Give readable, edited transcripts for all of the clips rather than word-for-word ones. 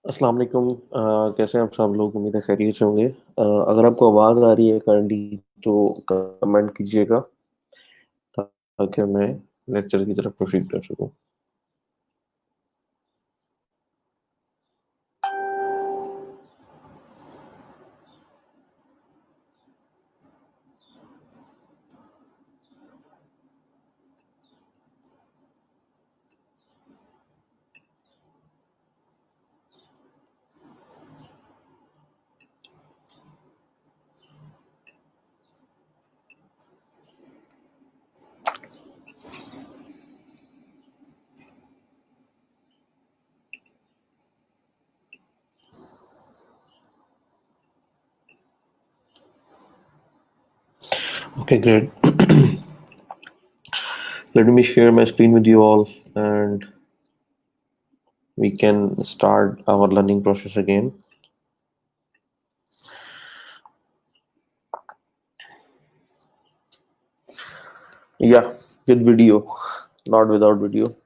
अस्सलाम वालेकुम। कैसे हैं आप सब लोग? उम्मीद है खैरियत से होंगे। अगर आपको आवाज़ आ रही है काइंडली तो कमेंट कीजिएगा ताकि मैं लेक्चर की तरफ प्रोसीड कर सकूं। Okay, great. Let me share my screen with you all and we can start our learning process again. Yeah, with video, not without video.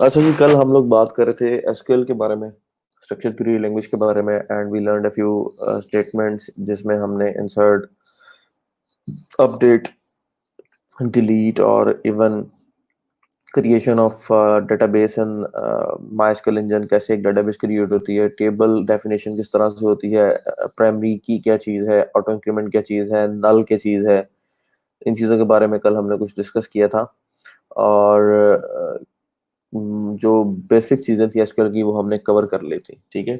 अच्छा जी, कल हम लोग बात कर रहे थे एसक्यूएल के बारे में, स्ट्रक्चर क्वेरी लैंग्वेज के बारे में, and we learned a few statements जिसमें हमने इंसर्ट, अपडेट, डिलीट और even creation of database and MySQL engine, कैसे एक डेटाबेस क्रिएट होती है, टेबल डेफिनेशन किस तरह से होती है, प्राइमरी की क्या चीज़ है, ऑटो इंक्रीमेंट क्या चीज़ है, नल क्या चीज़ है। इन चीज़ों के बारे में कल हमने कुछ डिस्कस किया था। और जो बेसिक चीज़ें थी एसक्यूएल की वो हमने कवर कर ली थी। ठीक है।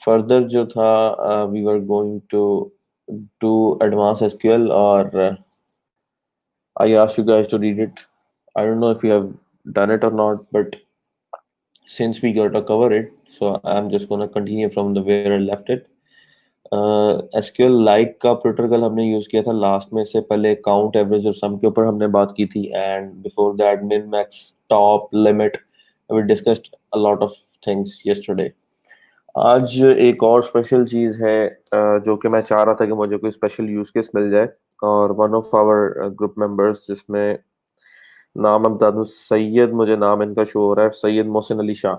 फर्दर जो था, we were going to do advance SQL और I asked you guys to read it. I don't know if you have done it or not, but since we got to cover it, so I'm just gonna continue from the where I left it. SQL like का protocol हमने use किया था last में, से पहले count, average और सम के ऊपर हमने बात की थी, and before that min max top limit, we discussed a lot of things yesterday. आज एक और स्पेशल चीज है, जो कि मैं चाह रहा था कि मुझे कोई स्पेशल यूज केस मिल जाए, और one of our group members, जिसमें नाम अब दादू सैयद, मुझे नाम इनका शो हो रहा है, सैयद मोहसिन अली शाह,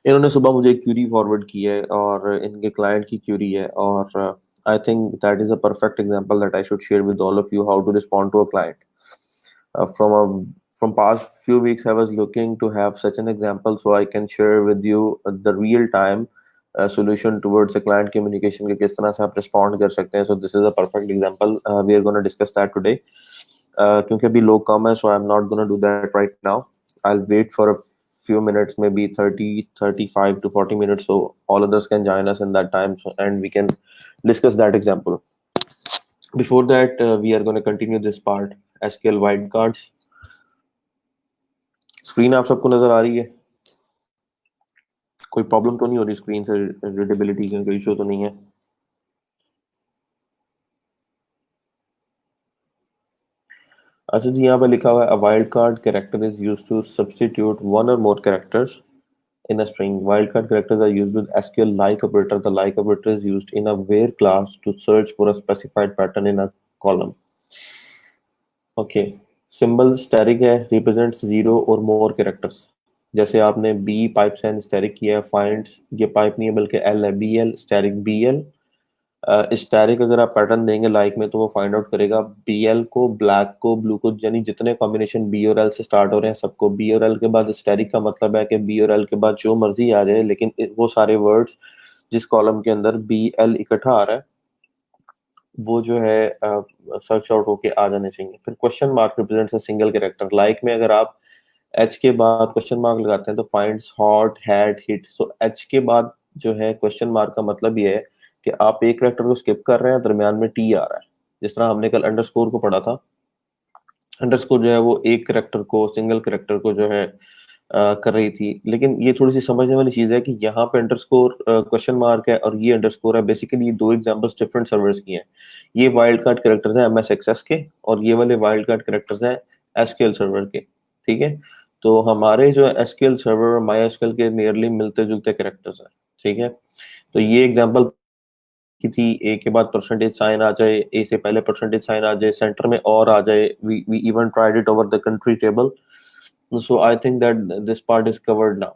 इन्होंने सुबह मुझे एक क्यूरी फॉरवर्ड की है और इनके क्लाइंट की क्यूरी है, और I think that is a perfect example that I should share with all of you how to respond to a client. From past few weeks I was looking to have such an example so I can share with you the real time solution towards a client communication, के किस तरह से आप respond कर सकते हैं. So this is a perfect example. We are going to discuss that today. क्योंकि अभी लोग कम है, so I'm not going to do that right now. I'll wait for a few minutes, maybe 30, 35 to 40 minutes, so all others can join us in that time, so, and we can discuss that example. Before that, we are going to continue this part, SQL wildcards. Screen आप सबको नजर आ रही है? कोई problem तो नहीं हो रही स्क्रीन से? रीडेबिलिटी का कोई इशू तो नहीं है? अच्छा जी, यहाँ पे लिखा हुआ है, a wildcard character is used to substitute one or more characters in a string. Wildcard characters are used with SQL like operator. The like operator is used in a where class to search for a specified pattern in a column. Okay. Symbol asterisk है, represents zero और मोर characters. जैसे आपने B pipe से asterisk किया है, find, ये pipe नहीं है बल्कि एल है, B L asterisk B L. Asterisk अगर आप पैटर्न देंगे लाइक में तो वो फाइंड आउट करेगा बी एल को, ब्लैक को, ब्लू को, यानी जितने कॉम्बिनेशन बी और एल से स्टार्ट हो रहे हैं सबको. बी और एल के बाद स्टैरिक का मतलब है कि बी और एल के बाद जो मर्जी आ जाए, लेकिन वो सारे वर्ड्स जिस कॉलम के अंदर बी एल इकट्ठा आ रहा है वो जो है सर्च आउट होके आ जाने चाहिए. फिर question mark represents a single character. Like में अगर आप एच के बाद क्वेश्चन मार्क लगाते हैं तो finds, hot, had, hit. So H के बाद जो है क्वेश्चन मार्क का मतलब ये है कि आप एक कैरेक्टर को स्किप कर रहे हैं, दरमियान में टी आ रहा है. जिस तरह हमने कल अंडरस्कोर को पढ़ा था, अंडरस्कोर जो है वो एक कैरेक्टर को, सिंगल कैरेक्टर को जो है कर रही थी. लेकिन ये थोड़ी सी समझने वाली चीज है कि यहाँ पे अंडरस्कोर क्वेश्चन मार्क है और ये अंडरस्कोर है. बेसिकली ये दो एग्जांपल्स डिफरेंट सर्वर्स की हैं. ये वाइल्ड कार्ड कैरेक्टर्स हैं एमएस एक्सेस के, और ये वाले वाइल्ड कार्ड कैरेक्टर्स हैं एसक्यूएल सर्वर के. ठीक है. तो हमारे जो एसक्यूएल सर्वर और माई एसक्यूएल के नियरली मिलते जुलते कैरेक्टर्स हैं. ठीक है. तो ये एग्जाम्पल की थी, ए के बाद परसेंटेज साइन आ जाए, ए से पहले परसेंटेज साइन आ जाए, सेंटर में और आ जाए. We even tried it over the country table. So I think that this part is covered now.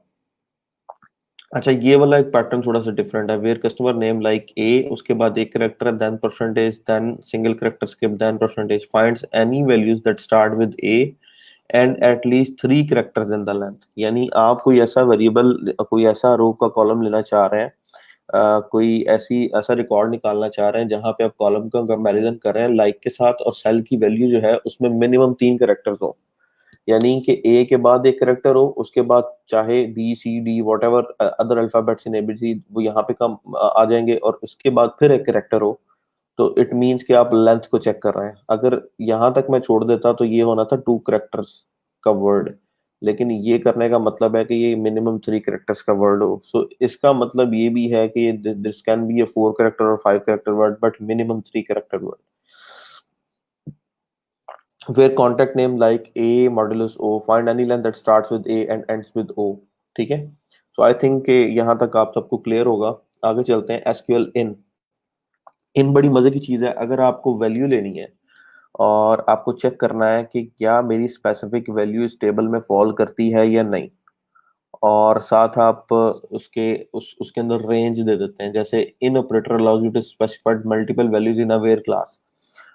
अच्छा, ये वाला एक पैटर्न थोड़ा सा डिफरेंट है. Where customer name like A, उसके बाद एक character, then percentage, then single character skip, then percentage, finds any values that start with A and at least 3 characters in the length. यानी आप कोई ऐसा वेरिएबल, कोई ऐसा रो का कॉलम लेना चाह रहे हैं, कोई ऐसा रिकॉर्ड निकालना चाह रहे हैं जहां पे आप कॉलम का कंपैरिजन कर रहे हैं लाइक के साथ, और सेल की वैल्यू जो है उसमें मिनिमम 3 करेक्टर्स हो. यानी कि ए के बाद एक करेक्टर हो, उसके बाद चाहे B C D whatever other alphabets in ABC वो यहाँ पे कम आ जाएंगे, और उसके बाद फिर एक करेक्टर हो. तो इट मीन्स कि आप लेंथ को चेक कर रहे हैं. अगर यहां तक मैं छोड़ देता तो ये होना था 2 करेक्टर्स का वर्ड, लेकिन ये करने का मतलब है कि ये मिनिमम 3 करेक्टर्स का वर्ड हो. सो इसका मतलब ये भी है कि this can be a 4 character और 5 character word, but minimum 3 character word. Where contact name like A modulus O, find any line that starts with A and ends with O. ठीक है. So I think कि यहाँ तक आप सबको clear होगा. आगे चलते हैं. SQL in. इन बड़ी मजे की चीज है. अगर आपको वैल्यू लेनी है और आपको चेक करना है कि क्या मेरी स्पेसिफिक वैल्यू इस टेबल में फॉल करती है या नहीं, और साथ आप उसके अंदर रेंज दे देते हैं. जैसे in operator allows you to specified multiple values in a where clause.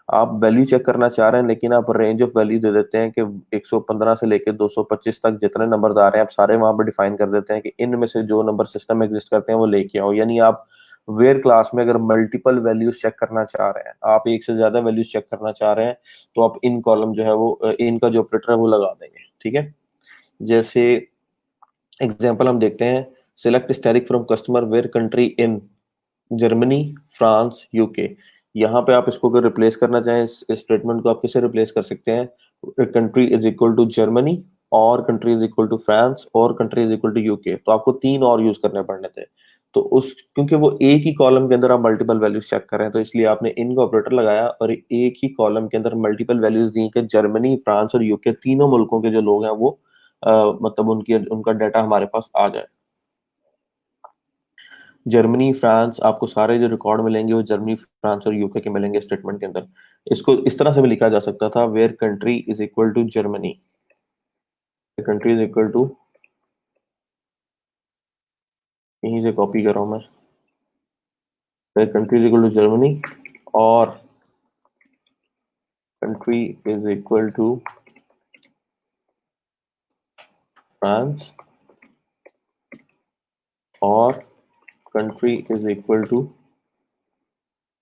आप वैल्यू चेक करना चाह रहे हैं लेकिन आप रेंज ऑफ वैल्यू दे देते हैं कि 115 से लेकर 225 तक जितने नंबर आ रहे हैं आप सारे वहां पर डिफाइन कर देते हैं कि इनमें से जो नंबर सिस्टम में एग्जिस्ट करते हैं वो लेके आओ. यानी आप वेयर क्लास में अगर मल्टीपल वैल्यूज चेक करना चाह रहे हैं, आप एक से ज्यादा वैल्यूज चेक करना चाह रहे हैं, तो आप इन कॉलम जो है वो इनका जो ऑपरेटर है वो लगा देंगे. ठीक है. जैसे एग्जाम्पल हम देखते हैं. Select static from customer where country in Germany, France, UK. यहाँ पे आप इसको अगर रिप्लेस करना चाहें, इस स्टेटमेंट को आप किसे रिप्लेस कर सकते हैं? Country is equal to Germany, और country is equal to France, और country is equal to UK. तो आपको 3 और यूज करने पड़ने थे. तो उस क्योंकि वो एक ही कॉलम के अंदर आप मल्टीपल वैल्यूज चेक कर रहे हैं, तो इसलिए आपने इन का ऑपरेटर लगाया और एक ही कॉलम के अंदर मल्टीपल वैल्यूज दी कि जर्मनी, फ्रांस और यूके तीनों मुल्कों के जो लोग हैं वो मतलब उनका डाटा हमारे पास आ जाए. जर्मनी, फ्रांस, आपको सारे जो रिकॉर्ड मिलेंगे वो जर्मनी, फ्रांस और यूके के मिलेंगे स्टेटमेंट के अंदर. इसको इस तरह से भी लिखा जा सकता था. Where country is equal to Germany, country is equal to, यहीं से कॉपी कर रहा हूं मैं, where country is equal to Germany और country is equal to France और country is equal to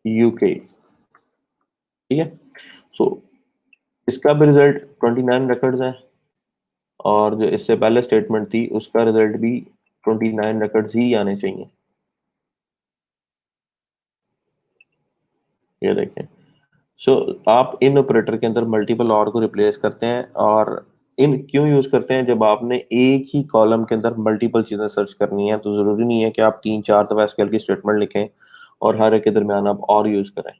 UK. ठीक है. सो इसका भी रिजल्ट 29 रिकॉर्ड्स है, और जो इससे पहले स्टेटमेंट थी उसका रिजल्ट भी 29 रिकॉर्ड्स ही आने चाहिए. ये देखें. सो आप इन ऑपरेटर के अंदर मल्टीपल और को रिप्लेस करते हैं, और इन क्यों यूज करते हैं? जब आपने एक ही कॉलम के अंदर मल्टीपल चीजें सर्च करनी है, तो जरूरी नहीं है कि आप 3-4 दफा एसक्यूएल की स्टेटमेंट लिखें और हर एक के दरमियान आप और यूज करें.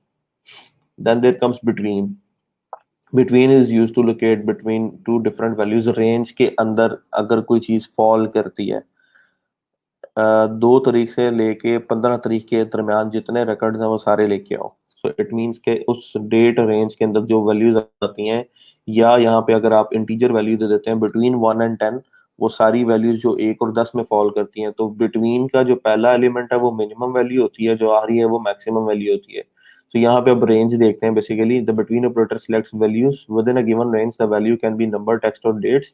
Then there comes between. Between is use to locate between two different values. Range के अंदर अगर कोई चीज फॉल करती है, 2 तारीख से लेके 15 तारीख के दरमियान जितने रिकॉर्ड्स हैं वो सारे लेके आओ. सो इट मींस के उस डेट रेंज के अंदर जो वैल्यूज आती हैं, या यहाँ पे अगर आप इंटीजर वैल्यू दे देते हैं बिटवीन 1 एंड 10, वो सारी वैल्यूज जो 1 और 10 में फॉल करती हैं, तो बिटवीन का जो पहला एलिमेंट है वो मिनिमम वैल्यू होती है, जो आ रही है वो मैक्सिमम वैल्यू होती है. तो यहाँ पे अब रेंज देखते हैं. Basically the between operator selects values within a given range. The value can be number, text और dates.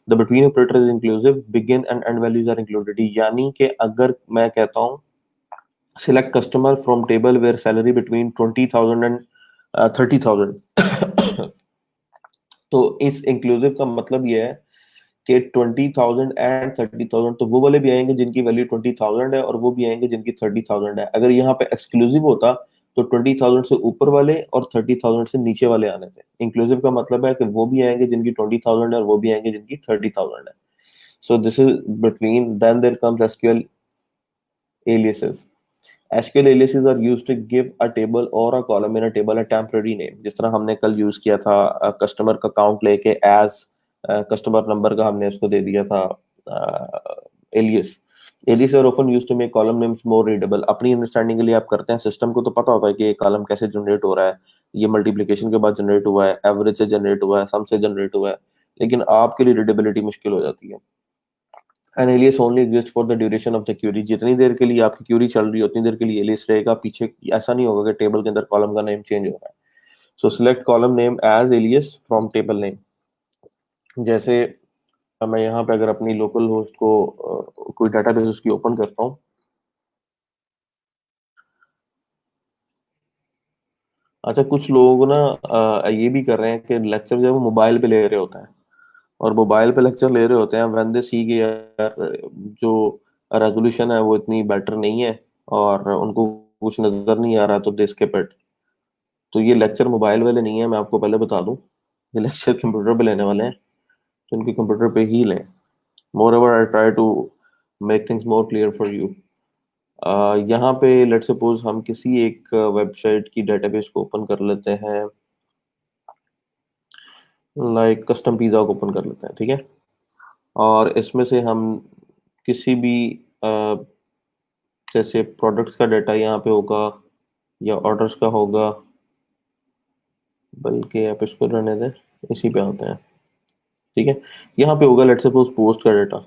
The between operator is inclusive, begin and end values are included. यानी कि अगर मैं कहता हूँ select customer from table where salary between 20,000 and 30,000, तो इस inclusive का मतलब ये है कि 20,000 एंड 30,000, तो वो वाले भी आएंगे जिनकी वैल्यू 20,000 है, और वो भी आएंगे जिनकी 30,000 है. अगर यहाँ पे एक्सक्लूसिव होता तो 20,000 से ऊपर वाले और 30,000 से नीचे वाले आने थे. इंक्लूसिव का मतलब है कि वो भी आएंगे जिनकी 20,000 है और वो भी आएंगे जिनकी 30,000 है. So this is between. Then there comes SQL aliases. SQL aliases are used to give a table or a column in a table a temporary name. जिस तरह हमने कल यूज किया था कस्टमर का काउंट लेके एज कस्टमर नंबर का हमने उसको दे दिया था alias. Aliases are often used to make column names more readable. अपनी अंडरस्टैंडिंग के लिए आप करते हैं, सिस्टम को तो पता होता है कि ये कॉलम कैसे जनरेट हो रहा है, ये मल्टीप्लिकेशन के बाद जनरेट हुआ है, एवरेज से जनरेट हुआ है, सम से जनरेट हुआ है, लेकिन आपके लिए रीडेबिलिटी मुश्किल हो जाती है। An alias only exist for the duration of the query. जितनी देर के लिए आपकी क्यूरी चल रही है उतनी देर के लिए एलियस रहेगा, पीछे ऐसा नहीं होगा कि टेबल के अंदर कॉलम का नेम चेंज हो रहा है। So select column name as alias from table name. जैसे मैं यहाँ पे अगर अपनी लोकल होस्ट को कोई डाटाबेस उसकी ओपन करता हूँ। अच्छा, कुछ लोग ना ये भी कर रहे हैं कि लेक्चर जो है वो मोबाइल पे ले रहे होते हैं, और मोबाइल पे लेक्चर ले रहे होते हैं व्हेन दे सी कि यार जो रेजोल्यूशन है वो इतनी बेटर नहीं है और उनको कुछ नजर नहीं आ रहा, तो दे स्किप इट। तो ये लेक्चर मोबाइल वाले नहीं है, मैं आपको पहले बता दूं, ये लेक्चर कंप्यूटर पे लेने वाले हैं, तो इनके कंप्यूटर पे ही लें। Moreover I try to make things more clear for you. यहाँ पे लेट्स सपोज हम किसी एक वेबसाइट की डेटाबेस को ओपन कर लेते हैं, लाइक कस्टम पिज्जा को ओपन कर लेते हैं, ठीक है। और इसमें से हम किसी भी जैसे प्रोडक्ट्स का डाटा यहाँ पे होगा या ऑर्डर्स का होगा, बल्कि आप इसको रहने दें, इसी पे आते हैं, ठीक है। यहाँ पे होगा लेट्स सपोज पोस्ट का डाटा,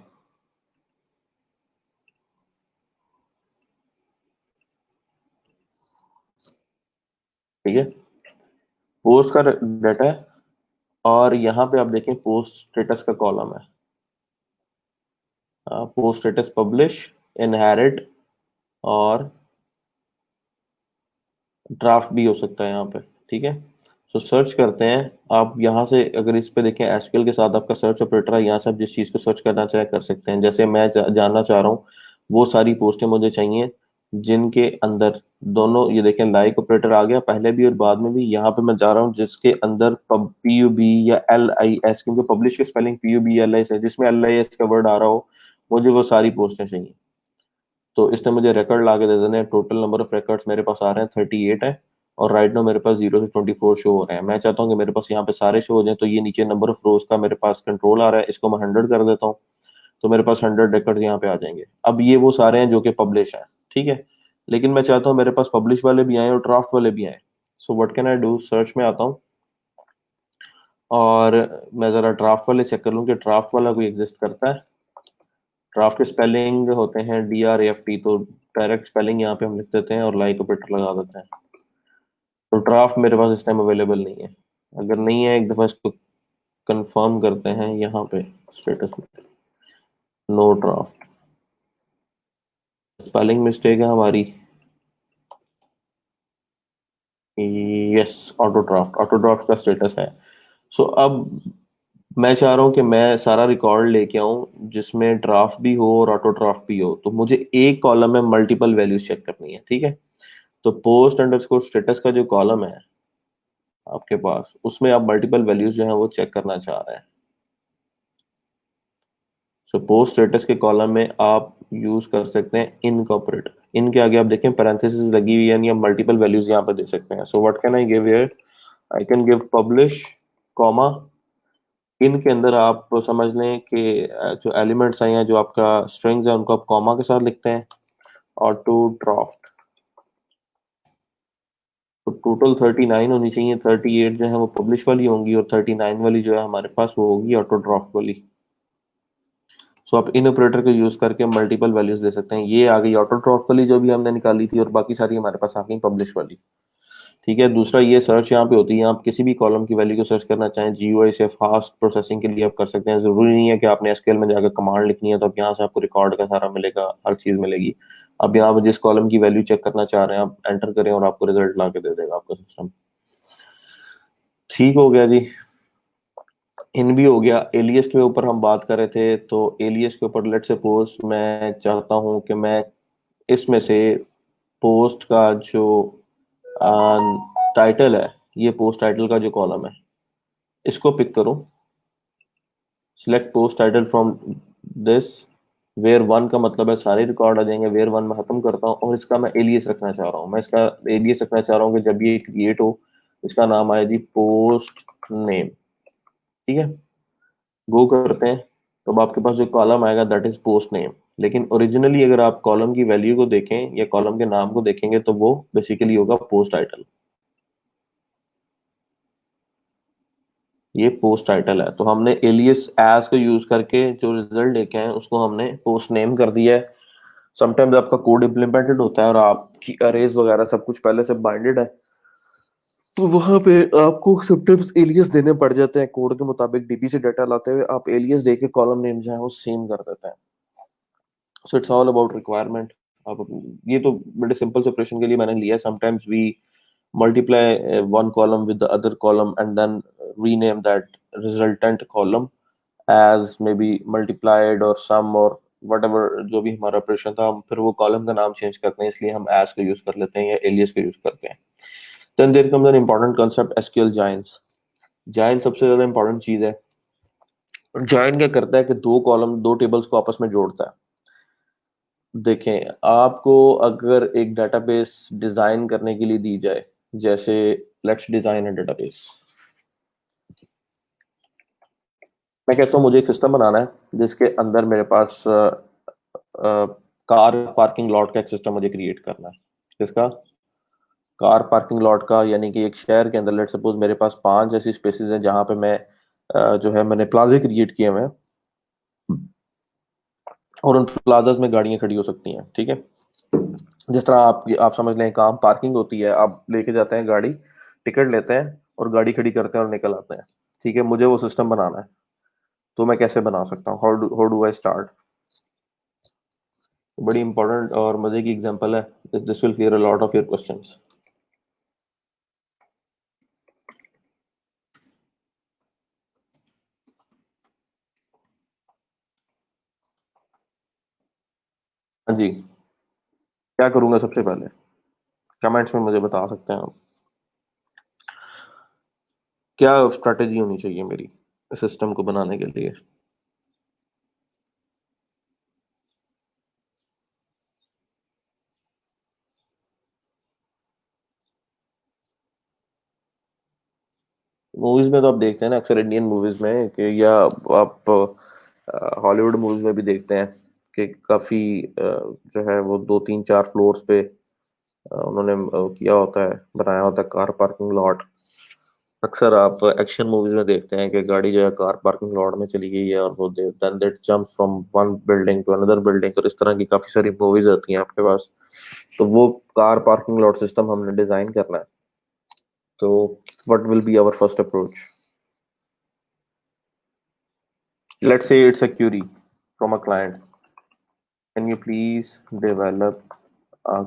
ठीक है। पोस्ट का डाटा है, और यहाँ पे आप देखें पोस्ट स्टेटस का कॉलम है। पोस्ट स्टेटस पब्लिश, इनहेरिट और ड्राफ्ट भी हो सकता है यहाँ पे, ठीक है। तो सर्च करते हैं, आप यहाँ से अगर इस पे देखें एसक्यूएल के साथ आपका सर्च ऑपरेटर है, यहाँ से आप जिस चीज़ को सर्च करना चाहे कर सकते हैं। जैसे मैं जानना चाह रहा हूँ वो सारी पोस्टें मुझे चाहिए जिनके अंदर दोनों, ये देखें लाइक ऑपरेटर आ गया पहले भी और बाद में भी। यहाँ पे मैं जा रहा हूँ जिसके अंदर पी यू बी या एल आई एस, क्योंकि पब्लिश की spelling P U B L I S है, जिसमें एल आई एस का वर्ड आ रहा हो, मुझे वो सारी पोस्टें चाहिए। तो इसने मुझे रिकॉर्ड ला के दे देने हैं। टोटल नंबर ऑफ रिकॉर्ड्स मेरे पास आ रहे हैं 38 है, और राइट नाउ मेरे पास 0 से 24 शो हो रहे हैं। मैं चाहता हूँ कि मेरे पास यहाँ पे सारे शो हो जाए, तो ये नीचे नंबर ऑफ रोज का मेरे पास कंट्रोल आ रहा है, इसको मैं 100 कर देता हूँ, तो मेरे पास 100 रिकॉर्ड्स यहाँ पे आ जाएंगे। अब ये वो सारे हैं जो कि पब्लिश हैं, ठीक है। लेकिन मैं चाहता हूँ मेरे पास पब्लिश वाले भी आए और ड्राफ्ट वाले भी आए। So what can I do, search में आता हूँ और मैं जरा ड्राफ्ट वाले चेक कर लूँ कि ड्राफ्ट वाला कोई एग्जिस्ट करता है। ड्राफ्ट के स्पेलिंग होते हैं DRAFT, तो डायरेक्ट स्पेलिंग यहाँ पे हम लिख देते हैं और लाइक ऑपरेटर लगा देते हैं। तो ड्राफ्ट मेरे पास इस टाइम अवेलेबल नहीं है। अगर नहीं है, एक दफ़ा इसको कंफर्म करते हैं यहाँ पे स्टेटस में, नो ड्राफ्ट। स्पेलिंग मिस्टेक है हमारी, यस, ऑटो ड्राफ्ट का स्टेटस है। सो अब मैं चाह रहा हूँ कि मैं सारा रिकॉर्ड लेके आऊँ जिसमें ड्राफ्ट भी हो और ऑटो ड्राफ्ट भी हो, तो मुझे एक कॉलम में मल्टीपल वैल्यूज चेक करनी है, ठीक है। तो पोस्ट अंडरस्कोर स्टेटस का जो कॉलम है आपके पास, उसमें आप मल्टीपल वैल्यूज जो है वो चेक करना चाह रहे हैं। सो पोस्ट स्टेटस के कॉलम में आप यूज कर सकते हैं इनकॉर्पोरेट। इनके आगे आप देखें पैरेंथेसिस लगी हुई है, यानी आप मल्टीपल वैल्यूज यहाँ पर दे सकते हैं। So what can I give here, I can give publish comma, इनके अंदर आप समझ लें कि जो एलिमेंट्स हैं या जो आपका स्ट्रिंग्स है उनको आप कॉमा के साथ लिखते हैं, और टू ड्राफ्ट। तो टोटल 39 होनी चाहिए, 38 जो है वो पब्लिश वाली होंगी और 39 वाली जो है हमारे पास वो होगी ऑटो ड्राफ्ट वाली। सो आप इन ऑपरेटर को यूज करके मल्टीपल वैल्यूज ले सकते हैं। ये आ गई ऑटो ड्रॉप वाली जो भी हमने निकाली थी, और बाकी सारी हमारे पास आ गई पब्लिश वाली, ठीक है। दूसरा ये सर्च यहाँ पे होती है, आप किसी भी कॉलम की वैल्यू को सर्च करना चाहें GUI से फास्ट प्रोसेसिंग के लिए आप कर सकते हैं। जरूरी नहीं है कि आपने SQL में जाकर कमांड लिखनी है तो आप यहाँ से आपको रिकॉर्ड का सारा मिलेगा, हर चीज मिलेगी। अब यहाँ पर जिस कॉलम की वैल्यू चेक करना चाह रहे हैं आप एंटर करें और आपको रिजल्ट ला के दे देगा आपका सिस्टम। ठीक हो गया जी, इन भी हो गया। एलियस के ऊपर हम बात कर रहे थे, तो एलियस के ऊपर लेट्स सपोज मैं चाहता हूं कि मैं इसमें से पोस्ट का जो टाइटल है, ये पोस्ट टाइटल का जो कॉलम है, इसको पिक करूं। Select post title from this, where one का मतलब है सारे रिकॉर्ड आ जाएंगे, वेयर वन में खत्म करता हूँ, और इसका मैं एलियस रखना चाह रहा हूँ। मैं इसका एलियस रखना चाह रहा हूँ कि जब ये क्रिएट हो इसका नाम आए जी पोस्ट नेम, ठीक है। गो करते हैं, तो अब आपके पास जो कॉलम आएगा दैट इज पोस्ट नेम। लेकिन ओरिजिनली अगर आप कॉलम की वैल्यू को देखें या कॉलम के नाम को देखेंगे तो वो बेसिकली होगा पोस्ट टाइटल। ये पोस्ट टाइटल है, तो हमने एलियस एज को यूज करके जो रिजल्ट लेके आए उसको हमने पोस्ट नेम कर दिया है। समटाइम्स आपका कोड इम्प्लीमेंटेड होता है और आपकी अरेज वगैरह सब कुछ पहले से बाइंडेड है, तो वहां पे आपको समटाइम्स एलियस देने पड़ जाते हैं। कोड के मुताबिक डीबी से डाटा लाते हुए आप एलियस देके कॉलम नेम जो है वो सेम कर देते हैं। So it's all about requirement. अब ये तो बड़े सिंपल से ऑपरेशन के लिए मैंने लिया है। Sometimes we multiply one column with the other column and then rename that resultant column as maybe multiplied or sum or whatever, जो भी हमारा ऑपरेशन था हम फिर वो कॉलम का नाम चेंज करते हैं, इसलिए हम एज का यूज कर लेते हैं या एलियस का यूज करते हैं। Then there comes an important concept SQL joins. Join सबसे ज्यादा इंपॉर्टेंट चीज है। जाइंट क्या करता है कि दो कॉलम दो टेबल्स को आपस में जोड़ता है। देखें, आपको अगर एक डेटाबेस डिजाइन करने के लिए दी जाए, जैसे लेट्स डिजाइन अ डेटाबेस। मैं कहता हूँ मुझे एक सिस्टम बनाना है जिसके अंदर मेरे पास कार पार्किंग लॉट का एक सिस्टम मुझे क्रिएट करना है। किसका? कार पार्किंग लॉट का। यानी कि एक शहर के अंदर लेट सपोज मेरे पास 5 ऐसी स्पेसेस हैं जहां पे मैं जो है मैंने प्लाजे क्रिएट किए हुए हैं, और उन प्लाजास में गाड़ियां खड़ी हो सकती हैं। ठीक है, जिस तरह आप समझ लें काम पार्किंग होती है, आप लेके जाते हैं गाड़ी, टिकट लेते हैं और गाड़ी खड़ी करते हैं और निकल आते हैं। ठीक है, मुझे वो सिस्टम बनाना है, तो मैं कैसे बना सकता हूँ? How do I start? बड़ी इंपॉर्टेंट और मजे की एग्जांपल है। This will clear a lot of your questions. हाँ जी, क्या करूंगा सबसे पहले? कमेंट्स में मुझे बता सकते हैं आप क्या स्ट्रैटेजी होनी चाहिए मेरी सिस्टम को बनाने के लिए। मूवीज में तो आप देखते हैं ना अक्सर, इंडियन मूवीज में कि, या आप हॉलीवुड मूवीज में भी देखते हैं कि काफी जो है वो 2 3 4 फ्लोर्स पे उन्होंने किया होता है, बनाया होता है कार पार्किंग लॉट। अक्सर आप एक्शन मूवीज में देखते हैं कि गाड़ी जो है कार पार्किंग लॉट में चली गई है और वो then that jump from one building to another building, और इस तरह की काफी सारी मूवीज आती हैं आपके पास। तो वो कार पार्किंग लॉट सिस्टम हमने डिजाइन करना है। तो what will be our first approach? Let's say it's a query from a client. Can you please develop a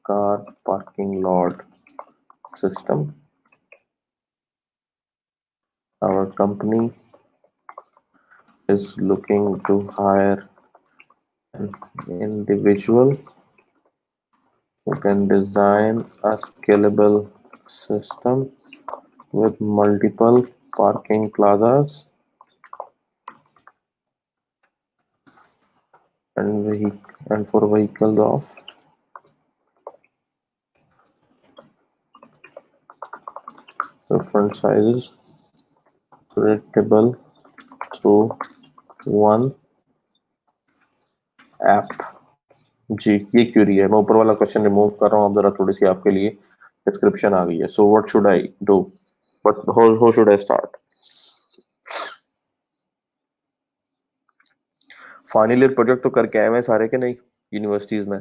car parking lot system? Our company is looking to hire an individual who can design a scalable system with multiple parking plazas and for vehicles of different sizes, predictable through one app. जी, ये Curie है। मैं ऊपर वाला question remove कर रहा हूँ, अब जरा थोड़ी सी आपके लिए डिस्क्रिप्शन आ गई है। So what should I do? What how should I start? Final year project तो करके आए हैं सारे के नहीं यूनिवर्सिटीज में?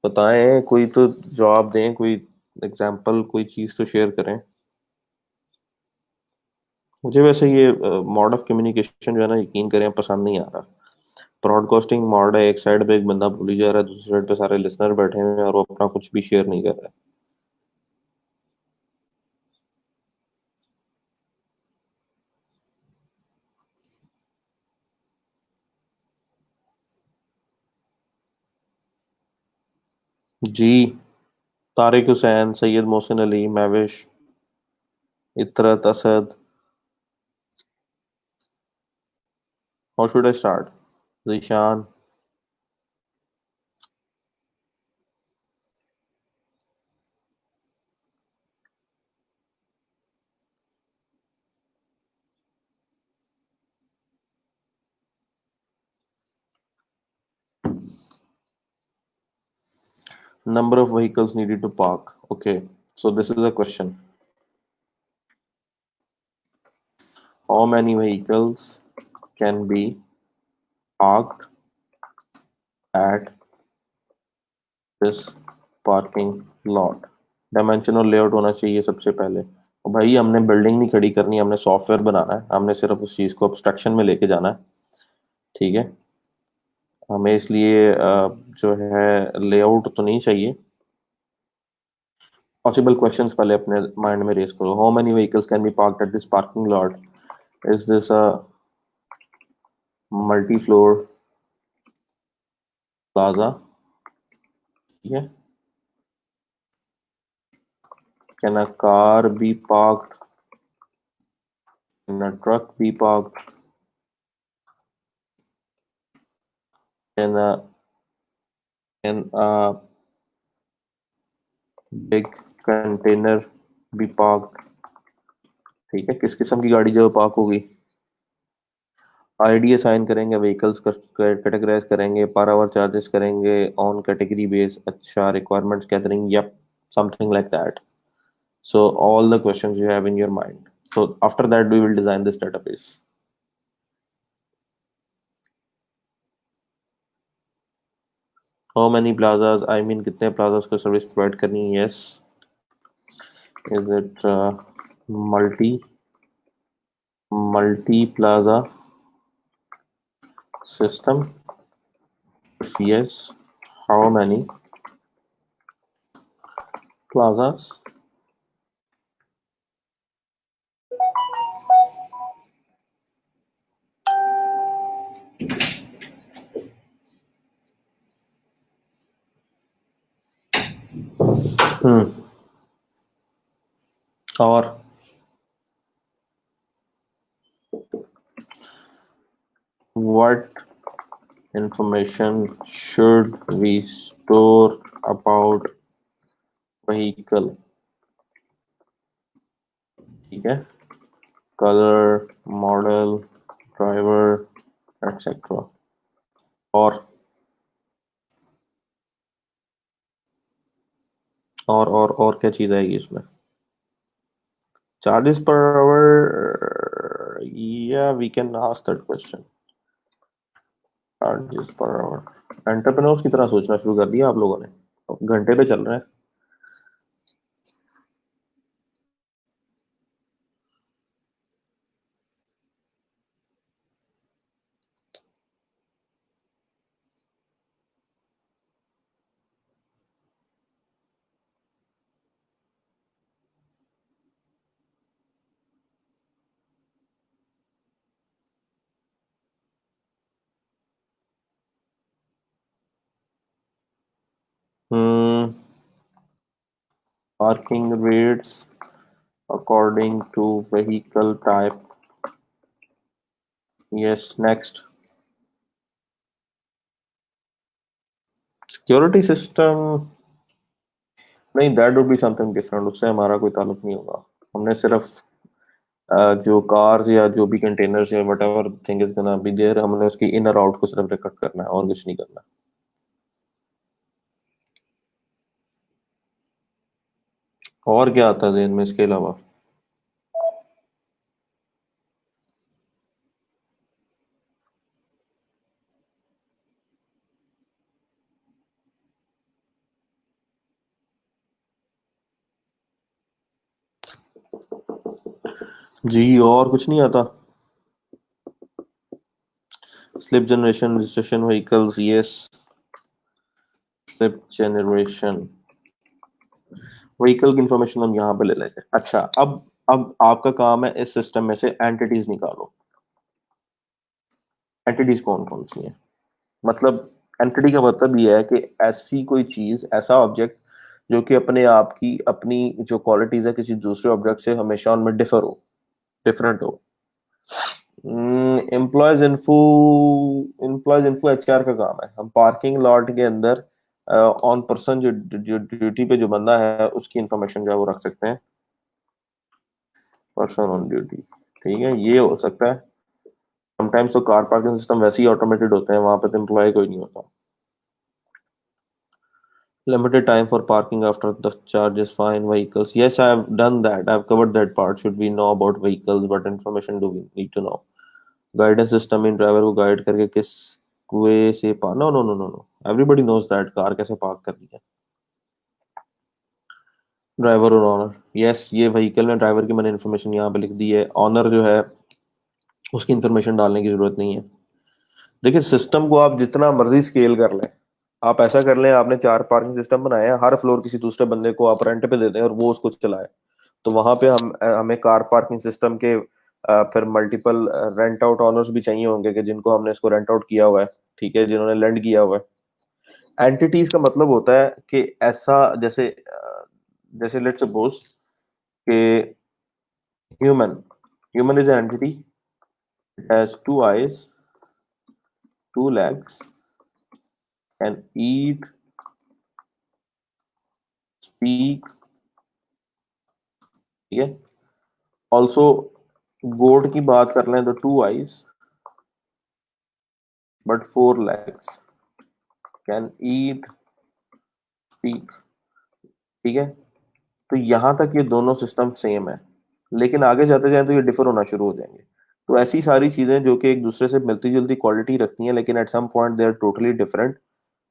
बताएं, कोई तो जवाब दें, कोई एग्जांपल, कोई चीज तो शेयर करें। मुझे वैसे ये मॉड ऑफ कम्युनिकेशन जो है ना, यकीन करें पसंद नहीं आ रहा। ब्रॉडकास्टिंग मॉड है, एक साइड पे एक बंदा भूली जा रहा है, दूसरी साइड पे सारे लिसनर बैठे हुए हैं और वो अपना कुछ भी शेयर नहीं कर रहा है। जी, Tariq Hussain, Syed Mohsin Ali, Mahvish, Itrat Asad. How should I start? Zeeshan. Number of vehicles needed to park. Okay, so this is a question. How many vehicles can be parked at this parking lot? Dimension और लेआउट होना चाहिए सबसे पहले। और भाई हमने बिल्डिंग नहीं खड़ी करनी, हमने सॉफ्टवेयर बनाना है, हमने सिर्फ उस चीज को अब्स्ट्रक्शन में लेके जाना है। ठीक है, हमें इसलिए जो है लेआउट तो नहीं चाहिए। पॉसिबल क्वेश्चंस पहले अपने माइंड में रेस करो। How many vehicles can be parked at this parking lot? Is this a multi floor plaza? ठीक है, can a car be parked? Can a truck be parked? Can a can a big container be parked? ठीक है, किस किस्म की गाड़ी जो park होगी? आईडी असाइन करेंगे, व्हीकल्स कैटेगराइज करेंगे, पर आवर चार्जेस करेंगे ऑन कैटेगरी बेस। अच्छा, requirements gathering, yup, something like that. So all the questions you have in your mind. So after that we will design this database. How many plazas? I mean कितने plazas को service provide करनी है? Yes. Is it multi plaza system? If yes, how many plazas? और what information should we store about vehicle? ठीक है, color, model, driver, etc. और क्या चीज आएगी इसमें? चार्जेस पर आवर, या we can ask that question. Charges per hour, entrepreneurs की तरह सोचना शुरू कर दिया आप लोगों ने, घंटे पे चल रहे हैं। Parking rates according to vehicle type. Yes, next. Security system, नहीं, that would be something different, उससे हमारा कोई ताल्लुक नहीं होगा। हमने सिर्फ जो कार्स या जो भी कंटेनर्स या whatever thing is gonna be there, हमने उसकी इनर आउट को सिर्फ रिकॉर्ड करना है और कुछ नहीं करना। और क्या आता है जेन में इसके अलावा? जी और कुछ नहीं आता? Slip generation, registration vehicles, yes, slip generation. Vehicle की इंफॉर्मेशन हम यहाँ पे ले लेते हैं। अच्छा, अब आपका काम है इस सिस्टम में से एंटिटीज निकालो। एंटिटीज कौन कौन सी हैं? मतलब एंटिटी का मतलब ये है कि ऐसी कोई चीज, ऐसा ऑब्जेक्ट जो कि अपने आप की अपनी जो क्वालिटीज है किसी दूसरे ऑब्जेक्ट से हमेशा उनमें डिफर हो, डिफरेंट हो। एम्प्लॉयज इन्फो एचआर का काम है। हम पार्किंग लॉट के अंदर ऑन पर्सन जो जो ड्यूटी पे जो बंदा है उसकी इंफॉर्मेशन जो है वो रख सकते हैं, पर्सन ऑन ड्यूटी। ठीक है, ये हो सकता है। समटाइम्स तो कार पार्किंग सिस्टम वैसे ही ऑटोमेटेड होते हैं, वहां पे तो एम्प्लॉय कोई नहीं होता। Limited time for parking after the charge is fine. Vehicles. Yes, I have done that. I've covered that part. Should we know about vehicles? What information do we need to know? Guidance system in driver को guide करके किस way से park? No, no, no, no, no. Everybody knows that car कैसे park करनी है. Driver और honour. Yes, ये vehicle में ड्राइवर की मैंने इन्फॉर्मेशन यहाँ पे लिख दी है. ऑनर जो है उसकी इन्फॉर्मेशन डालने की जरूरत नहीं है. देखिए, सिस्टम को आप जितना मर्जी स्केल कर लें. आप ऐसा कर लें, आपने 4 पार्किंग सिस्टम बनाए हैं, हर फ्लोर किसी दूसरे बंदे को आप रेंट पे दे दें और वो उसको चलाए. तो वहां पे हमें कार पार्किंग सिस्टम के फिर मल्टीपल रेंट आउट ऑनर्स भी चाहिए होंगे कि जिनको हमने इसको रेंट आउट किया हुआ है. ठीक है, जिन्होंने लेंड किया हुआ है. एंटिटीज का मतलब होता है कि ऐसा, जैसे जैसे लेट्स सपोज कि human human is an entity. It has 2 eyes, 2 legs, can eat, speak. ठीक है. ऑल्सो गोट की बात कर लें तो 2 eyes but 4 legs, can eat, speak. ठीक है. तो यहां तक ये दोनों सिस्टम सेम है, लेकिन आगे जाते जाए तो ये डिफर होना शुरू हो जाएंगे. तो ऐसी सारी चीजें जो कि एक दूसरे से मिलती जुलती क्वालिटी रखती हैं, लेकिन at some point they are totally different.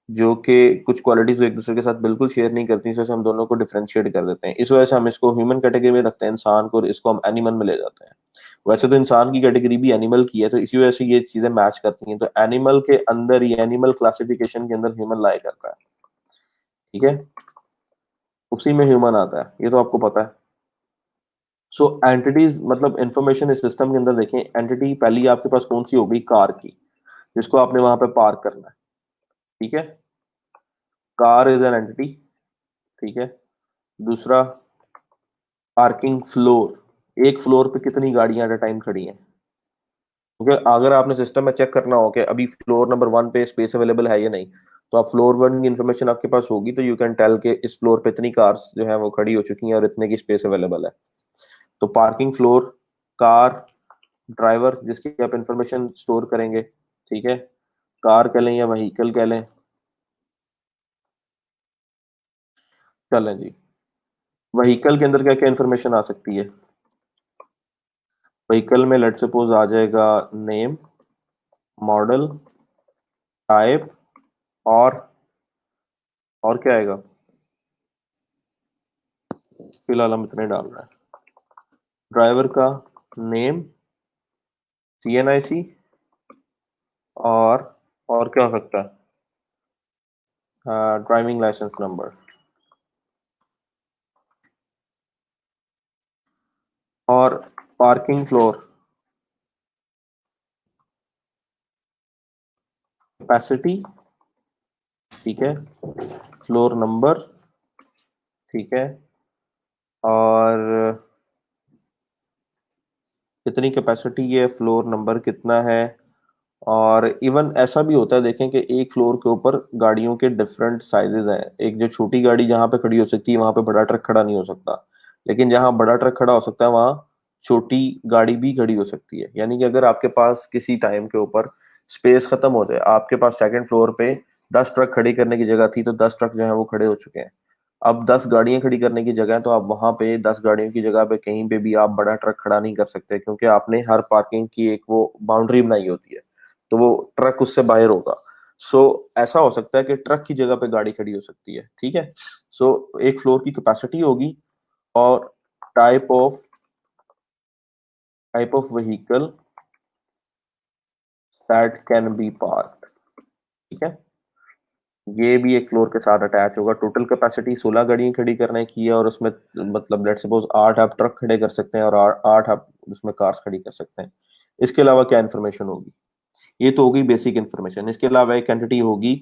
जो कि कुछ क्वालिटीज एक दूसरे के साथ बिल्कुल शेयर नहीं करती, इस वजह से हम दोनों को डिफरेंशिएट कर देते हैं. इस वजह से हम इसको ह्यूमन कैटेगरी में रखते हैं, इंसान को, और इसको हम एनिमल में ले जाते हैं. वैसे तो इंसान की कैटेगरी भी एनिमल की है, तो इसी वजह से ये चीजें मैच करती हैं. तो एनिमल के अंदर ही, एनिमल क्लासिफिकेशन के अंदर ह्यूमन लाई करता है. ठीक है. उसी में ह्यूमन आता है, ये तो आपको पता है. सो एंटिटीज मतलब इंफॉर्मेशन इस सिस्टम के अंदर देखें. एंटिटी पहली आपके पास कौन सी होगी? कार की, जिसको आपने वहां पे पार्क करना है. ठीक है. Car is an entity. ठीक है. दूसरा, पार्किंग फ्लोर. एक फ्लोर पे कितनी गाड़ियां एट अ टाइम खड़ी हैं? क्योंकि अगर आपने सिस्टम में चेक करना हो कि अभी फ्लोर नंबर 1 पे स्पेस अवेलेबल है या नहीं, तो आप फ्लोर 1 की इन्फॉर्मेशन आपके पास होगी, तो यू कैन टेल के इस फ्लोर पे इतनी कार्स जो है वो खड़ी हो चुकी हैं और इतने की स्पेस अवेलेबल है. तो पार्किंग फ्लोर, कार, ड्राइवर जिसकी आप इंफॉर्मेशन स्टोर करेंगे. ठीक है. कार कह लें या व्हीकल कह लें. चलें जी. व्हीकल के अंदर क्या क्या इंफॉर्मेशन आ सकती है? व्हीकल में लेट सपोज आ जाएगा नेम, मॉडल, टाइप, और क्या आएगा? फिलहाल हम इतने डाल रहे हैं. ड्राइवर का नेम, CNIC, और क्या हो सकता है? Driving licence number. और पार्किंग फ्लोर, कैपेसिटी. ठीक है. Floor number. ठीक है. और कितनी कैपेसिटी है, फ्लोर नंबर कितना है. और इवन ऐसा भी होता है, देखें कि एक फ्लोर के ऊपर गाड़ियों के डिफरेंट साइजेस हैं. एक जो छोटी गाड़ी जहां पे खड़ी हो सकती है, वहां पे बड़ा ट्रक खड़ा नहीं हो सकता. लेकिन जहां बड़ा ट्रक खड़ा हो सकता है, वहां छोटी गाड़ी भी खड़ी हो सकती है. यानी कि अगर आपके पास किसी टाइम के ऊपर स्पेस खत्म हो जाए, आपके पास सेकंड फ्लोर पे 10 ट्रक खड़ी करने की जगह थी, तो 10 ट्रक जो है वो खड़े हो चुके हैं. अब 10 गाड़ियां खड़ी करने की जगह है, तो आप वहां पे 10 गाड़ियों की जगह पे कहीं पे भी आप बड़ा ट्रक खड़ा नहीं कर सकते, क्योंकि आपने हर पार्किंग की एक वो बाउंड्री बनाई होती है. तो वो ट्रक उससे बाहर होगा. सो ऐसा हो सकता है कि ट्रक की जगह पे गाड़ी खड़ी हो सकती है. ठीक है. एक फ्लोर की कैपेसिटी होगी, और type of vehicle that can be parked. ठीक है. ये भी एक फ्लोर के साथ अटैच होगा. टोटल कैपेसिटी 16 गाड़ियां खड़ी करने की है, और उसमें मतलब लेट सपोज 8 आप ट्रक खड़े कर सकते हैं और 8 आप उसमें कार्स खड़ी कर सकते हैं. इसके अलावा क्या इन्फॉर्मेशन होगी? ये तो होगी बेसिक इन्फॉर्मेशन. इसके अलावा एक एंटिटी होगी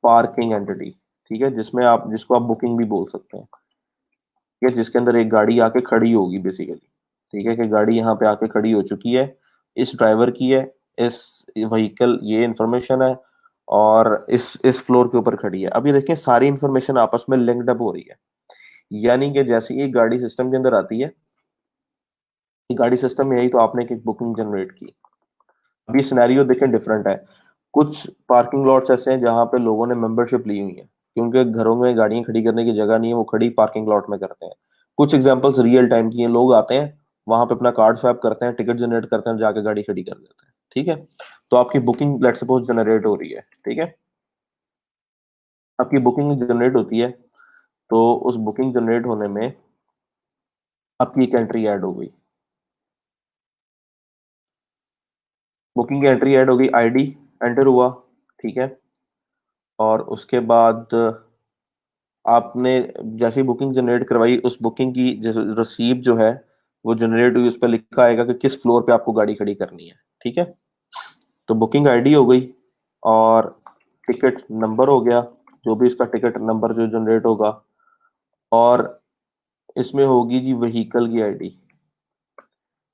पार्किंग एंटिटी. ठीक है. जिसको आप बुकिंग भी बोल सकते हैं. ठीक है. जिसके अंदर एक गाड़ी आके खड़ी होगी बेसिकली. ठीक है, कि गाड़ी यहाँ पे आके खड़ी हो चुकी है, इस ड्राइवर की है, इस व्हीकल, ये इंफॉर्मेशन है, और इस फ्लोर के ऊपर खड़ी है. अब ये देखिए, सारी इंफॉर्मेशन आपस में लिंक्ड अप हो रही है. यानी कि जैसे ही एक गाड़ी सिस्टम के अंदर आती है, गाड़ी सिस्टम में आई तो आपने एक बुकिंग जनरेट की. अभी सिनेरियो देखें डिफरेंट है. कुछ पार्किंग लॉट्स ऐसे हैं जहां पे लोगों ने मेंबरशिप ली हुई है. कि उनके घरों में गाड़ियां खड़ी करने की जगह नहीं है, वो खड़ी पार्किंग लॉट में करते हैं। कुछ एग्जांपल्स रियल टाइम की हैं, लोग आते हैं वहां पे अपना कार्ड स्वैप करते हैं, टिकट जनरेट करते हैं, जाके गाड़ी खड़ी कर देते हैं। ठीक है, तो आपकी बुकिंग लेट्स सपोज जनरेट हो रही है। ठीक है, आपकी बुकिंग जनरेट होती है, तो उस बुकिंग जनरेट होने में आपकी एक एंट्री ऐड हो गई, बुकिंग की एंट्री ऐड हो गई, आईडी एंटर हुआ। ठीक है, और उसके बाद आपने जैसे ही बुकिंग जनरेट करवाई, उस बुकिंग की रसीद जो है वो जनरेट हुई, उस पर लिखा आएगा कि किस फ्लोर पे आपको गाड़ी खड़ी करनी है। ठीक है, तो बुकिंग आईडी हो गई और टिकट नंबर हो गया, जो भी इसका टिकट नंबर जो जनरेट होगा, और इसमें होगी जी व्हीकल की आईडी।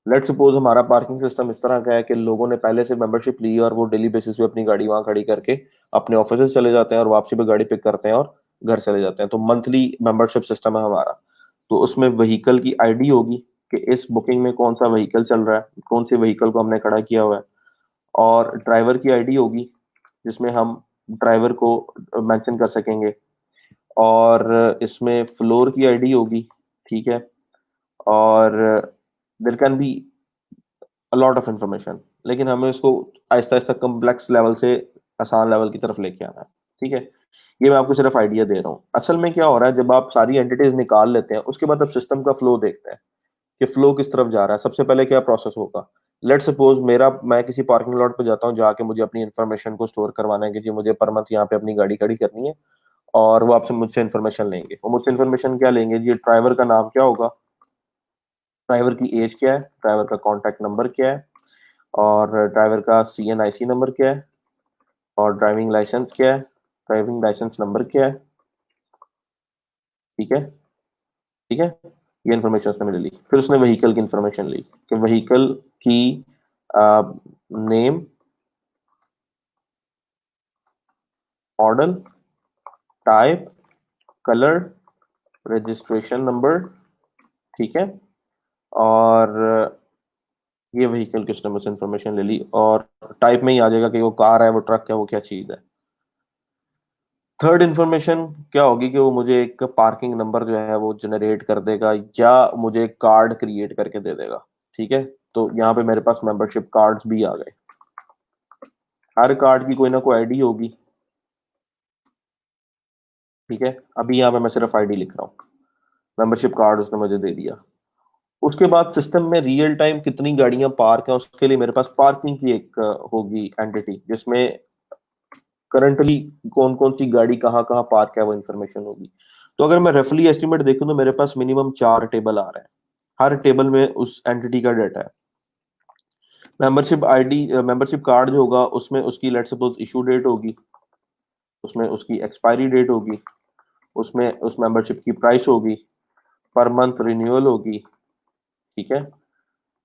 लेट सपोज हमारा पार्किंग सिस्टम इस तरह का है कि लोगों ने पहले से मेंबरशिप ली है और वो डेली बेसिस पे अपनी गाड़ी वहां खड़ी करके अपने ऑफिस से चले जाते हैं और वापसी पे गाड़ी पिक करते हैं और घर चले जाते हैं। तो मंथली मेंबरशिप सिस्टम है हमारा। तो उसमें व्हीकल की आईडी होगी कि इस बुकिंग में कौन सा व्हीकल चल रहा है, कौन से व्हीकल को हमने खड़ा किया हुआ है, और ड्राइवर की आईडी होगी जिसमें हम ड्राइवर को मेंशन कर सकेंगे, और इसमें फ्लोर की आईडी होगी। ठीक है, और there can be a lot of information, लेकिन हमें इसको आहिस्ता आहिस्ता कम्प्लेक्स लेवल से आसान लेवल की तरफ लेके आना है। ठीक है, ये मैं आपको सिर्फ आइडिया दे रहा हूँ। असल में क्या हो रहा है, जब आप सारी एंटिटीज निकाल लेते हैं उसके बाद आप सिस्टम का फ्लो देखते हैं कि फ्लो किस तरफ जा रहा है। सबसे पहले क्या प्रोसेस होगा, लेट सपोज मैं किसी पार्किंग लॉट पे जाता हूँ, जाके मुझे अपनी इन्फॉर्मेशन को स्टोर करवाना है कि जी मुझे पर मंथ यहाँ पे अपनी गाड़ी खड़ी करनी है, और वो आपसे मुझसे इन्फॉर्मेशन लेंगे। वो मुझसे इन्फॉर्मेशन क्या लेंगे जी, ड्राइवर का नाम क्या होगा, ड्राइवर की एज क्या है, ड्राइवर का कॉन्टैक्ट नंबर क्या है, और ड्राइवर का CNIC नंबर क्या है, और ड्राइविंग लाइसेंस क्या है, ड्राइविंग लाइसेंस नंबर क्या है। ठीक है, ठीक है, ये इन्फॉर्मेशन उसने मुझे ली। फिर उसने व्हीकल की इन्फॉर्मेशन ली कि व्हीकल की name, model, type, colour, registration number. ठीक है, और ये व्हीकल की उसने मुझसे इन्फॉर्मेशन ले ली, और टाइप में ही आ जाएगा कि वो कार है, वो ट्रक है, वो क्या चीज़ है। थर्ड इन्फॉर्मेशन क्या होगी कि वो मुझे एक पार्किंग नंबर जो है वो जनरेट कर देगा, या मुझे एक कार्ड क्रिएट करके दे देगा। ठीक है, तो यहाँ पे मेरे पास मेंबरशिप कार्ड्स भी आ गए। हर कार्ड की कोई ना कोई आईडी होगी। ठीक है, अभी यहाँ पे मैं सिर्फ आईडी लिख रहा हूँ, मेंबरशिप कार्ड उसने मुझे दे दिया। उसके बाद सिस्टम में रियल टाइम कितनी गाड़ियां पार्क हैं, उसके लिए मेरे पास पार्किंग की एक होगी एंटिटी, जिसमें करंटली कौन कौन सी गाड़ी कहाँ कहाँ पार्क है वो इन्फॉर्मेशन होगी। तो अगर मैं रफली एस्टिमेट देखूं तो मेरे पास मिनिमम 4 टेबल आ रहे हैं, हर टेबल में उस एंटिटी का डाटा है। मेंबरशिप आईडी, मेंबरशिप कार्ड जो होगा उसमें उसकी लेट सपोज इशू डेट होगी, उसमें उसकी एक्सपायरी डेट होगी, उसमें उस मेंबरशिप की प्राइस होगी, पर मंथ रिन्यूअल होगी। ठीक है,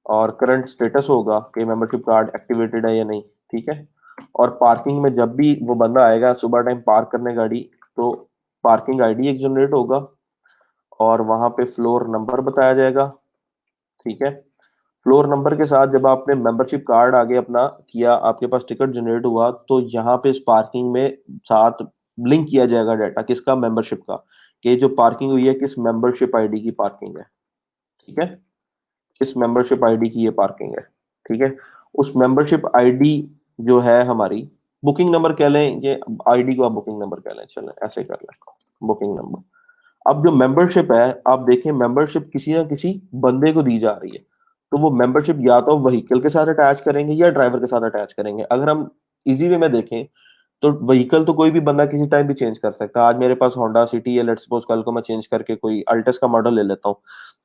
और करंट स्टेटस होगा कि मेंबरशिप कार्ड एक्टिवेटेड है या नहीं। ठीक है, और पार्किंग में जब भी वो बंदा आएगा सुबह टाइम पार्क करने गाड़ी, तो पार्किंग आईडी एक जनरेट होगा, और वहां पे फ्लोर नंबर बताया जाएगा। ठीक है, फ्लोर नंबर के साथ जब आपने मेंबरशिप कार्ड आगे अपना किया, आपके पास टिकट जनरेट हुआ, तो यहाँ पे इस पार्किंग में साथ लिंक किया जाएगा डाटा किसका, मेंबरशिप का, कि जो पार्किंग हुई है किस मेंबरशिप आईडी की पार्किंग है। ठीक है, किस मेंबरशिप आईडी की ये पार्किंग है। ठीक है, उस मेंबरशिप आईडी जो है हमारी, बुकिंग नंबर कह लें, ये आईडी को आप बुकिंग नंबर कह लें, चलें ऐसे कर लें, बुकिंग नंबर। अब जो मेंबरशिप है, आप देखें मेंबरशिप किसी ना किसी बंदे को दी जा रही है, तो वो मेंबरशिप या तो व्हीकल के साथ अटैच करेंगे या ड्राइवर के साथ अटैच करेंगे। अगर हम इजी वे में देखें तो व्हीकल तो कोई भी बंदा किसी टाइम भी चेंज कर सकता है। आज मेरे पास होंडा सिटी है, लेट्स सपोज कल को मैं चेंज करके कोई अल्टस का मॉडल ले लेता हूँ,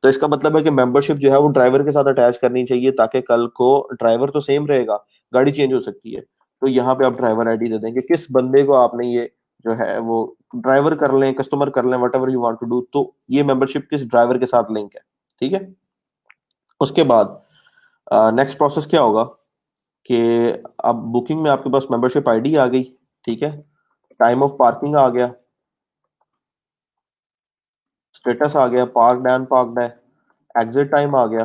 तो इसका मतलब है कि मेंबरशिप जो है वो ड्राइवर के साथ अटैच करनी चाहिए, ताकि कल को ड्राइवर तो सेम रहेगा, गाड़ी चेंज हो सकती है। तो यहाँ पे आप ड्राइवर आईडी दे देंगे किस बंदे को आपने ये जो है वो ड्राइवर कर लें, कस्टमर कर लें, whatever you want to do, तो ये मेंबरशिप किस ड्राइवर के साथ लिंक है। ठीक है, उसके बाद नेक्स्ट प्रोसेस क्या होगा कि अब बुकिंग में आपके पास मेंबरशिप आईडी आ गई। ठीक है, टाइम ऑफ पार्किंग आ गया, स्टेटस आ गया, पार्क्ड एंड पार्क्ड है, एग्जिट टाइम आ गया।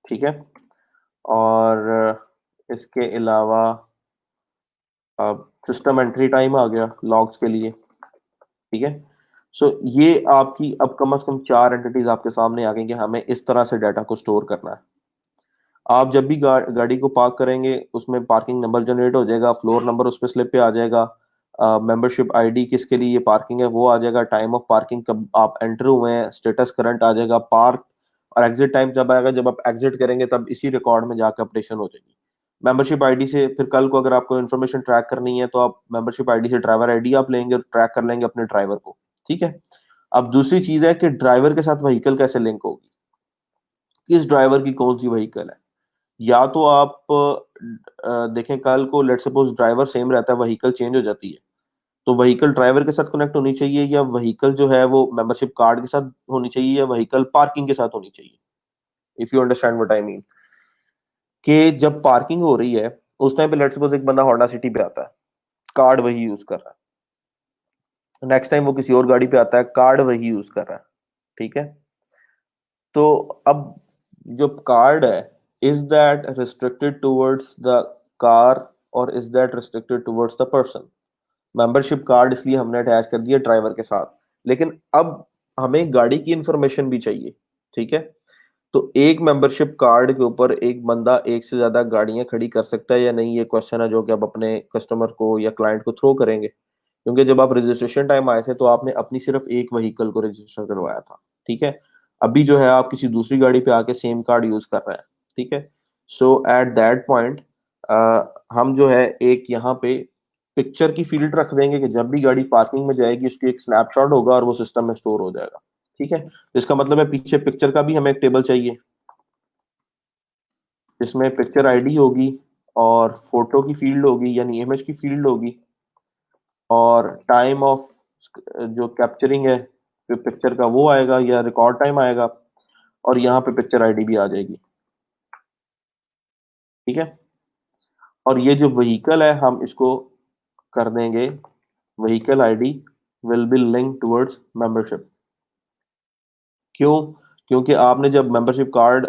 ठीक है, और इसके अलावा अब सिस्टम एंट्री टाइम आ गया लॉग्स के लिए। ठीक है। सो ये आपकी अब कम से कम 4 एंटिटीज आपके सामने आ गई कि हमें इस तरह से डाटा को स्टोर करना है। आप जब भी गाड़ी को पार्क करेंगे उसमें पार्किंग नंबर जनरेट हो जाएगा, फ्लोर नंबर उस पर स्लिप पे आ जाएगा, मेंबरशिप आईडी किसके लिए ये पार्किंग है वो आ जाएगा, टाइम ऑफ पार्किंग कब आप एंटर हुए हैं, स्टेटस करंट आ जाएगा, पार्क और एग्जिट टाइम जब आएगा, जब आप एग्जिट करेंगे तब इसी रिकॉर्ड में जाकर अपडेशन हो जाएगी। मेंबरशिप आईडी से फिर कल को अगर आपको इन्फॉर्मेशन ट्रैक करनी है तो आप मेंबरशिप आईडी से ड्राइवर आईडी आप लेंगे और ट्रैक कर लेंगे अपने ड्राइवर को। ठीक है। अब दूसरी चीज है कि ड्राइवर के साथ व्हीकल कैसे लिंक होगी, किस ड्राइवर की कौन सी व्हीकल है। या तो आप देखें कल को लेट सपोज ड्राइवर सेम रहता है, व्हीकल चेंज हो जाती है, तो व्हीकल ड्राइवर के साथ कनेक्ट होनी चाहिए, या व्हीकल जो है वो मेंबरशिप कार्ड के साथ होनी चाहिए, या व्हीकल पार्किंग के साथ होनी चाहिए। If you understand what I mean, कि जब पार्किंग हो रही है उस टाइम पे लेट सपोज एक बंदा होंडा सिटी पे आता है, कार्ड वही यूज कर रहा है, नेक्स्ट टाइम वो किसी और गाड़ी पे आता है, कार्ड वही यूज कर रहा है। ठीक है। तो अब जो कार्ड है, is that restricted towards the car और is that restricted towards the person. Membership card इसलिए हमने अटैच कर दिया ड्राइवर के साथ, लेकिन अब हमें गाड़ी की इंफॉर्मेशन भी चाहिए। ठीक है। तो एक मेंबरशिप कार्ड के ऊपर एक बंदा एक से ज्यादा गाड़ियां खड़ी कर सकता है या नहीं, ये क्वेश्चन है जो कि आप अपने कस्टमर को या क्लाइंट को थ्रो करेंगे, क्योंकि जब आप रजिस्ट्रेशन टाइम आए थे तो आपने अपनी सिर्फ एक व्हीकल को रजिस्टर करवाया था। ठीक है। अभी जो है आप किसी दूसरी गाड़ी पे आके सेम कार्ड यूज कर रहे हैं। ठीक है। सो एट दैट पॉइंट हम जो है एक यहाँ पे पिक्चर की फील्ड रख देंगे कि जब भी गाड़ी पार्किंग में जाएगी उसकी एक स्नैपशॉट होगा और वो सिस्टम में स्टोर हो जाएगा। ठीक है। इसका मतलब है पीछे पिक्चर का भी हमें एक टेबल चाहिए जिसमें पिक्चर आईडी होगी और फोटो की फील्ड होगी यानी इमेज की फील्ड होगी और टाइम ऑफ जो कैप्चरिंग है पिक्चर का वो आएगा या रिकॉर्ड टाइम आएगा, और यहाँ पे पिक्चर आईडी भी आ जाएगी। ठीक है। और ये जो व्हीकल है हम इसको कर देंगे vehicle ID will be link towards membership. क्यों? क्योंकि आपने जब मेंबरशिप कार्ड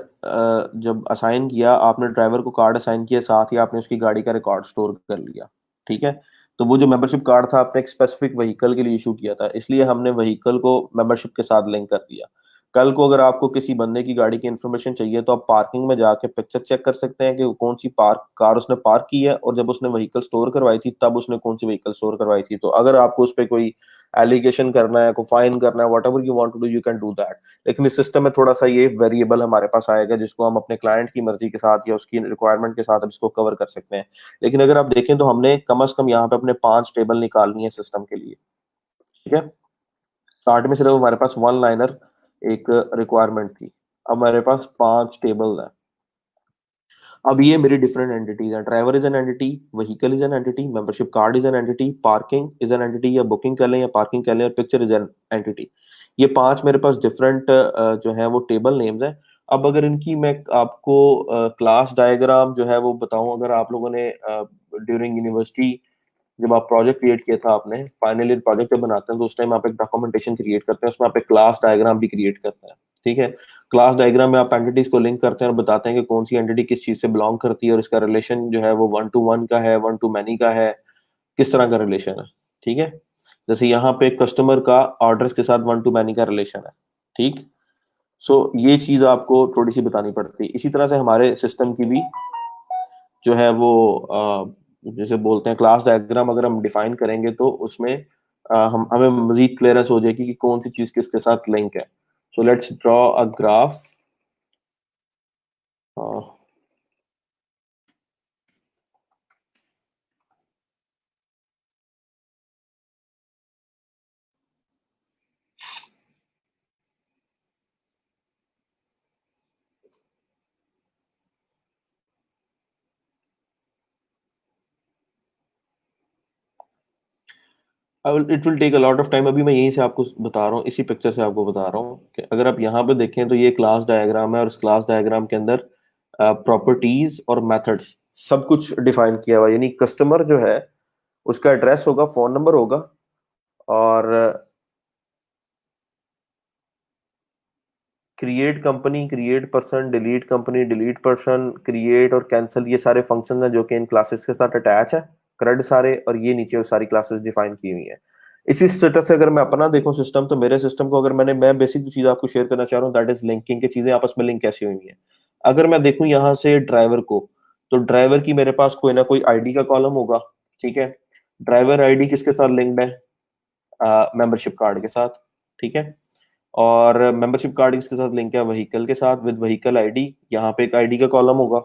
जब असाइन किया, आपने ड्राइवर को कार्ड असाइन किया, साथ ही आपने उसकी गाड़ी का रिकॉर्ड स्टोर कर लिया। ठीक है। तो वो जो मेंबरशिप कार्ड था आपने एक स्पेसिफिक व्हीकल के लिए इशू किया था, इसलिए हमने व्हीकल को मेंबरशिप के साथ लिंक कर दिया। कल को अगर आपको किसी बंदे की गाड़ी की इन्फॉर्मेशन चाहिए तो आप पार्किंग में जाके पिक्चर चेक कर सकते हैं कि वो कौन सी पार्क कार उसने पार्क की है, और जब उसने व्हीकल स्टोर करवाई थी तब उसने कौन सी व्हीकल स्टोर करवाई थी। तो अगर आपको उस पर कोई एलिगेशन करना है, कोई फाइन करना है, whatever you want to do you can do that. लेकिन इस सिस्टम में थोड़ा सा ये वेरिएबल हमारे पास आएगा जिसको हम अपने क्लाइंट की मर्जी के साथ या उसकी रिक्वायरमेंट के साथ अब इसको कवर कर सकते हैं। लेकिन अगर आप देखें तो हमने कम से कम यहाँ पे अपने 5 टेबल निकालनी है सिस्टम के लिए। ठीक है। स्टार्ट में सिर्फ हमारे पास वन लाइनर एक रिक्वायरमेंट थी, अब हमारे पास 5 टेबल है। अब ये मेरी डिफरेंट एंटिटीज हैं, driver is an entity, vehicle is an entity, membership card is an entity, parking is an entity या बुकिंग कर लें या पार्किंग कर लें, और पिक्चर इज एन एंटिटी। ये 5 मेरे पास डिफरेंट जो है वो टेबल नेम्स हैं। अब अगर इनकी मैं आपको क्लास डायग्राम जो है वो बताऊं, अगर आप लोगों ने ड्यूरिंग यूनिवर्सिटी जब आप प्रोजेक्ट क्रिएट किया था, आपने फाइनल ईयर प्रोजेक्ट जब बनाते हैं तो उस टाइम आप एक डॉक्यूमेंटेशन क्रिएट करते हैं, उसमें आप एक क्लास डायग्राम भी क्रिएट करते हैं। ठीक है। क्लास डायग्राम में आप एंटिटीज को लिंक करते हैं और बताते हैं कि कौन सी एंटिटी किस चीज से बिलोंग करती है और इसका रिलेशन जो है वो 1 to 1 का है, 1 to many का है, किस तरह का रिलेशन है। ठीक है। जैसे यहाँ पे कस्टमर का ऑर्डर्स के साथ 1 to many का रिलेशन है। ठीक। सो ये चीज आपको थोड़ी सी बतानी पड़ती है। इसी तरह से हमारे सिस्टम की भी जो है वो जैसे बोलते हैं क्लास डायग्राम अगर हम डिफाइन करेंगे तो उसमें हम हमें मजीद क्लियरेंस हो जाएगी कि कौन सी चीज किसके साथ लिंक है। So let's draw a graph. It will take a lot of time, अभी मैं यहीं से आपको बता रहा हूँ, इसी पिक्चर से आपको बता रहा हूँ कि अगर आप यहाँ पे देखें तो ये क्लास डायग्राम है और इस क्लास डायग्राम के अंदर प्रॉपर्टीज और मेथड्स सब कुछ डिफाइन किया हुआ है। यानी कस्टमर जो है उसका एड्रेस होगा, फोन नंबर होगा, और create company, create person, delete company, delete person, create और कैंसिल, ये सारे फंक्शन हैं जो कि इन क्लासेस के साथ अटैच है, क्रेड सारे, और ये नीचे वो सारी क्लासेस डिफाइन की हुई है। इसी स्टेटस से अगर मैं अपना देखूं सिस्टम, तो मेरे सिस्टम को अगर मैं बेसिक जो चीज आपको शेयर करना चाह रहा हूँ दैट इज लिंकिंग की चीजें आपस में लिंक कैसे हुई है। अगर मैं देखूं यहाँ से ड्राइवर को, तो ड्राइवर की मेरे पास कोई ना कोई आईडी का कॉलम होगा, ठीक है। ड्राइवर आईडी किसके साथ लिंक्ड है? मेंबरशिप कार्ड के साथ, ठीक है। और मेंबरशिप कार्ड किसके साथ लिंक है? व्हीकल के साथ, विद व्हीकल आईडी, यहाँ पे एक आईडी का कॉलम होगा,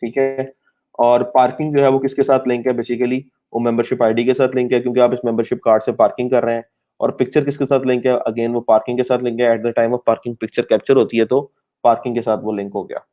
ठीक है। और पार्किंग जो है वो किसके साथ लिंक है? बेसिकली वो मेंबरशिप आईडी के साथ लिंक है, क्योंकि आप इस मेंबरशिप कार्ड से पार्किंग कर रहे हैं। और पिक्चर किसके साथ लिंक है? अगेन वो पार्किंग के साथ लिंक है, at the time of parking picture capture होती है, तो पार्किंग के साथ वो लिंक हो गया।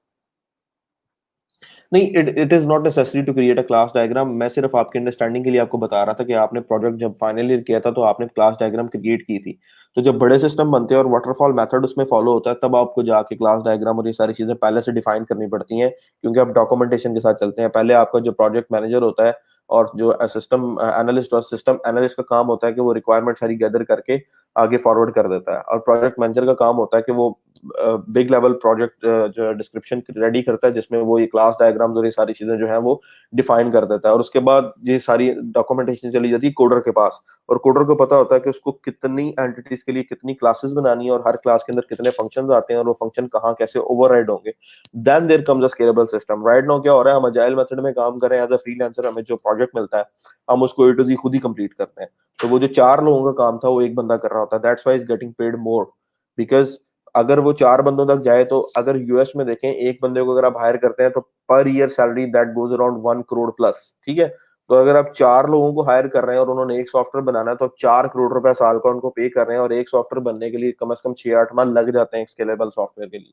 नहीं, it is not necessary to create a class diagram. मैं सिर्फ आपके अंडरस्टैंडिंग के लिए आपको बता रहा था कि आपने प्रोजेक्ट जब फाइनल ईयर किया था तो आपने क्लास डायग्राम क्रिएट की थी। तो जब बड़े सिस्टम बनते हैं और वाटरफॉल मेथड उसमें फॉलो होता है, तब आपको जाके क्लास डायग्राम और ये सारी चीजें पहले से डिफाइन करनी पड़ती हैं, क्योंकि आप डॉक्यूमेंटेशन के साथ चलते हैं। पहले आपका जो प्रोजेक्ट मैनेजर होता है और जो सिस्टम एनालिस्ट और सिस्टम एनालिस्ट का काम होता है कि वो रिक्वायरमेंट सारी गैदर करके आगे फॉरवर्ड कर देता है, और प्रोजेक्ट मैनेजर का काम होता है कि वो बिग लेवल प्रोजेक्ट जो डिस्क्रिप्शन रेडी करता है, जिसमें वो ये क्लास डायग्राम्स और ये सारी चीजें जो है वो डिफाइन कर देता है। और उसके बाद ये सारी डॉक्यूमेंटेशन चली जाती है कोडर के पास, और कोडर को पता होता है कि उसको कितनी एंटिटीज के लिए कितनी क्लासेस बनानी है, और हर क्लास के अंदर कितने फंक्शंस आते हैं, और वो फंक्शन कहाँ कैसे ओवरराइड होंगे। Then there comes a scalable system. Right now क्या हो रहा है, हम अजाइल मेथड में काम कर रहे हैं। एज अ फ्रीलांसर हमें जो प्रोजेक्ट मिलता है, हम उसको ए टू जी खुद ही कंप्लीट करते हैं। तो वो जो 4 लोगों का काम था वो एक बंदा कर रहा होता है। That's why is getting paid more, because अगर वो 4 बंदों तक जाए, तो अगर यूएस में देखें, एक बंदे को अगर आप हायर करते हैं तो per year salary that goes around 1 crore plus, ठीक है। तो अगर आप 4 लोगों को हायर कर रहे हैं और उन्होंने एक सॉफ्टवेयर बनाना है, तो 4 करोड़ रुपए साल का उनको पे कर रहे हैं, और एक सॉफ्टवेयर बनने के लिए कम से कम 6-8 माह लग जाते हैं स्केलेबल सॉफ्टवेयर के लिए।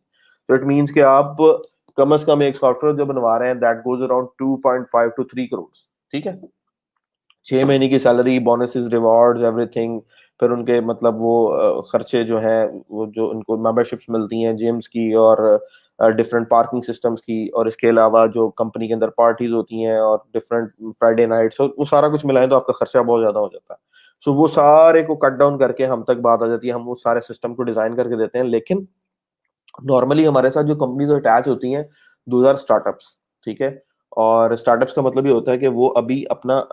तो इट मीन्स कि आप कम से कम एक सॉफ्टवेयर जो बनवा रहे हैं that goes around 2.5 to 3 crore, ठीक है। 6 महीने की सैलरी, बोनसेस, रिवॉर्ड्स, एवरीथिंग। फिर उनके मतलब वो खर्चे जो हैं, वो जो उनको मेंबरशिप्स मिलती हैं जिम्स की, और डिफरेंट पार्किंग सिस्टम्स की, और इसके अलावा जो कंपनी के अंदर पार्टीज होती हैं और डिफरेंट फ्राइडे नाइट्स, वो सारा कुछ मिलाएं तो आपका खर्चा बहुत ज्यादा हो जाता है। सो वो सारे को कट डाउन करके हम तक बात आ जाती है, हम वो सारे सिस्टम को डिजाइन करके देते हैं। लेकिन नॉर्मली हमारे साथ जो कंपनीज अटैच होती हैं, दो आर स्टार्टअप्स, ठीक है। और स्टार्टअप्स का मतलब ये होता है कि वो अभी अपना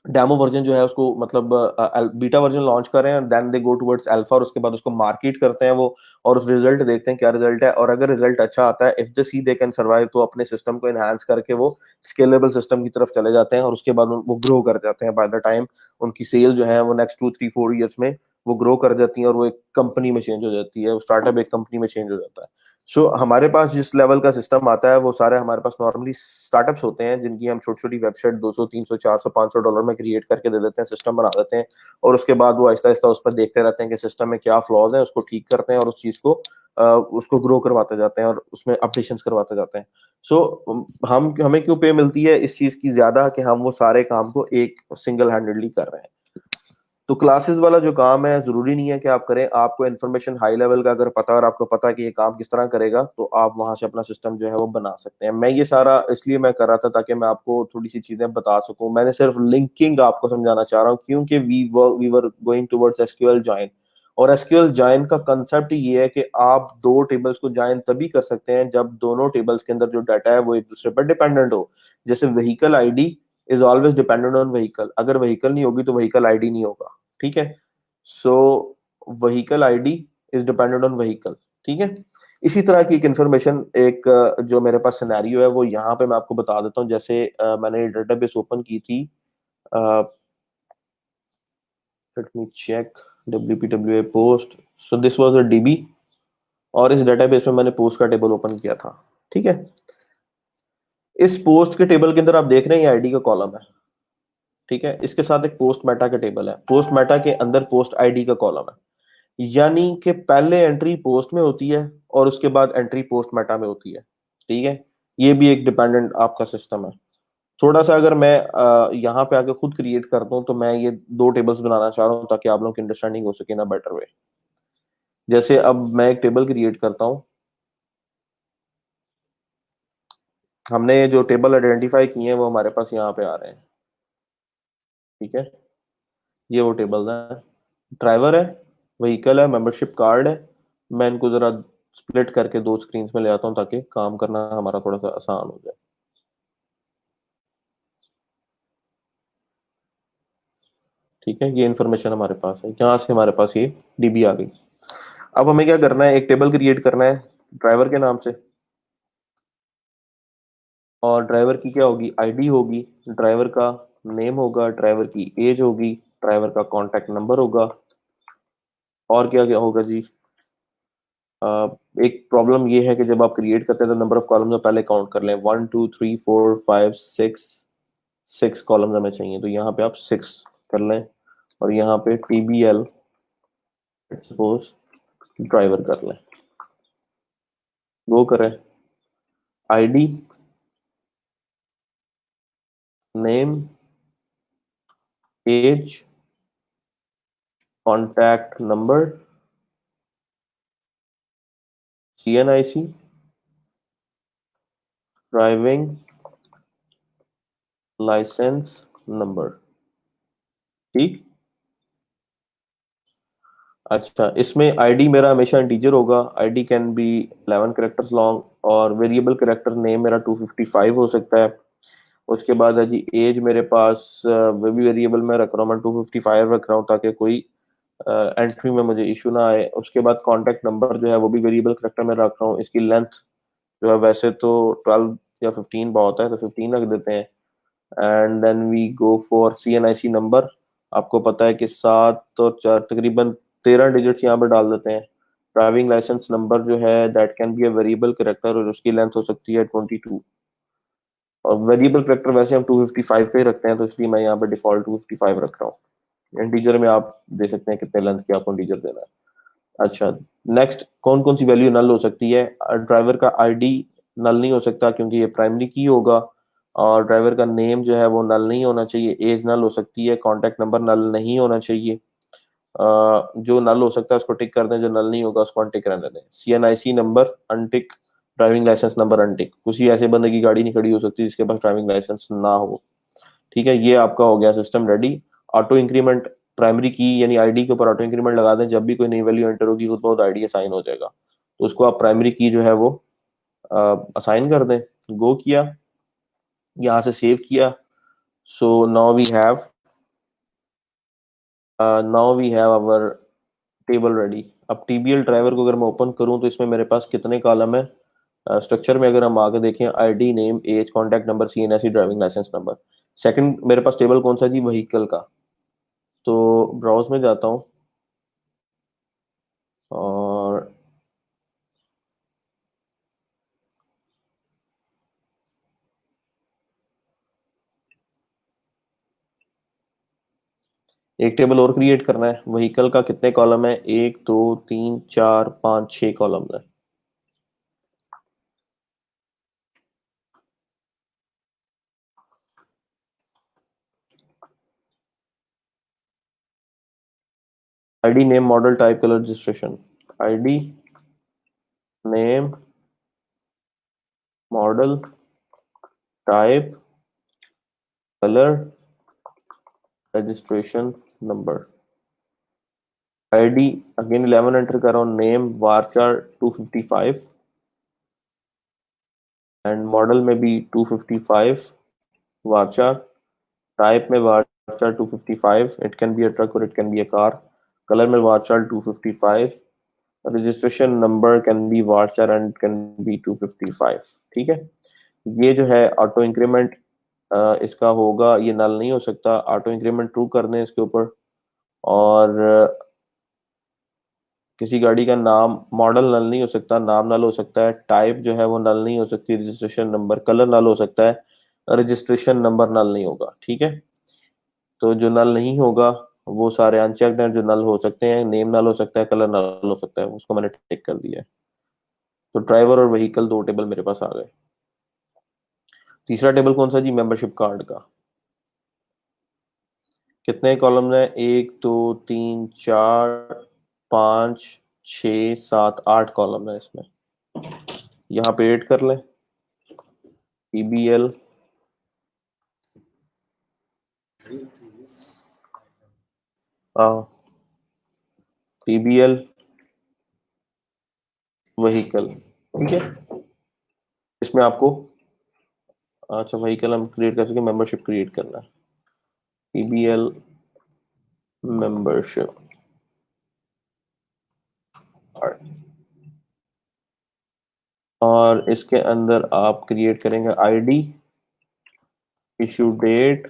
डेमो वर्जन जो है उसको मतलब बीटा वर्जन लॉन्च कर रहे हैं, then they go towards alpha, और उसके बाद उसको मार्केट करते हैं वो, और उस रिजल्ट देखते हैं क्या रिजल्ट है। और अगर रिजल्ट अच्छा आता है, if they see they can survive, तो अपने सिस्टम को एनहांस करके वो स्केलेबल सिस्टम की तरफ चले जाते हैं, और उसके बाद वो ग्रो कर जाते हैं। बाय द टाइम उनकी सेल जो है वो नेक्स्ट 2-3-4 ईयर्स में वो ग्रो कर जाती है, और वो एक कंपनी में चेंज हो जाती है, वो स्टार्टअप एक कंपनी में चेंज हो जाता है। सो हमारे पास जिस लेवल का सिस्टम आता है, वो सारे हमारे पास नॉर्मली स्टार्टअप्स होते हैं, जिनकी हम छोटी छोटी वेबसाइट 200 300 400 500 डॉलर में क्रिएट करके दे देते हैं, सिस्टम बना देते हैं। और उसके बाद वो आहिस्ता आहिस्ता उस पर देखते रहते हैं कि सिस्टम में क्या फ्लॉज है, उसको ठीक करते हैं, और उस चीज को उसको ग्रो करवाते जाते हैं, और उसमें अपडेशंस करवाते जाते हैं। सो हम हमें क्यों पे मिलती है इस चीज की ज्यादा, कि हम वो सारे काम को एक सिंगल हैंडेडली कर रहे हैं। तो क्लासेस वाला जो काम है, जरूरी नहीं है कि आप करें। आपको इन्फॉर्मेशन हाई लेवल का अगर पता है, और आपको पता है कि ये काम किस तरह करेगा, तो आप वहां से अपना सिस्टम जो है वो बना सकते हैं। मैं ये सारा इसलिए मैं कर रहा था ताकि मैं आपको थोड़ी सी चीजें बता सकूं। मैंने सिर्फ लिंकिंग आपको समझाना चाह रहा हूँ, क्योंकि we were going towards SQL join. और एसक्यूएल जॉइन का कंसेप्ट ये है कि आप दो टेबल्स को जॉइन तभी कर सकते हैं जब दोनों टेबल्स के अंदर जो डाटा है वो एक दूसरे पर डिपेंडेंट हो। जैसे vehicle ID is always dependent on vehicle, अगर व्हीकल नहीं होगी तो व्हीकल आईडी नहीं होगा, ठीक है। So vehicle ID is dependent on vehicle, ठीक है। इसी तरह की एक इंफॉर्मेशन, एक जो मेरे पास सिनेरियो है वो यहाँ पे मैं आपको बता देता हूँ। जैसे मैंने डेटाबेस ओपन की थी, let me check, WPWA post. So this was a DB, और इस डेटाबेस में मैंने पोस्ट का टेबल ओपन किया था, ठीक है। इस पोस्ट के टेबल के अंदर आप देख रहे हैं ये आईडी का कॉलम है, ठीक है। इसके साथ एक पोस्ट मेटा का टेबल है, पोस्ट मेटा के अंदर पोस्ट आईडी का कॉलम है। यानी कि पहले एंट्री पोस्ट में होती है, और उसके बाद एंट्री पोस्ट मेटा में होती है, ठीक है। ये भी एक डिपेंडेंट आपका सिस्टम है। थोड़ा सा अगर मैं यहाँ पे आके खुद क्रिएट कर दूं, तो मैं ये दो टेबल्स बनाना चाह रहा हूँ ताकि आप लोगों की अंडरस्टैंडिंग हो सके ना बेटर वे। जैसे अब मैं एक टेबल क्रिएट करता हूँ, हमने जो टेबल आइडेंटिफाई किए हैं वो हमारे पास यहाँ पे आ रहे हैं, ठीक है। ये वो टेबल है, ड्राइवर है, व्हीकल है, मेंबरशिप कार्ड है। मैं इनको जरा स्प्लिट करके दो स्क्रीन में ले आता हूँ ताकि काम करना हमारा थोड़ा सा आसान हो जाए। ठीक है, ये इन्फॉर्मेशन हमारे पास है, यहाँ से हमारे पास ये डीबी आ गई। अब हमें क्या करना है, एक टेबल क्रिएट करना है ड्राइवर के नाम से, और ड्राइवर की क्या होगी, आईडी होगी, ड्राइवर का नेम होगा, ड्राइवर की एज होगी, ड्राइवर का कॉन्टैक्ट नंबर होगा, और क्या क्या होगा जी। एक प्रॉब्लम ये है कि जब आप क्रिएट करते हैं तो नंबर ऑफ कॉलम्स में पहले काउंट कर लें, 1 2 3 4 5 6 कॉलम्स हमें चाहिए, तो यहाँ पे आप 6 कर लें, और यहाँ पे TBL सपोज ड्राइवर कर लें, वो करें, ID, name, age, contact number, CNIC, driving licence number. ठीक। अच्छा, इसमें आईडी मेरा हमेशा इंटीजर होगा, ID can be 11 characters long, और वेरिएबल कैरेक्टर नेम मेरा 255 हो सकता है। उसके बाद है जी एज, मेरे पास वो भी वेरिएबल में रख रहा हूँ, मैं 255 रख रहा हूँ ताकि कोई एंट्री में मुझे इशू ना आए। उसके बाद कॉन्टैक्ट नंबर जो है वो भी वेरिएबल कैरेक्टर में रख रहा हूँ, इसकी लेंथ जो है वैसे तो 12 या 15 बहुत है, तो 15 रख देते हैं। And then we go for CNIC number, आपको पता है कि 7 और 4 तकरीबन 13 डिजिट्स यहाँ पे डाल देते हैं। ड्राइविंग लाइसेंस नंबर जो है that can be a variable character, और उसकी लेंथ हो सकती है 22, और वेरिएबल करेक्टर वैसे हम 255 पे ही रखते हैं, तो इसलिए मैं यहाँ पे डिफॉल्ट 255 रख रहा हूँ। इंटीजर में आप दे सकते हैं कितने लेंथ की आपको इंटीजर देना है। अच्छा, नेक्स्ट कौन कौन सी वैल्यू नल हो सकती है, ड्राइवर का आईडी नल नहीं हो सकता क्योंकि ये प्राइमरी की होगा, और ड्राइवर का नेम जो है वो नल नहीं होना चाहिए, एज नल हो सकती है, कॉन्टैक्ट नंबर नल नहीं होना चाहिए। जो नल हो सकता है उसको टिक कर दें, जो नल नहीं होगा उसको अनटिक रहने दें। CNIC number untick, driving licence number untick, किसी ऐसे बंदे की गाड़ी नहीं खड़ी हो सकती जिसके पास ड्राइविंग लाइसेंस ना हो। ठीक है, ये आपका हो गया system ready. Auto increment, primary की यानी आईडी के ऊपर ऑटो इंक्रीमेंट लगा दें, जब भी कोई नई वैल्यू एंटर होगी खुद बहुत आईडी असाइन हो जाएगा, तो उसको आप प्राइमरी की जो है वो असाइन कर दें। गो किया, यहाँ से सेव किया, so now we have our table ready. अब TBL ड्राइवर को अगर मैं ओपन करूं तो इसमें मेरे पास कितने कॉलम है, स्ट्रक्चर में अगर हम आगे देखें, ID, name, age, contact number, CNIC, driving licence number. Second मेरे पास टेबल कौन सा जी, व्हीकल का। तो ब्राउज में जाता हूँ, और एक टेबल और क्रिएट करना है। व्हीकल का कितने कॉलम है, 1 2 3 4 5 6 कॉलम है। ID, name, model, type, colour, registration. ID, name, model, type, colour, registration number. ID again 11 enter कर रहा हूँ, नेम वारचार 255, एंड मॉडल में भी 255 वारचार, टाइप में varchar 255, it can be a truck और it can be a car, colour में varchar 255, registration number can be varchar and can be 255। ठीक है, ये जो है ऑटो इंक्रीमेंट इसका होगा, ये नल नहीं हो सकता, ऑटो इंक्रीमेंट ट्रू कर दें इसके ऊपर। और किसी गाड़ी का नाम, मॉडल नल नहीं हो सकता, नाम नल हो सकता है, टाइप जो है वो नल नहीं हो सकती, रजिस्ट्रेशन नंबर, कलर नल हो सकता है, रजिस्ट्रेशन नंबर नल नहीं होगा। ठीक है, तो जो नल नहीं होगा वो सारे अनचेक्ड हैं, जो नल हो सकते हैं, नेम नल हो सकता है, कलर नल हो सकता है, उसको मैंने टिक कर दिया है। तो ड्राइवर और व्हीकल दो टेबल मेरे पास आ गए। तीसरा टेबल कौन सा जी, मेंबरशिप कार्ड का। कितने कॉलम है, 1 2 3 4 5 6 7 8 कॉलम है इसमें। यहाँ पे एड कर लें, TBL, TBL व्हीकल। ठीक है, इसमें आपको, अच्छा व्हीकल हम क्रिएट कर सके, मेंबरशिप क्रिएट करना है, TBL मेंबरशिप कार्ड, और इसके अंदर आप क्रिएट करेंगे आईडी, इशू डेट,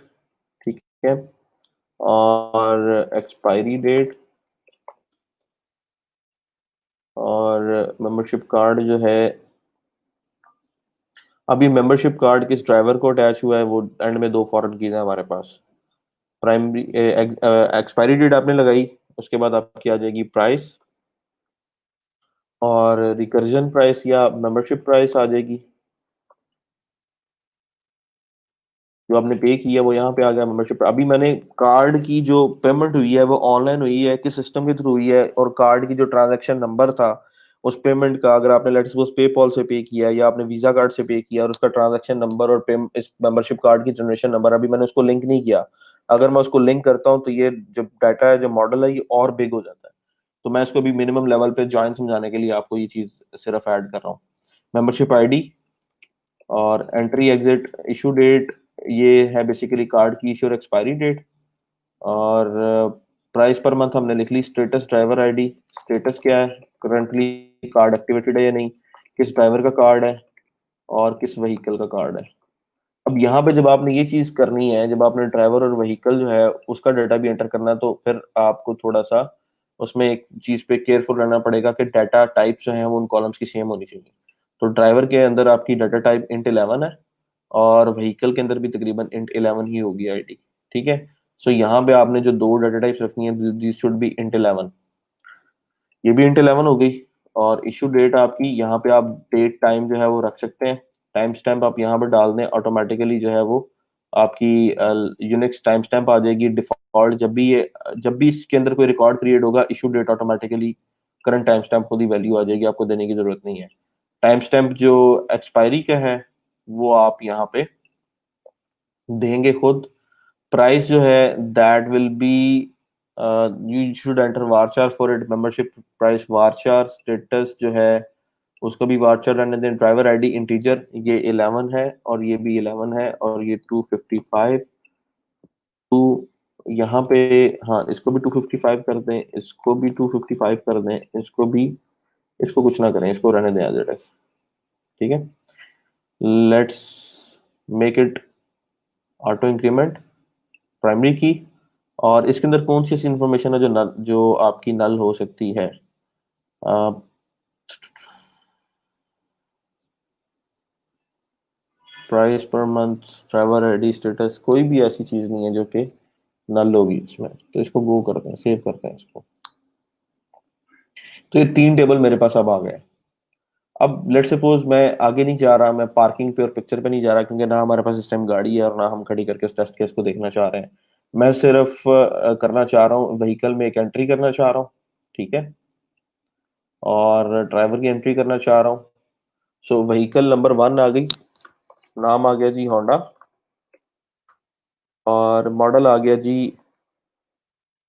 ठीक है, और एक्सपायरी डेट, और मेंबरशिप कार्ड जो है, अभी मेंबरशिप कार्ड किस ड्राइवर को अटैच हुआ है वो एंड में दो फॉरवर्ड कीज है हमारे पास। प्राइमरी एक्सपायरी डेट आपने लगाई, उसके बाद आपकी आ जाएगी प्राइस, और रिकर्जन प्राइस या मेंबरशिप प्राइस आ जाएगी। जो आपने पे किया वो यहाँ पे आ गया मेंबरशिप। अभी मैंने कार्ड की जो पेमेंट हुई है वो ऑनलाइन हुई है, किस सिस्टम के थ्रू हुई है, और कार्ड की जो ट्रांजैक्शन नंबर था उस पेमेंट का, अगर आपने लेट्स सपोज पेपॉल से पे किया या आपने वीजा कार्ड से पे किया, और उसका ट्रांजैक्शन नंबर और इस मेंबरशिप कार्ड की जनरेशन नंबर, अभी मैंने उसको लिंक नहीं किया। अगर मैं उसको लिंक करता हूँ तो ये जो डाटा है, जो मॉडल है, ये और बिग हो जाता है। तो मैं इसको भी मिनिमम लेवल पे ज्वाइन समझाने के लिए आपको ये चीज सिर्फ ऐड कर रहा हूँ। मेंबरशिप आईडी और एंट्री एग्जिट इशू डेट, ये है बेसिकली कार्ड की इशू और एक्सपायरी डेट। और प्राइस पर मंथ हमने लिख ली। स्टेटस ड्राइवर आईडी, स्टेटस क्या है, करंटली कार्ड एक्टिवेटेड है या नहीं, किस ड्राइवर का कार्ड है, और किस व्हीकल का कार्ड है। अब यहाँ पे जब आपने ये चीज करनी है, जब आपने ड्राइवर और व्हीकल जो है उसका डाटा भी एंटर करना है, तो फिर आपको थोड़ा सा उसमें एक चीज पे केयरफुल रहना पड़ेगा कि डाटा टाइप जो है वो उन कॉलम्स की सेम होनी चाहिए। तो ड्राइवर के अंदर आपकी डाटा टाइप int11 है, और व्हीकल के अंदर भी तकरीबन int11 ही होगी आईडी, ठीक है। सो यहाँ पे आपने जो दो डाटा टाइप्स रखनी है, दिस शुड बी int11, ये भी int11 हो गई। और इशू डेट आपकी, यहाँ पे आप डेट टाइम जो है वो रख सकते हैं। टाइम स्टैम्प आप यहाँ पर डाल दें, ऑटोमेटिकली जो है वो आपकी यूनिक्स टाइम स्टैम्प आ जाएगी डिफॉल्ट। जब भी इसके अंदर कोई रिकॉर्ड क्रिएट होगा, issue date automatically current time stamp खुद ही वैल्यू आ जाएगी, आपको देने की जरूरत नहीं है। टाइम स्टैम्प जो एक्सपायरी का है वो आप यहाँ पे देंगे खुद। प्राइस जो है that will be, you should enter varchar for it, membership price varchar. Status जो है उसको भी वारचार रहने दें। ड्राइवर आईडी इंटीजर, ये 11 है और ये भी 11 है, और ये 255 टू यहाँ पे, हाँ इसको भी 255 कर दें, इसको भी 255 कर दें, इसको भी, इसको कुछ ना करें, इसको रहने दें एज इट इज, ठीक है। Let's make it auto increment primary की। और इसके अंदर कौन सी ऐसी इंफॉर्मेशन है जो आपकी नल हो सकती है। Price per month, driver ID, status, कोई भी ऐसी चीज नहीं है जो कि नल होगी इसमें। तो इसको गो करते हैं, सेव करते हैं इसको। तो ये तीन टेबल मेरे पास अब आ गए। अब लेट सपोज मैं आगे नहीं जा रहा, मैं पार्किंग पे और पिक्चर पे नहीं जा रहा, क्योंकि ना हमारे पास इस टाइम गाड़ी है और ना हम खड़ी करके उस टेस्ट केस को देखना चाह रहे हैं। मैं सिर्फ करना चाह रहा हूँ, व्हीकल में एक एंट्री करना चाह रहा हूँ, ठीक है, और ड्राइवर की एंट्री करना चाह रहा हूँ। सो व्हीकल नंबर 1 आ गई, नाम आ गया जी होंडा, और मॉडल आ गया जी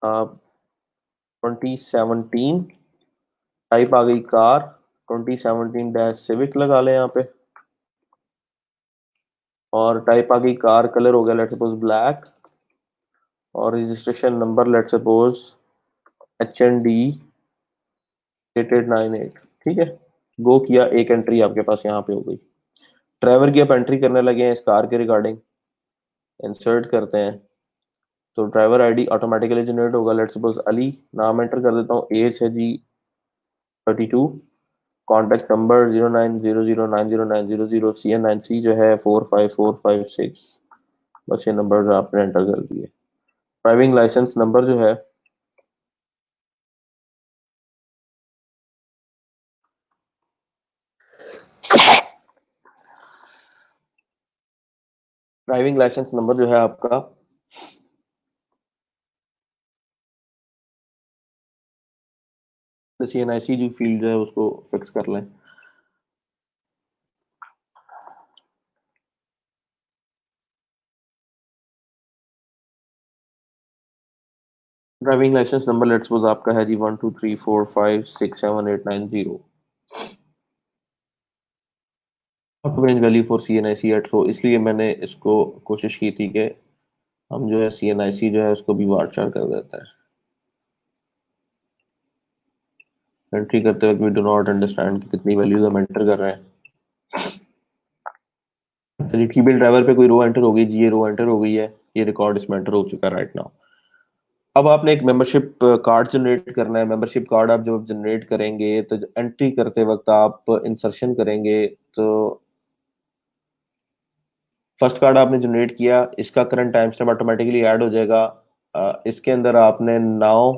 2017, टाइप आ गई कार, 2017-सिविक लगा लें यहाँ पे, और टाइप आ गई कार, कलर हो गया लेट सपोज ब्लैक, और registration number let suppose HND8898, ठीक है। गो किया, एक एंट्री आपके पास यहाँ पे हो गई। ड्राइवर की आप एंट्री करने लगे हैं इस कार के रिगार्डिंग, इंसर्ट करते हैं, तो ड्राइवर आईडी ऑटोमेटिकली जनरेट होगा। लेट सपोज अली, नाम एंटर कर देता हूँ, एज है जी 32, कॉन्टैक्ट नंबर 0900909000, CN9C जो है 45456। बस ये नंबर आपने एंटर कर दिए। ड्राइविंग लाइसेंस नंबर जो है, ड्राइविंग लाइसेंस नंबर जो है आपका, CNIC जो फील्ड है उसको फिक्स कर लें। Driving licence number let's suppose आपका है जी 1234567890, range value for CNIC at row, इसलिए मैंने इसको कोशिश की थी कि हम जो है CNIC जो है उसको भी वार्चार कर देते हैं। एंट्री करते वक्त वी डू नॉट अंडरस्टैंड कि कितनी वैल्यूज हम एंटर कर रहे हैं। चलिए टीबीएल ड्राइवर पे कोई रो एंटर हो गई जी, ये रो एंटर हो गई है, ये रिकॉर्ड इसमें एंटर हो चुका है राइट नाउ। अब आपने एक मेंबरशिप कार्ड जनरेट करना है। मेंबरशिप कार्ड आप जब जनरेट करेंगे तो एंट्री करते वक्त आप इंसर्शन करेंगे। तो फर्स्ट कार्ड आपने जनरेट किया, इसका current time stamp automatically add हो जाएगा। इसके अंदर आपने नाउ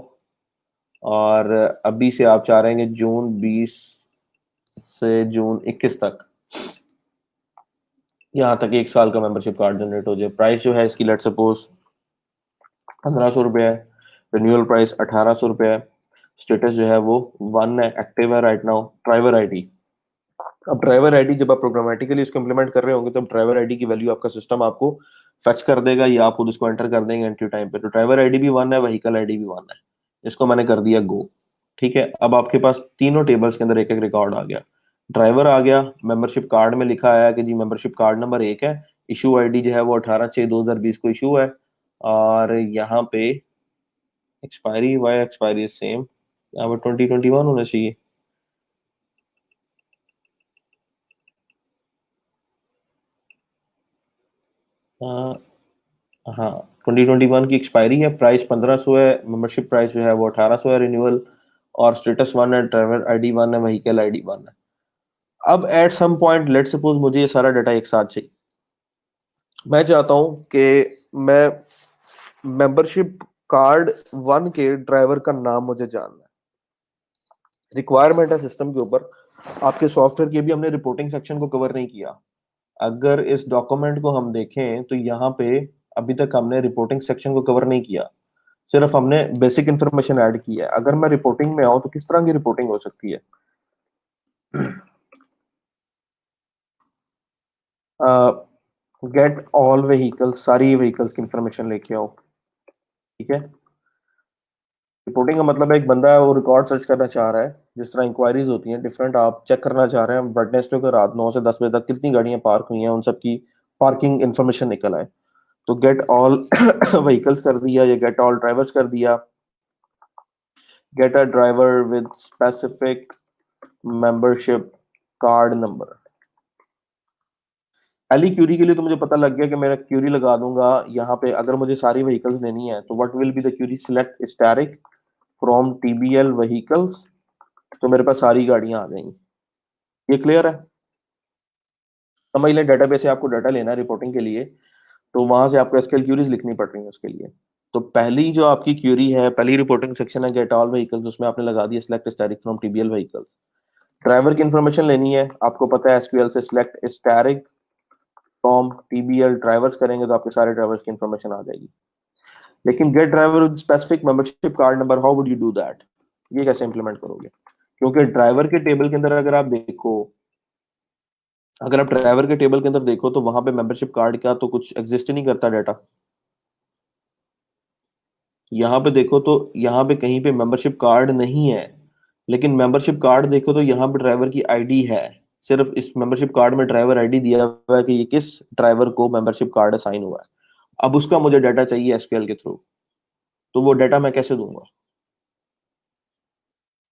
और अभी से आप चाह रहे हैं कि जून 20 से जून 21 तक, यहाँ तक 1 साल का मेंबरशिप कार्ड जनरेट हो जाए। प्राइस जो है इसकी लेट सपोज 1500 रुपये है। रिन्यूअल प्राइस 1800 रुपये है। स्टेटस जो है वो 1 है, एक्टिव है राइट नाउ। ड्राइवर आईडी, अब ड्राइवर आईडी जब आप प्रोग्रामेटिकली इसको इंप्लीमेंट कर रहे होंगे तो ड्राइवर आईडी की वैल्यू आपका सिस्टम आपको फेच कर देगा या आप खुद उसको एंटर कर देंगे एंट्री टाइम पे। तो ड्राइवर आईडी भी 1 है, व्हीकल आईडी भी 1 है। इसको मैंने कर दिया गो। ठीक है, अब आपके पास तीनों टेबल्स के अंदर एक एक रिकॉर्ड आ गया। ड्राइवर आ गया, मेंबरशिप कार्ड में लिखा आया कि जी मेंबरशिप कार्ड नंबर 1 है। इशू आईडी जो है वो 18/6/2020 को इशू है। और यहाँ पे एक्सपायरी, वाई एक्सपायरी सेम, यहाँ पर 2021 होना चाहिए। हाँ, 2021 की एक्सपायरी है। प्राइस 1500 है। मेंबरशिप प्राइस जो है वो 1800 है रिन्यूअल। और स्टेटस 1 है, ड्राइवर आईडी 1 है, व्हीकल आईडी 1 है। अब at some point let suppose मुझे ये सारा डाटा एक साथ चाहिए। मैं चाहता हूं कि मैं मेंबरशिप कार्ड 1 के ड्राइवर का नाम मुझे जानना है। रिक्वायरमेंट है सिस्टम के ऊपर। आपके सॉफ्टवेयर की भी हमने रिपोर्टिंग सेक्शन को कवर नहीं किया। अगर इस डॉक्यूमेंट को हम देखें तो यहाँ पे अभी तक हमने रिपोर्टिंग सेक्शन को कवर नहीं किया, सिर्फ हमने बेसिक इंफॉर्मेशन ऐड की है। अगर मैं रिपोर्टिंग में आऊं तो किस तरह की रिपोर्टिंग हो सकती है? गेट ऑल व्हीकल, सारी व्हीकल्स की इंफॉर्मेशन लेके आओ। ठीक है, रिपोर्टिंग का मतलब है एक बंदा है वो रिकॉर्ड सर्च करना चाह रहा है। जिस तरह इंक्वायरीज होती हैं डिफरेंट, आप चेक करना चाह रहे हैं वेडनेसडे को रात 9 से 10 बजे तक कितनी गाड़ियां पार्क हुई हैं, उन सब की पार्किंग इंफॉर्मेशन निकल आए। तो गेट ऑल व्हीकल्स कर दिया या गेट ऑल ड्राइवर्स कर दिया। Get a driver with specific membership card number. पहली क्यूरी के लिए तो मुझे पता लग गया कि मेरा क्यूरी लगा दूंगा यहाँ पे। अगर मुझे सारी व्हीकल्स लेनी है तो what will be the query? Select static from TBL vehicles. तो मेरे पास सारी गाड़ियां आ जाएंगी। ये क्लियर है? समझ लें, डेटाबेस से आपको डाटा लेना है रिपोर्टिंग के लिए, तो वहां से आपको एसक्यूएल क्यूरीज लिखनी पड़ रही है उसके लिए। तो पहली जो आपकी क्यूरी है, पहली रिपोर्टिंग सेक्शन है गेट ऑल व्हीकल्स, उसमें आपने लगा दिया select static from TBL vehicles. Driver की इंफॉर्मेशन लेनी है, आपको पता है एसक्यूएल से select static from TBL drivers करेंगे तो आपके सारे ड्राइवर्स की इंफॉर्मेशन आ जाएगी। लेकिन get driver with specific membership card number, how would you do that? ये कैसे इंप्लीमेंट करोगे? क्योंकि ड्राइवर के टेबल के अंदर अगर आप देखो, अगर आप ड्राइवर के टेबल के अंदर देखो तो वहां पे मेंबरशिप कार्ड का तो कुछ एग्जिस्ट ही नहीं करता डाटा। यहाँ पे देखो तो यहाँ पे कहीं पे मेंबरशिप कार्ड नहीं है। लेकिन मेंबरशिप कार्ड देखो तो यहाँ पे ड्राइवर की आईडी है। सिर्फ इस मेंबरशिप कार्ड में ड्राइवर आईडी दिया हुआ है कि ये किस ड्राइवर को मेंबरशिप कार्ड असाइन हुआ है। अब उसका मुझे डाटा चाहिए एसक्यूएल के थ्रू। तो वो डाटा मैं कैसे दूंगा?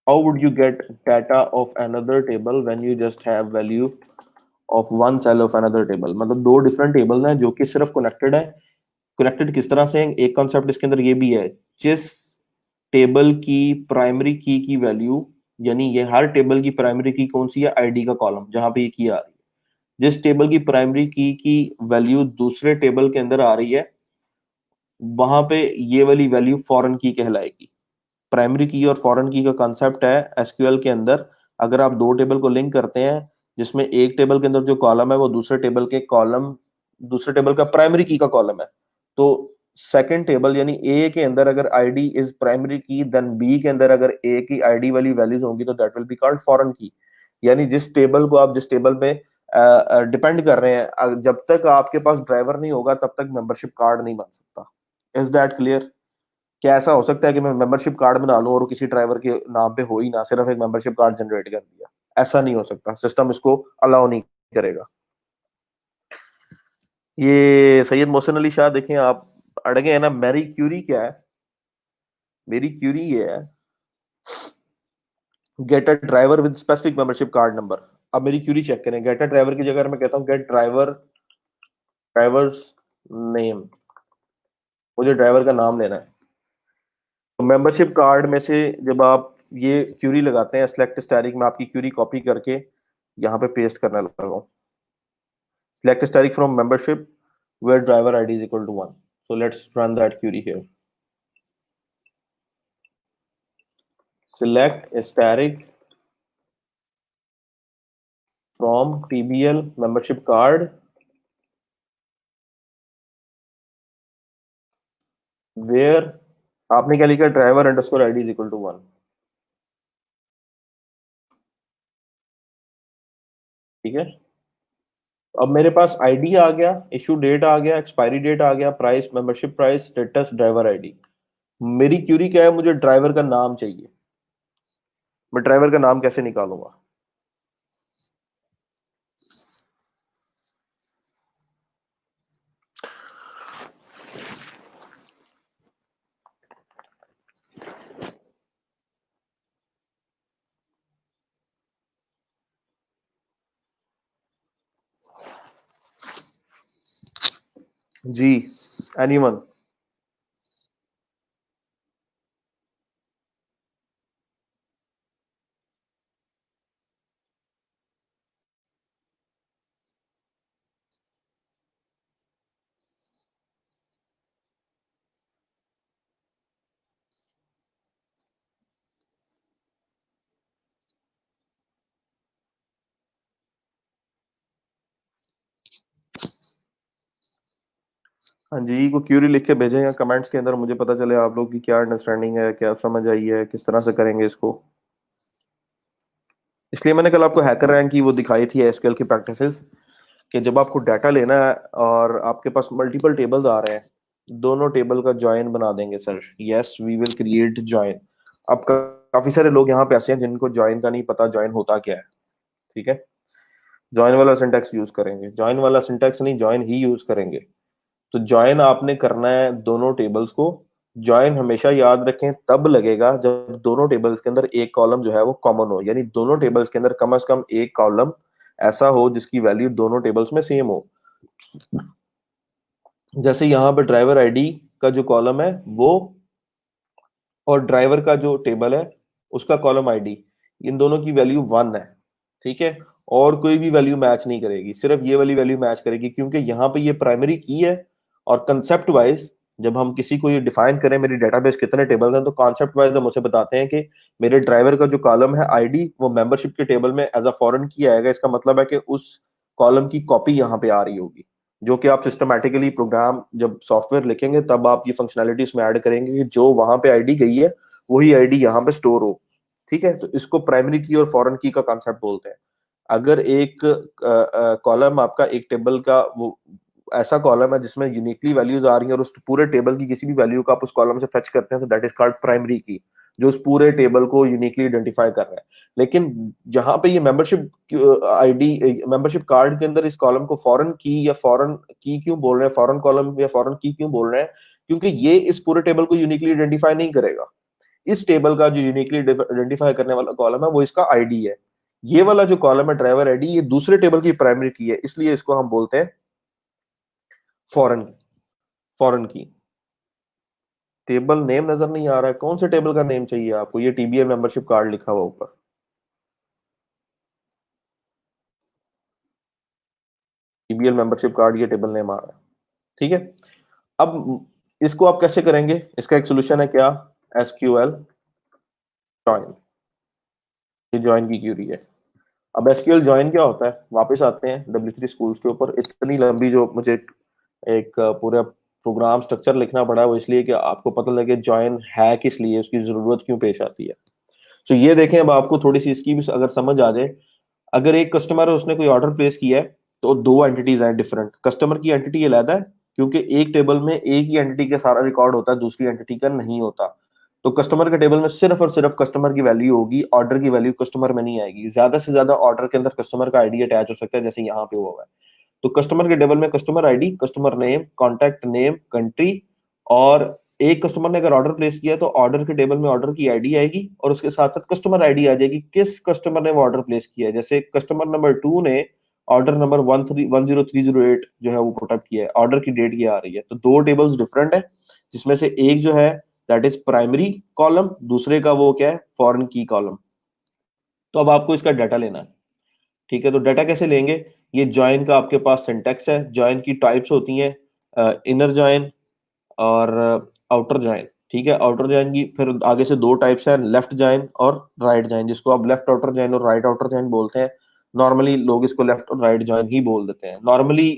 How would you get data of another table when you just have value of one cell of another table? मतलब दो डिफरेंट टेबल हैं जो कि सिर्फ कनेक्टेड है। कनेक्टेड किस तरह से? एक कॉन्सेप्ट इसके अंदर ये भी है, जिस टेबल की प्राइमरी की वैल्यू, यानी ये हर टेबल की प्राइमरी की कौन सी है? आईडी का कॉलम जहां पे ये की आ रही है। जिस टेबल की प्राइमरी की वैल्यू दूसरे टेबल के अंदर आ रही है, वहां पे ये वाली वैल्यू फॉरेन की कहलाएगी। प्राइमरी की और फॉरेन की का कॉन्सेप्ट है एसक्यूएल के अंदर। अगर आप दो टेबल को लिंक करते हैं जिसमें एक टेबल के अंदर जो कॉलम है वो दूसरे टेबल के कॉलम, दूसरे टेबल का प्राइमरी की का कॉलम है, तो सेकंड टेबल यानी ए के अंदर अगर आईडी इज प्राइमरी की, देन बी के अंदर अगर ए की आईडी वाली वैल्यूज होंगी तो that will be called foreign की। यानी जिस टेबल को आप जिस टेबल में डिपेंड कर रहे हैं, जब तक आपके पास ड्राइवर नहीं होगा तब तक मेंबरशिप कार्ड नहीं बन सकता। Is that clear? क्या ऐसा हो सकता है कि मैं मेंबरशिप कार्ड बना लूं और वो किसी ड्राइवर के नाम पे हो ही ना, सिर्फ एक मेंबरशिप कार्ड जनरेट कर दिया? ऐसा नहीं हो सकता, सिस्टम इसको अलाउ नहीं करेगा। ये सैयद मोहसिन अली शाह देखें आप अड़गे हैं ना। मेरी क्यूरी क्या है? मेरी क्यूरी ये है get a driver with specific membership card number. अब मेरी क्यूरी चेक करें, गेट अ ड्राइवर की जगह मैं कहता हूँ गेट ड्राइवर्स नेम, मुझे ड्राइवर का नाम लेना है। तो मेंबरशिप कार्ड में से जब आप ये क्यूरी लगाते हैं सिलेक्ट स्टैटिक, में आपकी क्यूरी कॉपी करके यहाँ पे पेस्ट करने लगा हूँ। Select static from membership where driver ID is equal to 1। So let's run that query here. Select a static from TBL membership card where आपने क्या लिखा, driver underscore ID is equal to 1। ठीक है, अब मेरे पास आईडी आ गया, issue date आ गया, एक्सपायरी डेट आ गया, price, membership price, status, driver ID. मेरी क्यूरी क्या है, मुझे ड्राइवर का नाम चाहिए। मैं ड्राइवर का नाम कैसे निकालूंगा? जी, एनीवन? हाँ जी, को क्यूरी लिख के भेजें या कमेंट्स के अंदर, मुझे पता चले आप लोग की क्या अंडरस्टैंडिंग है, क्या समझ आई है, किस तरह से करेंगे इसको। इसलिए मैंने कल आपको हैकर रैंक की वो दिखाई थी एसक्यूएल की प्रैक्टिसेस, कि जब आपको डाटा लेना है और आपके पास मल्टीपल टेबल्स आ रहे हैं, दोनों टेबल का जॉइन बना देंगे sir. Yes, we will create join. अब काफी सारे लोग यहाँ पे ऐसे हैं जिनको जॉइन का नहीं पता जॉइन होता क्या है। ठीक है, जॉइन वाला सिंटैक्स यूज करेंगे, जॉइन वाला सिंटैक्स नहीं, जॉइन ही यूज करेंगे। तो ज्वाइन आपने करना है दोनों टेबल्स को। ज्वाइन हमेशा याद रखें तब लगेगा जब दोनों टेबल्स के अंदर एक कॉलम जो है वो कॉमन हो, यानी दोनों टेबल्स के अंदर कम से कम एक कॉलम ऐसा हो जिसकी वैल्यू दोनों टेबल्स में सेम हो। जैसे यहाँ पर ड्राइवर आईडी का जो कॉलम है वो, और ड्राइवर का जो टेबल है उसका कॉलम आईडी, इन दोनों की वैल्यू 1 है। ठीक है, और कोई भी वैल्यू मैच नहीं करेगी, सिर्फ ये वाली वैल्यू मैच करेगी, क्योंकि यहाँ पे ये प्राइमरी की है। और कंसेप्ट वाइज जब हम किसी को ये डिफाइन करें मेरी डेटाबेस कितने टेबल हैं, तो कॉन्सेप्ट वाइज हम उसे बताते हैं कि मेरे ड्राइवर का जो कॉलम है आईडी, वो मेंबरशिप के टेबल में एज अ फॉरेन की आएगा। इसका मतलब है कि उस कॉलम की कॉपी यहाँ पे आ रही होगी, जो कि आप सिस्टमैटिकली प्रोग्राम जब सॉफ्टवेयर लिखेंगे तब आप ये फंक्शनैलिटी उसमें ऐड करेंगे कि जो वहां पे आईडी गई है वही आईडी यहाँ पे स्टोर हो। ठीक है, तो इसको प्राइमरी की और फॉरेन की का कॉन्सेप्ट बोलते हैं। अगर एक कॉलम आपका एक टेबल का वो ऐसा कॉलम है जिसमें यूनिकली वैल्यूज आ रही हैं और उस पूरे टेबल की किसी भी वैल्यू को आप उस कॉलम से फेच करते हैं, तो दैट इज कॉल्ड प्राइमरी की, जो उस पूरे टेबल को यूनिकली आइडेंटिफाई कर रहा है। लेकिन जहां पे ये मेंबरशिप आईडी, मेंबरशिप कार्ड के अंदर इस कॉलम को फॉरेन की या फॉरेन की क्यों बोल रहे हैं, फॉरेन कॉलम या फॉरेन की क्यों बोल रहे हैं, क्योंकि ये इस पूरे टेबल को यूनिकली आइडेंटिफाई नहीं करेगा। इस टेबल का जो यूनिकली आइडेंटिफाई करने वाला कॉलम है वो इसका आईडी है। ये वाला जो कॉलम है ड्राइवर आईडी, ये दूसरे टेबल की प्राइमरी की है, इसलिए इसको हम बोलते हैं फॉरेन, फॉरेन की। टेबल नेम नजर नहीं आ रहा है, कौन से टेबल का नेम चाहिए आपको? ये टीबीएल मेंबरशिप कार्ड लिखा हुआ ऊपर, टीबीएल मेंबरशिप कार्ड, ये टेबल नेम आ रहा है। ठीक है, अब इसको आप कैसे करेंगे? इसका एक सोल्यूशन है क्या, एसक्यूएल ज्वाइन। ये ज्वाइन की क्यूरी है। अब एसक्यूएल ज्वाइन क्या होता है, वापस आते हैं W3 स्कूल्स के ऊपर। इतनी लंबी जो मुझे एक पूरा प्रोग्राम स्ट्रक्चर लिखना पड़ा है वो इसलिए कि आपको पता लगे ज्वाइन है किस लिए, उसकी जरूरत क्यों पेश आती है। तो ये देखें, अब आपको थोड़ी सी इसकी भी अगर समझ आ जाए, अगर एक कस्टमर है उसने कोई ऑर्डर प्लेस किया है, तो दो एंटिटीज हैं डिफरेंट, कस्टमर की एंटिटी अलग है, क्योंकि एक टेबल में एक ही एंटिटी का सारा रिकॉर्ड होता है, दूसरी एंटिटी का नहीं होता। तो कस्टमर के टेबल में सिर्फ और सिर्फ कस्टमर की वैल्यू होगी, ऑर्डर की वैल्यू कस्टमर में नहीं आएगी। ज्यादा से ज्यादा ऑर्डर के अंदर कस्टमर का आईडी अटैच हो सकता है, जैसे यहाँ पे हुआ है। तो कस्टमर के टेबल में customer ID, customer name, contact name, country और एक कस्टमर ने अगर ऑर्डर प्लेस किया है तो ऑर्डर के टेबल में ऑर्डर की आईडी आएगी और उसके साथ साथ कस्टमर आईडी आ जाएगी, किस कस्टमर ने वो ऑर्डर प्लेस किया है। जैसे कस्टमर नंबर 2 ने ऑर्डर नंबर 10308 जो है वो पुटअप किया है, ऑर्डर की डेट ये आ रही है। तो दो टेबल्स डिफरेंट है, जिसमें से एक जो है दैट इज प्राइमरी कॉलम, दूसरे का वो क्या है, फॉरेन की कॉलम। तो अब आपको इसका डाटा लेना है, ठीक है। तो डाटा कैसे लेंगे, ये ज्वाइन का आपके पास सिंटेक्स है। ज्वाइन की टाइप्स होती हैं इनर ज्वाइन और आउटर ज्वाइन, ठीक है। आउटर ज्वाइन की फिर आगे से दो टाइप्स है, लेफ्ट ज्वाइन और राइट ज्वाइन, जिसको आप लेफ्ट आउटर ज्वाइन और राइट आउटर ज्वाइन बोलते हैं। नॉर्मली लोग इसको लेफ्ट और राइट ज्वाइन ही बोल देते हैं नॉर्मली।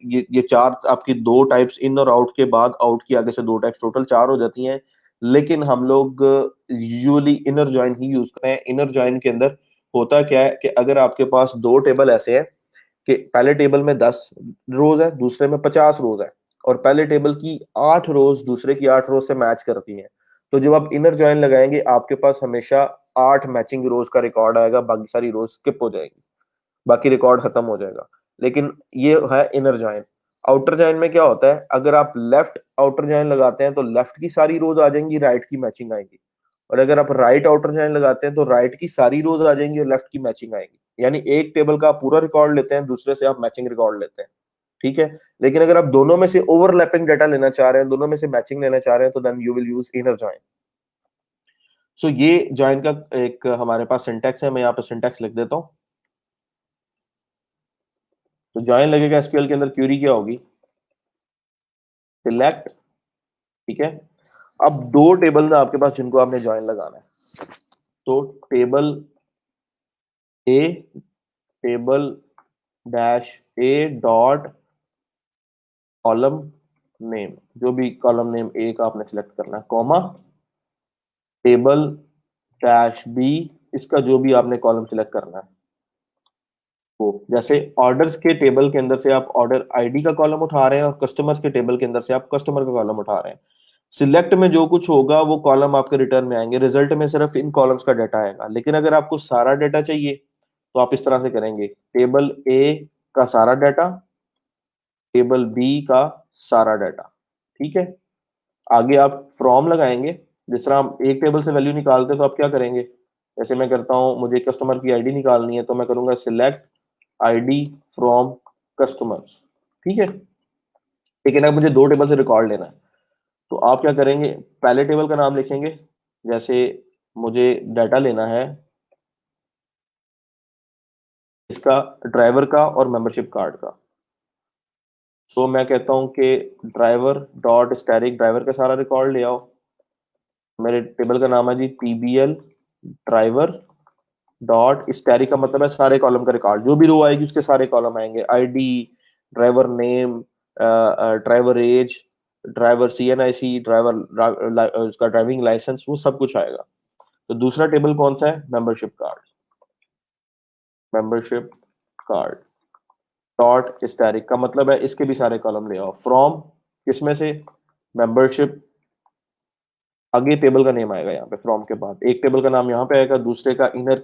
ये चार आपकी दो टाइप्स, इन और आउट के बाद आउट की आगे से दो टाइप्स, टोटल चार हो जाती हैं। लेकिन हम लोग यूजुअली इनर ज्वाइन ही यूज करते हैं। इनर ज्वाइन के अंदर होता क्या है कि अगर आपके पास दो टेबल ऐसे हैं कि पहले टेबल में 10 रोज है, दूसरे में 50 रोज है, और पहले टेबल की 8 रोज दूसरे की 8 रोज से मैच करती हैं, तो जब आप इनर जॉइन लगाएंगे आपके पास हमेशा 8 मैचिंग रोज का रिकॉर्ड आएगा, बाकी सारी रोज स्किप हो जाएगी, बाकी रिकॉर्ड खत्म हो जाएगा। लेकिन ये है इनर जॉइन। आउटर जॉइन में क्या होता है, अगर आप लेफ्ट आउटर जॉइन लगाते हैं तो लेफ्ट की सारी रोज आ जाएंगी, राइट की मैचिंग आएगी। और अगर आप राइट आउटर जॉइन लगाते हैं तो राइट की सारी रोज आ जाएंगी और लेफ्ट की मैचिंग आएगी। यानी एक टेबल का आप पूरा रिकॉर्ड लेते हैं, दूसरे से आप मैचिंग रिकॉर्ड लेते हैं, ठीक है। लेकिन अगर आप दोनों में से ओवरलैपिंग डाटा लेना चाह रहे हैं, दोनों में से मैचिंग लेना चाह रहे हैं, तो then you will use inner join. So ये जॉइन का एक हमारे पास सिंटैक्स है, मैं यहाँ पे सिंटैक्स लिख देता हूँ। तो जॉइन लगेगा एसक्यूएल के अंदर, क्यूरी क्या होगी, सिलेक्ट, ठीक है। अब दो टेबल है आपके पास जिनको आपने जॉइन लगाना है। तो टेबल ए, टेबल डैश ए डॉट कॉलम नेम, जो भी कॉलम नेम ए का आपने सिलेक्ट करना है, कॉमा टेबल डैश बी, इसका जो भी आपने कॉलम सिलेक्ट करना है वो। जैसे ऑर्डर्स के टेबल के अंदर से आप ऑर्डर आईडी का कॉलम उठा रहे हैं और कस्टमर्स के टेबल के अंदर से आप कस्टमर का कॉलम उठा रहे हैं। सिलेक्ट में जो कुछ होगा वो कॉलम आपके रिटर्न में आएंगे, रिजल्ट में सिर्फ इन कॉलम्स का डाटा आएगा। लेकिन अगर आपको सारा डाटा चाहिए तो आप इस तरह से करेंगे, टेबल ए का सारा डाटा, टेबल बी का सारा डाटा, ठीक है। आगे आप फ्रॉम लगाएंगे, जिस तरह हम एक टेबल से वैल्यू निकालते हैं तो आप क्या करेंगे, जैसे मैं करता हूं, मुझे कस्टमर की आईडी निकालनी है तो मैं करूंगा सिलेक्ट आईडी फ्रॉम कस्टमर्स, ठीक है। लेकिन अब मुझे दो टेबल से रिकॉर्ड लेना है, तो आप क्या करेंगे, पहले टेबल का नाम लिखेंगे, जैसे मुझे डाटा लेना है इसका ड्राइवर का और मेंबरशिप कार्ड का। सो मैं कहता हूं कि ड्राइवर डॉट स्टैटिक ड्राइवर का सारा रिकॉर्ड ले आओ। मेरे टेबल का नाम है जी टीबीएल ड्राइवर डॉट स्टैटिक, का मतलब है सारे कॉलम का रिकॉर्ड, जो भी रो आएगी उसके सारे कॉलम आएंगे, ID, driver name, driver age, driver CNIC, driver उसका ड्राइविंग लाइसेंस, वो सब कुछ आएगा। तो दूसरा टेबल कौन सा है, membership card, membership card dot static, का मतलब है इसके भी सारे कॉलम ले आओ। फ्रॉम किसमें से, मेंबरशिप, आगे टेबल का नेम आएगा यहाँ पे, फ्रॉम के बाद एक टेबल का नाम यहाँ पे आएगा, दूसरे का इनर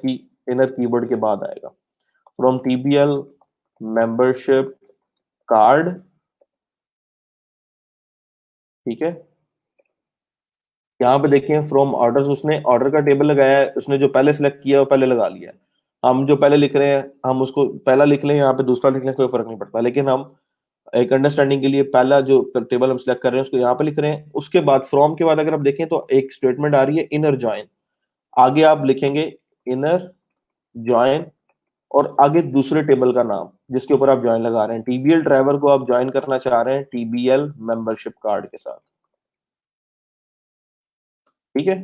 कीवर्ड के बाद आएगा, फ्रॉम टीबीएल मेंबरशिप कार्ड, ठीक है। यहाँ पे देखें फ्रॉम ऑर्डर्स, उसने ऑर्डर का टेबल लगाया है, उसने जो पहले सिलेक्ट किया वो पहले लगा लिया है। हम जो पहले लिख रहे हैं हम उसको पहला लिख लें, यहाँ पे दूसरा लिख लें, कोई फर्क नहीं पड़ता। लेकिन हम एक अंडरस्टैंडिंग के लिए पहला जो टेबल हम सिलेक्ट कर रहे हैं उसको यहाँ पे लिख रहे हैं। उसके बाद फ्रॉम के बाद अगर आप देखें तो एक स्टेटमेंट आ रही है इनर ज्वाइन, आगे आप लिखेंगे इनर ज्वाइन और आगे दूसरे टेबल का नाम जिसके ऊपर आप ज्वाइन लगा रहे हैं। टीबीएल ड्राइवर को आप ज्वाइन करना चाह रहे हैं टीबीएल मेंबरशिप कार्ड के साथ, ठीक है।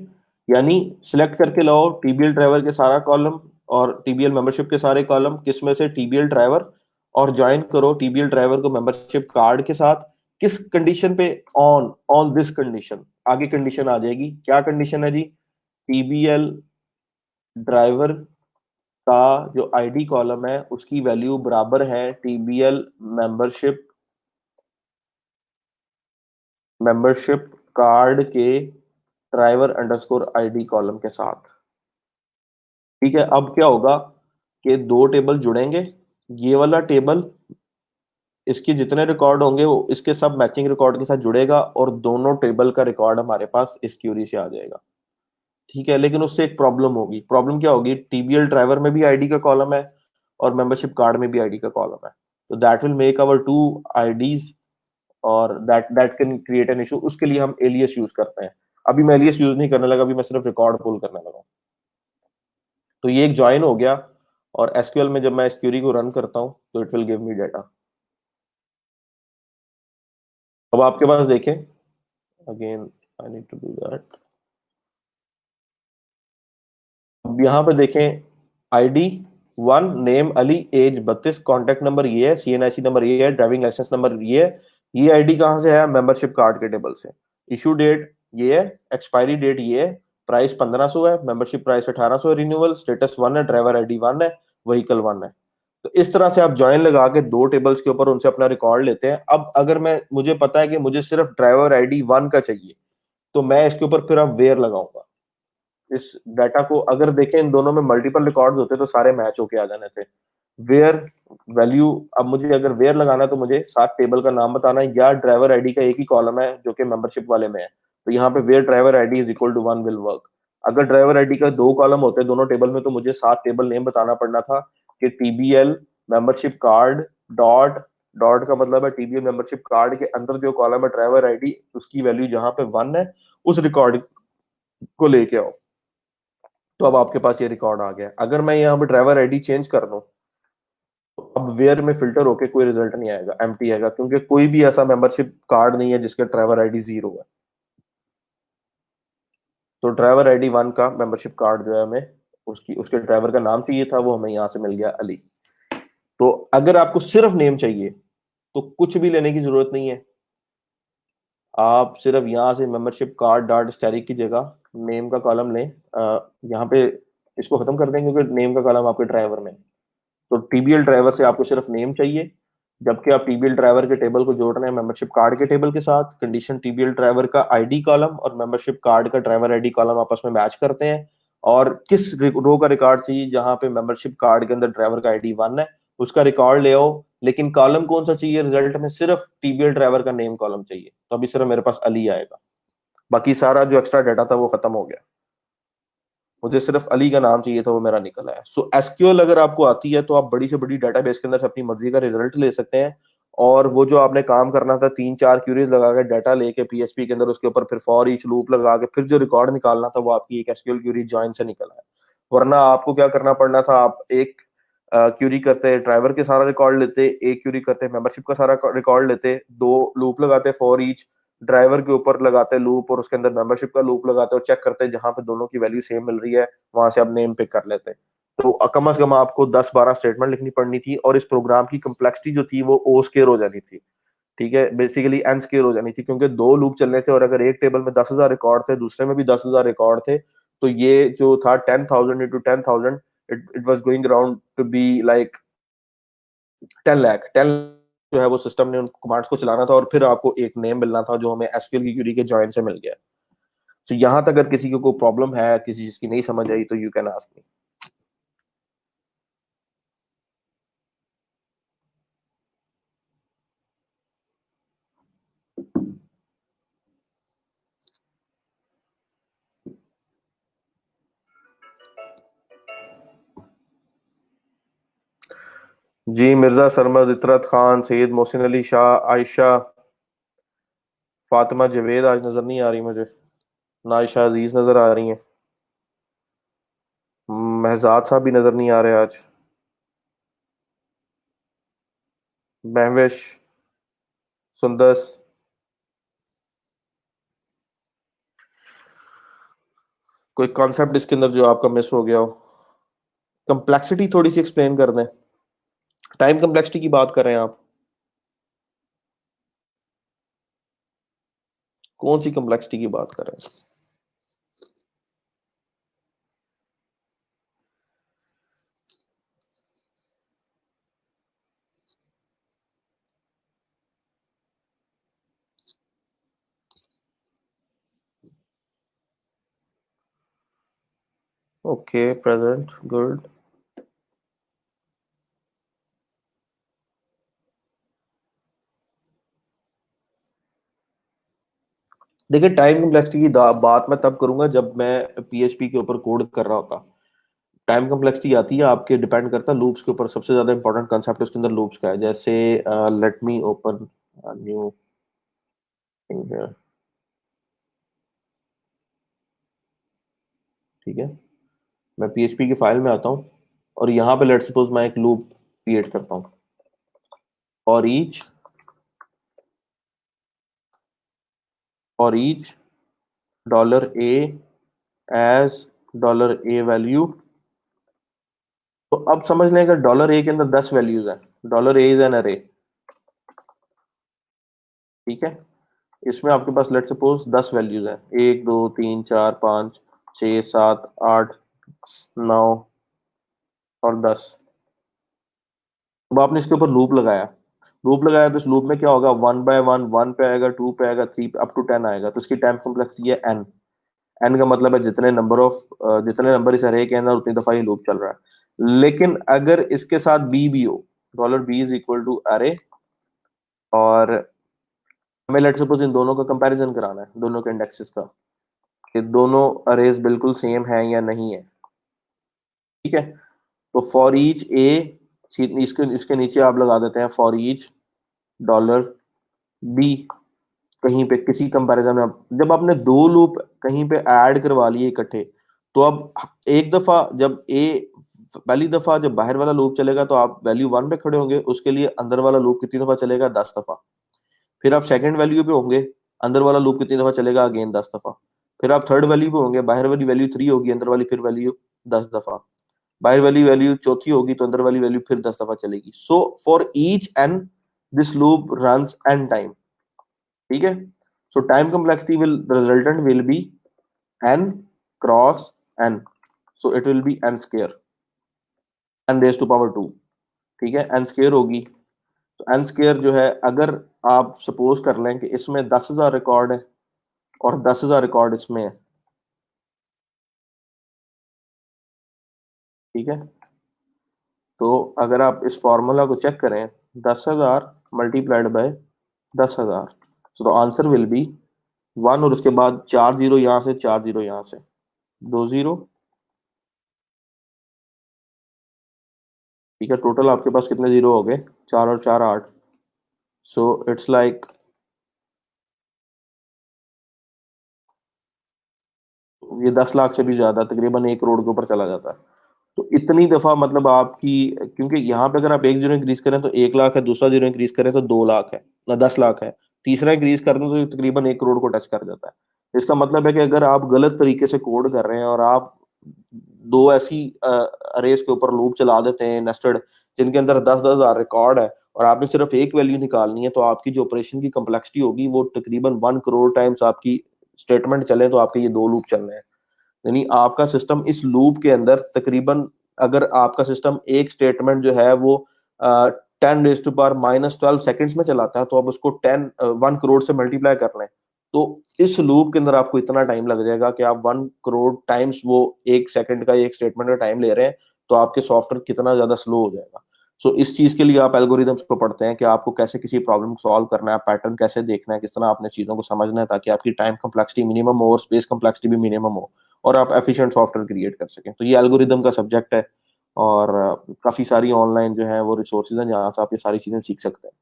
यानी सिलेक्ट करके लाओ टीबीएल ड्राइवर के सारा कॉलम और टीबीएल मेंबरशिप के सारे कॉलम, किसमें से, टीबीएल ड्राइवर, और ज्वाइन करो टीबीएल ड्राइवर को मेंबरशिप कार्ड के साथ। किस कंडीशन पे, ऑन ऑन दिस कंडीशन, आगे कंडीशन आ जाएगी, क्या कंडीशन है जी, टीबीएल ड्राइवर का जो आईडी कॉलम है उसकी वैल्यू बराबर है टीबीएल मेंबरशिप मेंबरशिप कार्ड के ड्राइवर अंडरस्कोर आईडी कॉलम के साथ, ठीक है। अब क्या होगा कि दो टेबल जुड़ेंगे, ये वाला टेबल इसके जितने रिकॉर्ड होंगे वो इसके सब मैचिंग रिकॉर्ड के साथ जुड़ेगा और दोनों टेबल का रिकॉर्ड हमारे पास इस क्यूरी से आ जाएगा। ठीक है, लेकिन उससे एक प्रॉब्लम होगी। प्रॉब्लम क्या होगी? टीबीएल ड्राइवर में भी आईडी का कॉलम है और मेंबरशिप कार्ड में भी आईडी का कॉलम है। तो that will make our two IDs और that that can create an issue. उसके लिए हम एलियस यूज करते हैं। अभी मैं एलियस यूज नहीं करने लगा, अभी मैं सिर्फ रिकॉर्ड पुल करने लगा। तो ये एक ज्वाइन हो गया और एसक्यूएल में जब मैं इस क्यूरी को रन करता हूं तो it will give me data. अब आपके पास देखें, again I need to do that. अब यहाँ पे देखें, ID 1, name Ali, age 32, contact number ये है, सीएनआईसी नंबर ये है, ड्राइविंग लाइसेंस नंबर ये है। ये आईडी कहाँ से है? मेंबरशिप कार्ड के टेबल से। इशू डेट ये है, एक्सपायरी डेट ये है, प्राइस 1500 है, मेंबरशिप प्राइस 1800 है, रिन्यूअल स्टेटस 1 है, ड्राइवर आईडी 1 है, व्हीकल 1 है। तो इस तरह से आप ज्वाइन लगा के दो टेबल्स के ऊपर उनसे अपना रिकॉर्ड लेते हैं। अब अगर मैं मुझे पता है कि मुझे सिर्फ ड्राइवर आईडी 1 का चाहिए, तो मैं इसके ऊपर फिर अब वेयर लगाऊंगा। इस डाटा को अगर देखें, इन दोनों में मल्टीपल रिकॉर्ड्स होते तो सारे मैच होके आ जाने थे। वेयर वैल्यू, अब मुझे अगर वेयर लगाना है तो मुझे साथ टेबल का नाम बताना है या ड्राइवर आईडी का एक ही कॉलम है जो कि मेंबरशिप वाले में है, तो यहाँ पे where driver ID is equal to 1 will work. अगर ड्राइवर आईडी का दो कॉलम होते दोनों टेबल में, तो मुझे साथ टेबल नेम बताना पड़ना था कि टीबीएल मेंबरशिप कार्ड डॉट, डॉट का मतलब है टीबीएल मेंबरशिप कार्ड के अंदर जो कॉलम है ड्राइवर आईडी, उसकी वैल्यू जहां पे 1 है उस रिकॉर्ड को लेके आओ। तो अब आपके पास ये रिकॉर्ड आ गया। अगर मैं यहाँ पे ड्राइवर आईडी चेंज कर दूं, तो अब वेयर में फिल्टर होके कोई रिजल्ट नहीं आएगा, एम्प्टी आएगा, क्योंकि कोई भी ऐसा मेंबरशिप कार्ड नहीं है जिसका ड्राइवर आईडी 0 है। तो ड्राइवर आईडी 1 का मेंबरशिप कार्ड जो है हमें, उसकी उसके ड्राइवर का नाम चाहिए था, वो हमें यहाँ से मिल गया अली। तो अगर आपको सिर्फ नेम चाहिए तो कुछ भी लेने की जरूरत नहीं है। आप सिर्फ यहाँ से मेंबरशिप कार्ड डॉट स्टैटिक की जगह नेम का कॉलम लें। यहाँ पे इसको खत्म कर देंगे क्योंकि नेम का कॉलम आपके ड्राइवर में है। तो टीबीएल ड्राइवर से आपको सिर्फ नेम चाहिए, जबकि आप टीबीएल ड्राइवर के टेबल को जोड़ रहे हैं मेंबरशिप कार्ड के टेबल के साथ। कंडीशन टीबीएल ड्राइवर का आईडी कॉलम और मेंबरशिप कार्ड का ड्राइवर आईडी कॉलम आपस में मैच करते हैं। और किस रो का रिकॉर्ड चाहिए? जहां पे मेंबरशिप कार्ड के अंदर ड्राइवर का आईडी 1 है उसका रिकॉर्ड ले आओ। लेकिन कॉलम कौन सा चाहिए? रिजल्ट में सिर्फ टीबीएल ड्राइवर का नेम कॉलम चाहिए, तो अभी सिर्फ मेरे पास अली आएगा। बाकी सारा जो एक्स्ट्रा डाटा था वो खत्म हो गया। मुझे सिर्फ अली का नाम चाहिए था, वो मेरा निकल आया। सो एसक्यूएल अगर आपको आती है तो आप बड़ी से बड़ी डेटाबेस के अंदर से अपनी मर्जी का रिजल्ट ले सकते हैं। और वो जो आपने काम करना था, 3-4 क्यूरीज लगा के डाटा लेके पीएचपी के अंदर, उसके ऊपर फिर फॉर ईच लूप लगा के फिर जो रिकॉर्ड निकालना था, वो आपकी एक एसक्यूएल क्यूरी जॉइन से निकला है। वरना आपको क्या करना पड़ना था? आप एक क्यूरी करते ड्राइवर के सारा रिकॉर्ड लेते, एक क्यूरी करते मेंबरशिप का सारा रिकॉर्ड लेते, दो लूप लगाते फॉर ईच, ड्राइवर के ऊपर लगाते लूप और उसके अंदर मेंबरशिप का लूप लगाते और चेक करते जहां पे दोनों की वैल्यू सेम मिल रही है वहां से आप नेम पिक कर लेते। तो कम से कम आपको 10-12 स्टेटमेंट लिखनी पड़नी थी और इस प्रोग्राम की कम्प्लेक्सिटी जो थी वो ओ स्केयर हो जानी थी। ठीक है, बेसिकली एन स्केयर हो जानी थी, क्योंकि दो लूप चलने थे और अगर एक टेबल में 10,000 रिकॉर्ड थे, दूसरे में भी 10,000 रिकॉर्ड थे, तो ये जो था 10,000 into 10,000, it was going around to be like 10 lakh. 10 जो है वो सिस्टम ने उन कमांड्स को चलाना था और फिर आपको एक नेम मिलना था जो हमें एसक्यूएल की क्यूरी के जॉइन से मिल गया। तो यहां तक अगर किसी को कोई प्रॉब्लम है, किसी चीज की नहीं समझ आई, तो यू कैन आस्क मी। जी, मिर्जा सरमद, इतरत खान, सैयद मोहसिन अली शाह, आयशा, फातिमा जवेद आज नजर नहीं आ रही मुझे, ना आयशा अजीज नजर आ रही हैं, महजाद साहब भी नजर नहीं आ रहे आज, महविश, सुंदस। कोई कॉन्सेप्ट इसके अंदर जो आपका मिस हो गया हो? कंप्लेक्सिटी थोड़ी सी एक्सप्लेन कर दें। टाइम कंप्लेक्सिटी की बात कर रहे हैं आप? कौन सी कंप्लेक्सिटी की बात कर रहे हैं? Okay, present, good. देखिए टाइम कम्प्लेक्सिटी की बात मैं तब करूंगा जब मैं पीएचपी के ऊपर कोड कर रहा होता। टाइम कम्प्लेक्सिटी आती है आपके, डिपेंड करता है लूप्स के ऊपर। सबसे ज्यादा इंपॉर्टेंट कंसेप्ट उसके अंदर लूप्स का है। जैसे let me open new thing here, ठीक है। मैं पीएचपी की फाइल में आता हूँ और यहाँ पे लेट सपोज मैं एक लूप क्रिएट करता हूँ। For each $a as $a value. तो अब समझ लें अगर $a के अंदर 10 वैल्यूज हैं, $a इज एन अरे, ठीक है। इसमें आपके पास लेट सपोज 10 वैल्यूज हैं, 1 2 3 4 5 6 7 8 9 और 10। अब आपने इसके ऊपर लूप लगाया तो इस लूप में क्या होगा, वन बाय वन, वन पे आएगा, टू पे आएगा, थ्री अप टू 10 आएगा। तो इसकी टाइम कॉम्प्लेक्सिटी है एन। एन का मतलब है जितने नंबर इस अरे के अंदर उतनी दफा ये लूप चल रहा है। लेकिन अगर इसके साथ बी भी हो, $b इज इक्वल टू अरे, और हमें लेट सपोज इन दोनों का कंपैरिजन कराना है, दोनों के इंडेक्सेस का, कि दोनों अरेज बिल्कुल सेम है या नहीं है, ठीक है। तो फॉर ईच ए, इसके इसके नीचे आप लगा देते हैं फॉर ईच $b। कहीं पे किसी कंपैरिजन में जब आपने दो लूप कहीं पे ऐड करवा लिए इकट्ठे, तो अब एक दफा जब ए, पहली दफा जब बाहर वाला लूप चलेगा तो आप वैल्यू वन पे खड़े होंगे, उसके लिए अंदर वाला लूप कितनी दफा चलेगा, 10 दफा। फिर आप सेकंड वैल्यू पे होंगे, अंदर वाला लूप कितनी दफा चलेगा, अगेन 10 दफा। फिर आप थर्ड वैल्यू पे होंगे, बाहर वाली वैल्यू 3 होगी, अंदर वाली फिर वैल्यू 10 दफा। बाहर वाली वैल्यू चौथी होगी तो अंदर वाली वैल्यू फिर 10 दफा चलेगी। So for each n this loop runs n time, ठीक है। So time complexity will, the resultant will be n cross n, so it will be n square, n raise to power two, ठीक है। N square होगी तो N square जो है, अगर आप सपोज कर लें कि इसमें 10,000 रिकॉर्ड है और 10,000 रिकॉर्ड इसमें है, ठीक है। तो अगर आप इस फॉर्मूला को चेक करें, 10,000 मल्टीप्लाइड बाय 10,000, तो आंसर विल बी वन, और उसके बाद 4 जीरो यहाँ से, 4 जीरो यहाँ से, 2 जीरो, ठीक है। टोटल आपके पास कितने जीरो हो गए, 4 और 4 8। सो इट्स लाइक, ये 10 लाख से भी ज्यादा, तकरीबन 1 करोड़ के ऊपर चला जाता है। तो इतनी दफा मतलब आपकी, क्योंकि यहाँ पे अगर आप एक जीरो इंक्रीज करें तो 1 लाख है, दूसरा जीरो इंक्रीज करें तो 2 लाख है ना, 10 लाख है, तीसरा इंक्रीज कर दें तो ये तकरीबन 1 करोड़ को टच कर जाता है। इसका मतलब है कि अगर आप गलत तरीके से कोड कर रहे हैं और आप दो ऐसी अरेज के ऊपर लूप चला देते हैं नेस्टेड, जिनके अंदर 10-10 हजार रिकॉर्ड है, और आपने सिर्फ एक वैल्यू निकालनी है, तो आपकी जो ऑपरेशन की कम्प्लेक्सिटी होगी वो तकरीबन 1 करोड़ टाइम्स आपकी स्टेटमेंट चले तो आपके ये दो लूप चल रहे हैं। यानी आपका सिस्टम इस लूप के अंदर तकरीबन, अगर आपका सिस्टम एक स्टेटमेंट जो है वो 10 रेज़ टू पावर -12 सेकेंड्स में चलाता है, तो अब उसको 1 करोड़ से मल्टीप्लाई कर लें, तो इस लूप के अंदर आपको इतना टाइम लग जाएगा कि आप 1 करोड़ टाइम्स वो एक सेकंड का, एक स्टेटमेंट का टाइम ले रहे हैं। तो आपके सॉफ्टवेयर कितना ज्यादा स्लो हो जाएगा। सो इस चीज के लिए आप एल्गोरिदम्स को पढ़ते हैं कि आपको कैसे किसी प्रॉब्लम को सॉल्व करना है, पैटर्न कैसे देखना है, किस तरह आपने चीजों को समझना है, ताकि आपकी टाइम कम्प्लेक्सिटी मिनिमम हो और स्पेस कम्प्लेक्सिटी भी मिनिमम हो, और आप एफिशिएंट सॉफ्टवेयर क्रिएट कर सकें। तो ये एल्गोरिदम का सब्जेक्ट है, और काफी सारी ऑनलाइन जो है वो रिसोर्सेज हैं जहाँ से आप ये सारी चीजें सीख सकते हैं।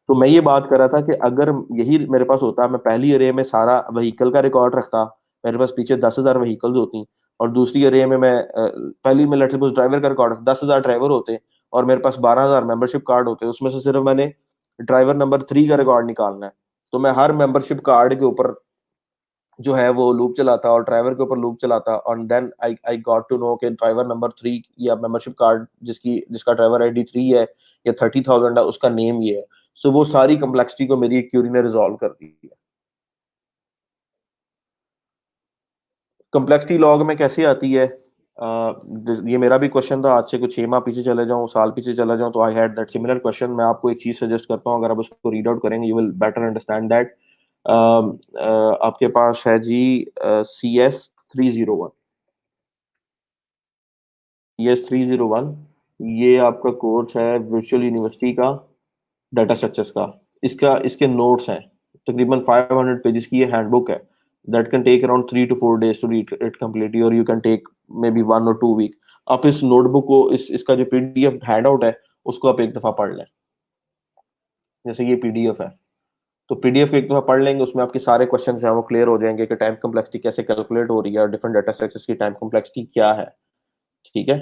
तो मैं ये बात कर रहा था कि अगर यही मेरे पास होता, मैं पहली अरे में सारा व्हीकल का रिकॉर्ड रखता, मेरे पास पीछे 10,000 व्हीकल्स होती, और दूसरी अरे में मैं पहली में लेट्स सपोज ड्राइवर का रिकॉर्ड, 10,000 ड्राइवर होते, और मेरे पास 12,000 मेंबरशिप कार्ड होते, उसमें से सिर्फ मैंने ड्राइवर नंबर 3 का रिकॉर्ड निकालना है। तो मैं हर मेंबरशिप कार्ड के ऊपर जो है वो लूप चलाता और ड्राइवर के ऊपर लूप चलाता, और then I I got to know कि ड्राइवर नंबर 3 या मेंबरशिप कार्ड जिसका ड्राइवर आईडी 3 है या 30,000 है, उसका नेम ये है। सो वो सारी कम्प्लेक्सिटी को मेरी एक क्यूरी ने रिजॉल्व कर दी है। कम्प्लेक्सिटी लॉग में कैसे आती है, ये मेरा भी क्वेश्चन था। आज से कुछ 6 माह पीछे चले जाऊं, साल पीछे चला जाऊं, तो I had that similar question. मैं आपको एक चीज सजेस्ट करता हूं, अगर आप उसको रीड आउट करेंगे you will better understand that. आपके पास है जी CS 301, CS 301, ये आपका कोर्स है वर्चुअल यूनिवर्सिटी का, डाटा स्ट्रक्चर्स का। इसके नोट्स हैं, तकरीबन 500 पेजेस की ये हैंडबुक है। that can take around 3 to 4 days to read it completely, or you can take maybe 1 or 2 week. आप इस नोटबुक को, इसका जो पीडीएफ हैंड आउट है, उसको आप एक दफा पढ़ लें। जैसे ये पीडीएफ है, तो पीडीएफ एक दफा पढ़ लेंगे, उसमें आपके सारे क्वेश्चन जो है वो क्लियर हो जाएंगे कि टाइम कम्प्लेक्सिटी कैसे कैलकुलेट हो रही है और डिफरेंट डाटा स्ट्रक्चर्स की टाइम कम्प्लेक्सिटी क्या है। ठीक है,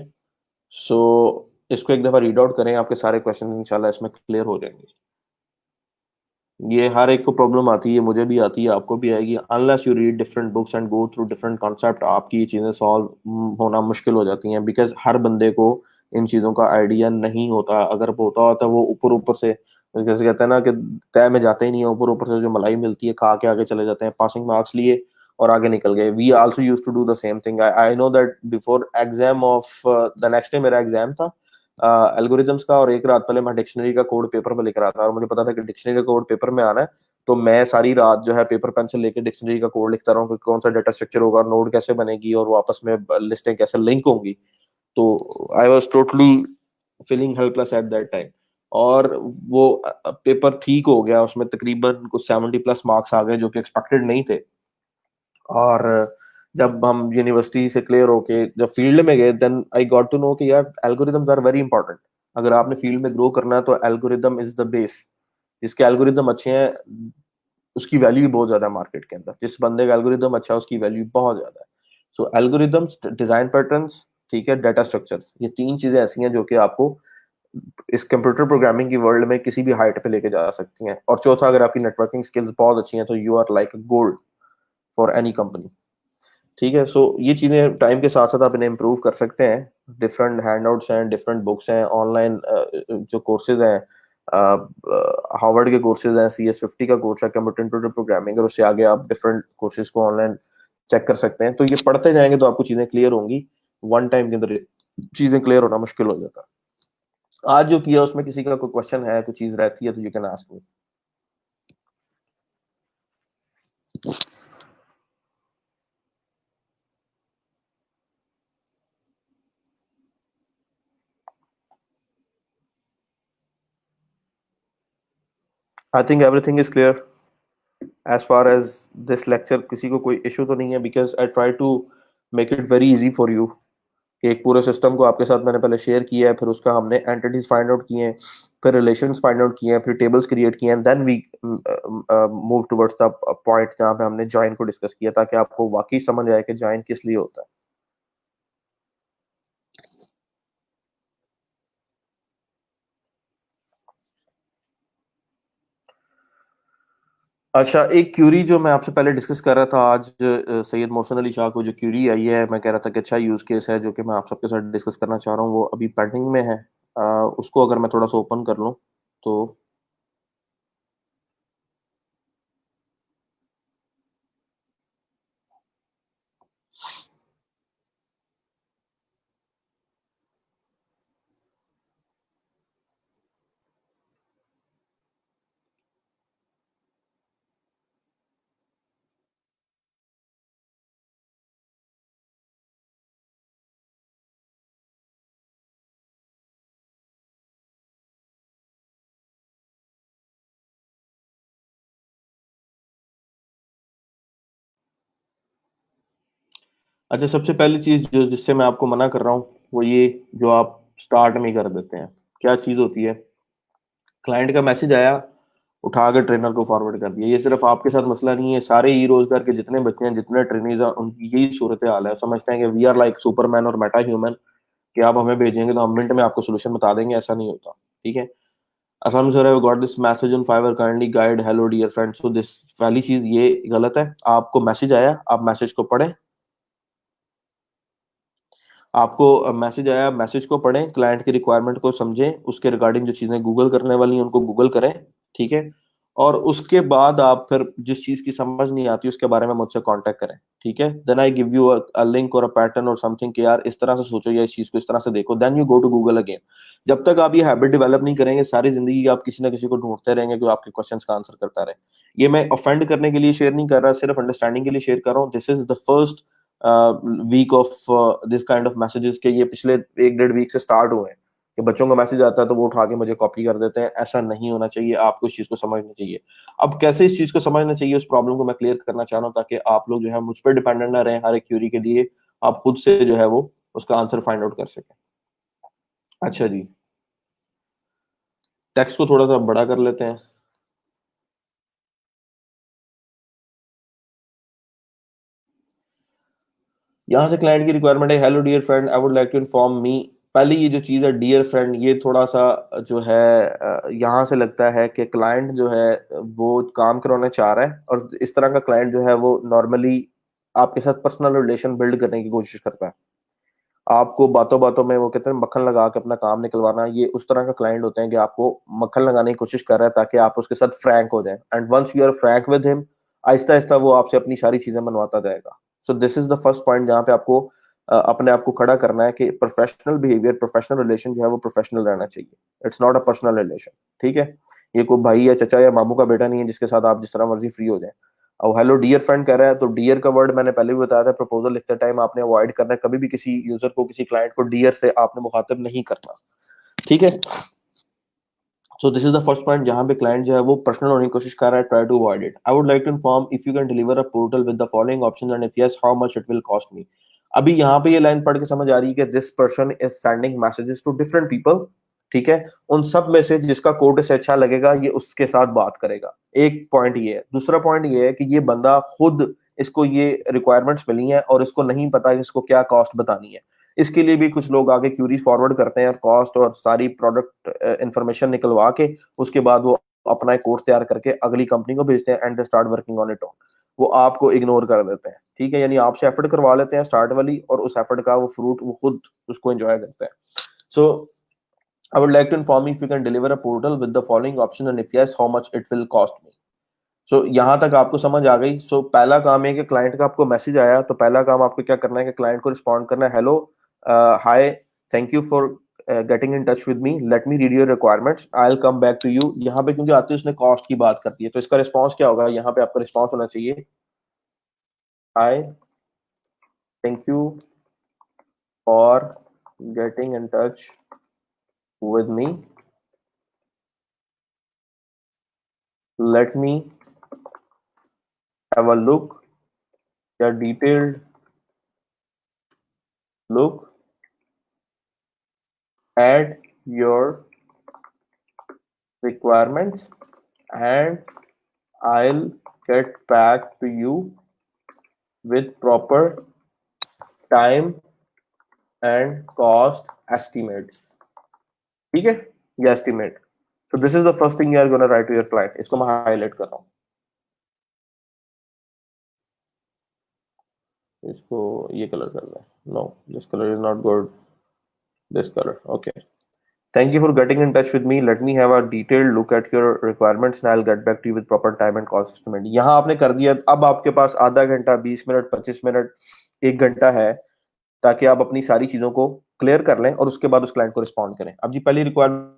सो इसको एक दफा रीड आउट करें, आपके सारे क्वेश्चन इंशाल्लाह इसमें क्लियर हो जाएंगे। ये हर एक को प्रॉब्लम आती है, मुझे भी आती है, आपको भी आएगी। Unless you read different books and go through different concept, आपकी ये चीज़ें सॉल्व होना मुश्किल हो जाती हैं, बिकॉज हर बंदे को इन चीज़ों का आइडिया नहीं होता। अगर होता होता वो ऊपर ऊपर से, जैसे कहते हैं ना कि तय में जाते ही नहीं है, ऊपर ऊपर से जो मलाई मिलती है खा के आगे चले जाते हैं, पासिंग मार्क्स लिए और आगे निकल गए। We also use to do the same thing. I know that before exam of the next day मेरा एग्जाम था एल्गोरिदम्स का, और एक रात पहले मैं डिक्शनरी का कोड पेपर में लिख रहा था, और मुझे पता था कि डिक्शनरी का कोड पेपर में आना है। तो मैं सारी रात जो है पेपर पेंसिल लेके डिक्शनरी का कोड लिखता रहूँ कि कौन सा डाटा स्ट्रक्चर होगा, नोड कैसे बनेगी, और वो आपस में लिस्टें कैसे लिंक होंगी। तो I was totally feeling helpless at that time. और वो पेपर ठीक हो गया, उसमें तकरीबन कुछ 70+ मार्क्स आ गए, जो कि एक्सपेक्टेड नहीं थे। और जब हम यूनिवर्सिटी से क्लियर होके जब फील्ड में गए, then I got to know कि यार एल्गोरिदम्स आर वेरी इंपॉर्टेंट। अगर आपने फील्ड में ग्रो करना है तो एल्गोरिदम इज द बेस। जिसके एल्गोरिदम अच्छे हैं उसकी वैल्यू बहुत ज्यादा है मार्केट के अंदर। जिस बंदे का एल्गोरिदम अच्छा है उसकी वैल्यू बहुत ज्यादा है। सो एल्गोरिदम्स, डिजाइन पैटर्न्स, ठीक है, डाटा स्ट्रक्चर्स, ये तीन चीजें ऐसी हैं जो कि आपको इस कंप्यूटर प्रोग्रामिंग की वर्ल्ड में किसी भी हाइट पे लेके जा सकती हैं। और चौथा, अगर आपकी नेटवर्किंग स्किल्स बहुत अच्छी हैं तो you are like gold for any company. ठीक है, सो ये चीजें टाइम के साथ साथ आप इन्हें इम्प्रूव कर सकते हैं। डिफरेंट हैंडआउट्स हैं, डिफरेंट बुक्स हैं, ऑनलाइन जो कोर्सेज हैं, हार्वर्ड के कोर्सेज हैं, CS50 का कोर्स है कंप्यूटर प्रोग्रामिंग, और उससे आगे आप डिफरेंट कोर्सेज को ऑनलाइन चेक कर सकते हैं। तो ये पढ़ते जाएंगे तो आपको चीजें क्लियर होंगी। वन टाइम के अंदर चीजें क्लियर होना मुश्किल हो जाता है। आज जो किया उसमें किसी का कोई क्वेश्चन है, कोई चीज रहती है तो you can ask me. I think everything is clear as far as this lecture. किसी को कोई इशू तो नहीं है, because I try to make it very easy for you. कि एक पूरे सिस्टम को आपके साथ मैंने पहले शेयर किया है, फिर उसका हमने एंटिटीज फाइंड आउट किए हैं, फिर रिलेशंस फाइंड आउट किए हैं, फिर टेबल्स क्रिएट किए हैं, then we move towards the point जहाँ पे हमने जॉइन को डिस्कस किया, ताकि आपको वाकई समझ आए कि जॉइन किस लिए होता है। अच्छा, एक क्यूरी जो मैं आपसे पहले डिस्कस कर रहा था आज, सैयद मोहसिन अली शाह को जो क्यूरी आई है, मैं कह रहा था कि अच्छा यूज केस है जो कि मैं आप सबके साथ डिस्कस करना चाह रहा हूँ, वो अभी पेंडिंग में है। उसको अगर मैं थोड़ा सा ओपन कर लूँ तो। अच्छा, सबसे पहली चीज जो जिससे मैं आपको मना कर रहा हूँ वो ये, जो आप स्टार्ट में ही कर देते हैं। क्या चीज होती है, क्लाइंट का मैसेज आया, उठा के ट्रेनर को फॉरवर्ड कर दिया। ये सिर्फ आपके साथ मसला नहीं है, सारे ई रोजगार के जितने बच्चे हैं, जितने ट्रेनीज हैं, उनकी यही सूरत हाल है। समझते हैं कि वी आर लाइक सुपरमैन और मेटा ह्यूमन, कि आप हमें भेजेंगे तो हम मिनट में आपको सोल्यूशन बता देंगे। ऐसा नहीं होता। ठीक है, Aslam sir, I got this message on Fiverr, kindly guide hello dear friend. So this पहली चीज ये गलत है। आपको मैसेज आया, आप मैसेज को पढ़ें। आपको मैसेज आया, मैसेज को पढ़ें, क्लाइंट की रिक्वायरमेंट को समझें, उसके रिगार्डिंग जो चीजें गूगल करने वाली हैं उनको गूगल करें। ठीक है, और उसके बाद आप फिर जिस चीज की समझ नहीं आती उसके बारे में मुझसे कांटेक्ट करें। ठीक है, then I give you a link और अ पैटर्न और समथिंग कि यार इस तरह से सोचो या इस चीज को इस तरह से देखो, then you go to Google again. जब तक आप ये हैबिट डेवलप नहीं करेंगे, सारी जिंदगी आप किसी ना किसी को ढूंढते रहेंगे जो आपके क्वेश्चंस का आंसर करता रहे। ये मैं ऑफेंड करने के लिए शेयर नहीं कर रहा, सिर्फ अंडरस्टैंडिंग के लिए शेयर कर रहा हूँ। This is the first week of this kind of messages के, ये पिछले 1 डेढ़ वीक से स्टार्ट हुए हैं। कि बच्चों का मैसेज आता है तो वो उठा के मुझे कॉपी कर देते हैं। ऐसा नहीं होना चाहिए, आपको इस चीज को समझना चाहिए। अब कैसे इस चीज को समझना चाहिए, उस प्रॉब्लम को मैं क्लियर करना चाह रहा हूँ, ताकि आप लोग जो है मुझ पर डिपेंडेंट ना रहे हर एक क्यूरी के लिए, आप खुद से जो है वो उसका आंसर फाइंड आउट कर सकें। अच्छा जी, टेक्स्ट को थोड़ा सा बड़ा कर लेते हैं। यहाँ से क्लाइंट की रिक्वायरमेंट है, hello dear friend I would like to inform me. पहले ये जो चीज़ है डियर फ्रेंड, ये थोड़ा सा जो है यहाँ से लगता है कि क्लाइंट जो है वो काम करवाना चाह रहा है, और इस तरह का क्लाइंट जो है वो नॉर्मली आपके साथ पर्सनल रिलेशन बिल्ड करने की कोशिश करता है। आपको बातों बातों में वो कहते हैं मक्खन लगा के अपना काम निकलवाना, ये उस तरह का क्लाइंट होते हैं कि आपको मक्खन लगाने की कोशिश कर रहा है ताकि आप उसके साथ फ्रैंक हो जाए, and once you are frank with him, आहिस्ता आहिस्ता वो आपसे अपनी सारी चीजें मनवाता जाएगा। So this is the first point जहाँ पे आपको अपने आप को खड़ा करना है कि प्रोफेशनल बिहेवियर, प्रोफेशनल रिलेशन जो है वो प्रोफेशनल रहना चाहिए। It's not a personal relation, ठीक है। ये कोई भाई या चचा या मामू का बेटा नहीं है जिसके साथ आप जिस तरह मर्जी फ्री हो जाए। अब हेलो डियर फ्रेंड कह रहा है, तो डियर का वर्ड मैंने पहले भी बताया था, प्रपोजल लिखते टाइम आपने अवॉइड करना है, कभी भी किसी यूजर को, किसी क्लाइंट को डियर से आपने मुखातिब नहीं करना, ठीक है। सो this is the first point जहां पे क्लाइंट जो है वो पर्सनल होने की कोशिश कर रहा है, try to avoid it. I would like to inform if you can deliver a portal with the following options and if yes how much it will cost me. अभी यहाँ पे ये लाइन पढ़ के समझ आ रही है कि this person is sending messages to different people, ठीक है। उन सब में से जिसका कोड से अच्छा लगेगा ये उसके साथ बात करेगा। एक पॉइंट ये है। दूसरा पॉइंट ये है कि ये बंदा खुद, इसको ये रिक्वायरमेंट्स मिली हैं और इसको नहीं पता कि इसको क्या कॉस्ट बतानी है। इसके लिए भी कुछ लोग आगे क्यूरीज फॉरवर्ड करते हैं और कॉस्ट और सारी प्रोडक्ट इंफॉर्मेशन निकलवा के उसके बाद वो अपना एक कोड तैयार करके अगली कंपनी को भेजते हैं and they start working on it on. वो आपको इग्नोर कर देते हैं, ठीक है। यानी आपसे एफर्ट करवा लेते हैं स्टार्ट वाली, और उस एफर्ट का वो फ्रूट वो खुद उसको एंजॉय करते हैं। सो I would like to inform you if you can deliver a portal with the following option and if yes, how much it will cost me. सो यहाँ तक आपको समझ आ गई। सो पहला काम है कि क्लाइंट का आपको मैसेज आया, तो पहला काम आपको क्या करना है कि क्लाइंट को रिस्पॉन्ड करना है, hello hi, thank you for getting in touch with me, let me read your requirements, I will come back to you. यहाँ पे क्योंकि आती है उसने कॉस्ट की बात करती है, तो इसका रिस्पॉन्स क्या होगा, यहाँ पे आपका रिस्पॉन्स होना चाहिए, hi, thank you for getting in touch with me, let me have a look, a detailed look at your requirements, and I'll get back to you with proper time and cost estimates, ठीक है, ये estimate. So this is the first thing you are going to write to your client. इसको मैं highlight कर रहा हूँ, इसको ये कलर करना है, no, this color is not good, this color, okay. Thank you for getting in touch with me. Let me have a detailed look at your requirements and I'll get back to you with proper time and cost estimate. यहाँ आपने कर दिया, अब आपके पास आधा घंटा, 20 minute, 25 minute, 1 घंटा है ताकि आप अपनी सारी चीजों को क्लियर कर लें और उसके बाद उस क्लाइंट को रिस्पॉन्ड करें। अब जी पहली रिक्वायरमेंट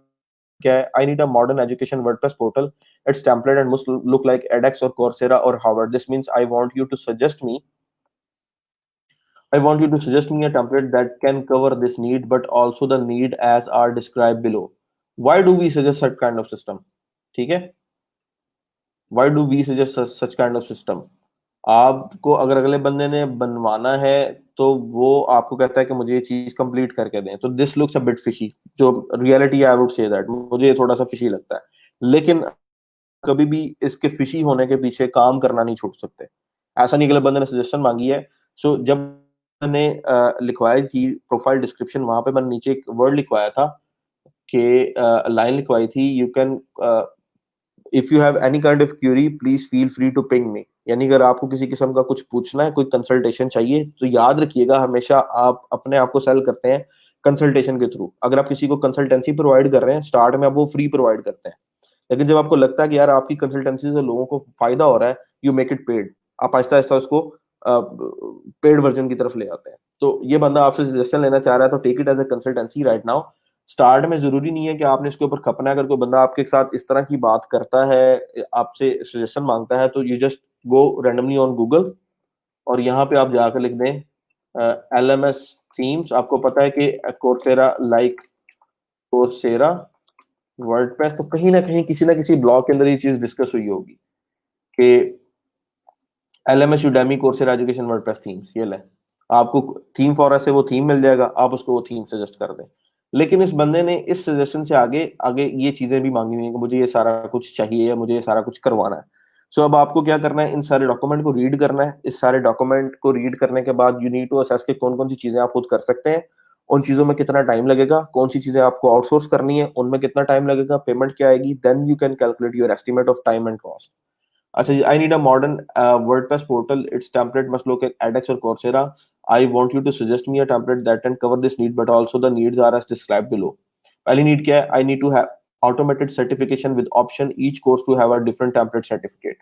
क्या है, I need a modern education WordPress portal, it's template and must look like edX और कोर्सेरा और Harvard. This means I want you to suggest me, I want you to suggest me a template that can cover this need, but also the need as are described below. Why do we suggest such kind of system? ठीक है? Why do we suggest such kind of system? आपको अगर अगले बंदे ने बनवाना है तो वो आपको कहता है कि मुझे ये चीज कंप्लीट करके दें, तो this looks a bit fishy. जो reality I would say that मुझे ये थोड़ा सा फिशी लगता है, लेकिन कभी भी इसके फिशी होने के पीछे काम करना नहीं छोड़ सकते। ऐसा नहीं अगले बंदे ने सजेशन मांगी है। सो जब मैंने लिखवाई थी प्रोफाइल डिस्क्रिप्शन, वहां पे मैंने नीचे एक वर्ड लिखवाया था कि लाइन लिखवाई थी, you can if you have any kind of query please feel free to ping me. यानी अगर आपको किसी किस्म का कुछ पूछना है, कोई कंसल्टेशन चाहिए, तो याद रखिएगा हमेशा आप अपने आप को सेल करते हैं कंसल्टेशन के थ्रू। अगर आप किसी को कंसल्टेंसी प्रोवाइड कर रहे हैं स्टार्ट में, आप वो फ्री प्रोवाइड करते हैं, लेकिन जब आपको लगता है कि यार आपकी कंसल्टेंसी से लोगों को फायदा हो रहा है, यू मेक इट पेड। आप आहिस्ता आहिस्ता उसको पेड वर्जन की तरफ ले आते हैं। तो ये बंदा आपसे सजेशन लेना चाह रहा है, तो take it as a consultancy right now. Start में जरूरी नहीं है कि आपने इसके ऊपर खपना है। अगर कोई बंदा आपके साथ इस तरह की बात करता है, आपसे सजेशन मांगता है, तो you just go randomly on Google और यहाँ पे आप जाकर लिख दें LMS थीम्स। आपको पता है कि कोर्सेरा लाइक कोर्सेरा, वर्डप्रेस, तो कहीं ना किसी ना किसी ब्लॉग के अंदर ये चीज डिस्कस हुई होगी कि LMS, Udemy, Coursera, education, WordPress themes, ये ले आपको थीम फॉर से वो थीम मिल जाएगा, आप उसको वो थीम सजेस्ट कर दें। लेकिन इस बंदे ने इस सजेशन से आगे आगे ये चीजें भी मांगी हुई हैं कि मुझे ये सारा कुछ चाहिए या मुझे ये सारा कुछ करवाना है। सो अब आपको क्या करना है, इन सारे डॉक्यूमेंट को रीड करना है। इस सारे डॉक्यूमेंट को रीड करने के बाद यू नीड टू असेस के कौन कौन सी चीजें आप खुद कर सकते हैं, उन चीजों में कितना टाइम लगेगा, कौन सी चीजें आपको आउटसोर्स करनी है उनमें कितना टाइम लगेगा, पेमेंट क्या आएगी, then you can calculate your estimate of time and cost. अच्छा जी, I need a modern WordPress portal. Its template must look like edX or Coursera. I want you to suggest me a template that can cover this need, but also the needs are as described below. पहली need क्या है? I need to have automated certification with option each course to have a different template certificate.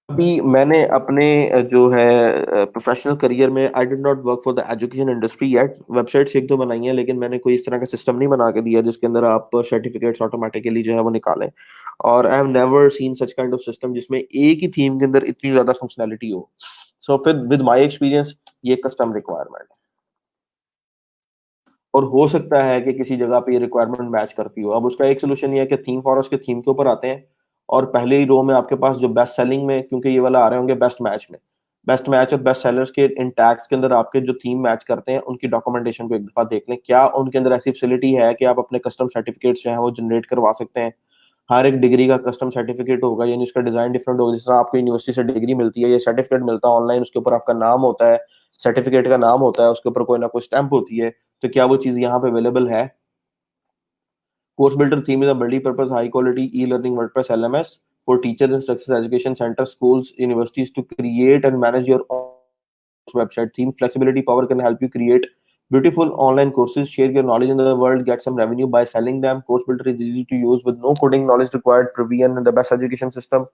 अभी मैंने अपने जो है professional career में I did not work for the education industry yet. Websites एक दो बनाई है, लेकिन मैंने कोई इस तरह का सिस्टम नहीं बना के दिया जिसके अंदर आप सर्टिफिकेट्स ऑटोमेटिकली जो है वो निकालें। और I have never seen such kind of system जिसमें एक ही थीम के अंदर इतनी ज्यादा फंक्शनैलिटी हो। सो फिर विद माय एक्सपीरियंस ये कस्टम रिक्वायरमेंट है, और हो सकता है कि किसी जगह पे ये रिक्वायरमेंट मैच करती हो। अब उसका एक सोल्यूशन ये है कि थीम फॉरेस्ट के थीम के ऊपर आते हैं, और पहले ही रो में आपके पास जो बेस्ट सेलिंग में, क्योंकि ये वाला आ रहे होंगे बेस्ट मैच में, बेस्ट मैच और बेस्ट सेलर्स के इन टैग्स के अंदर आपके जो थीम मैच करते हैं उनकी डॉक्यूमेंटेशन को एक दफा देख लें, क्या उनके अंदर ऐसी फैसिलिटी है कि आप अपने कस्टम सर्टिफिकेट्स जो है वो जनरेट करवा सकते हैं। हर एक डिग्री का कस्टम सर्टिफिकेट होगा, यानी उसका डिजाइन डिफरेंट होगा। जिस तरह आपको यूनिवर्सिटी से डिग्री मिलती है या सर्टिफिकेट मिलता है ऑनलाइन, उसके ऊपर आपका नाम होता है, सर्टिफिकेट का नाम होता है, उसके ऊपर कोई ना कोई स्टैंप होती है, तो क्या वो चीज यहाँ पे अवेलेबल है। Course Builder theme is a multi-purpose, high-quality e-learning WordPress LMS for teachers and success education centers, schools, universities to create and manage your own website. Theme flexibility power can help you create beautiful online courses, share your knowledge in the world, get some revenue by selling them. Course Builder is easy to use with no coding knowledge required, Provian and the best education system.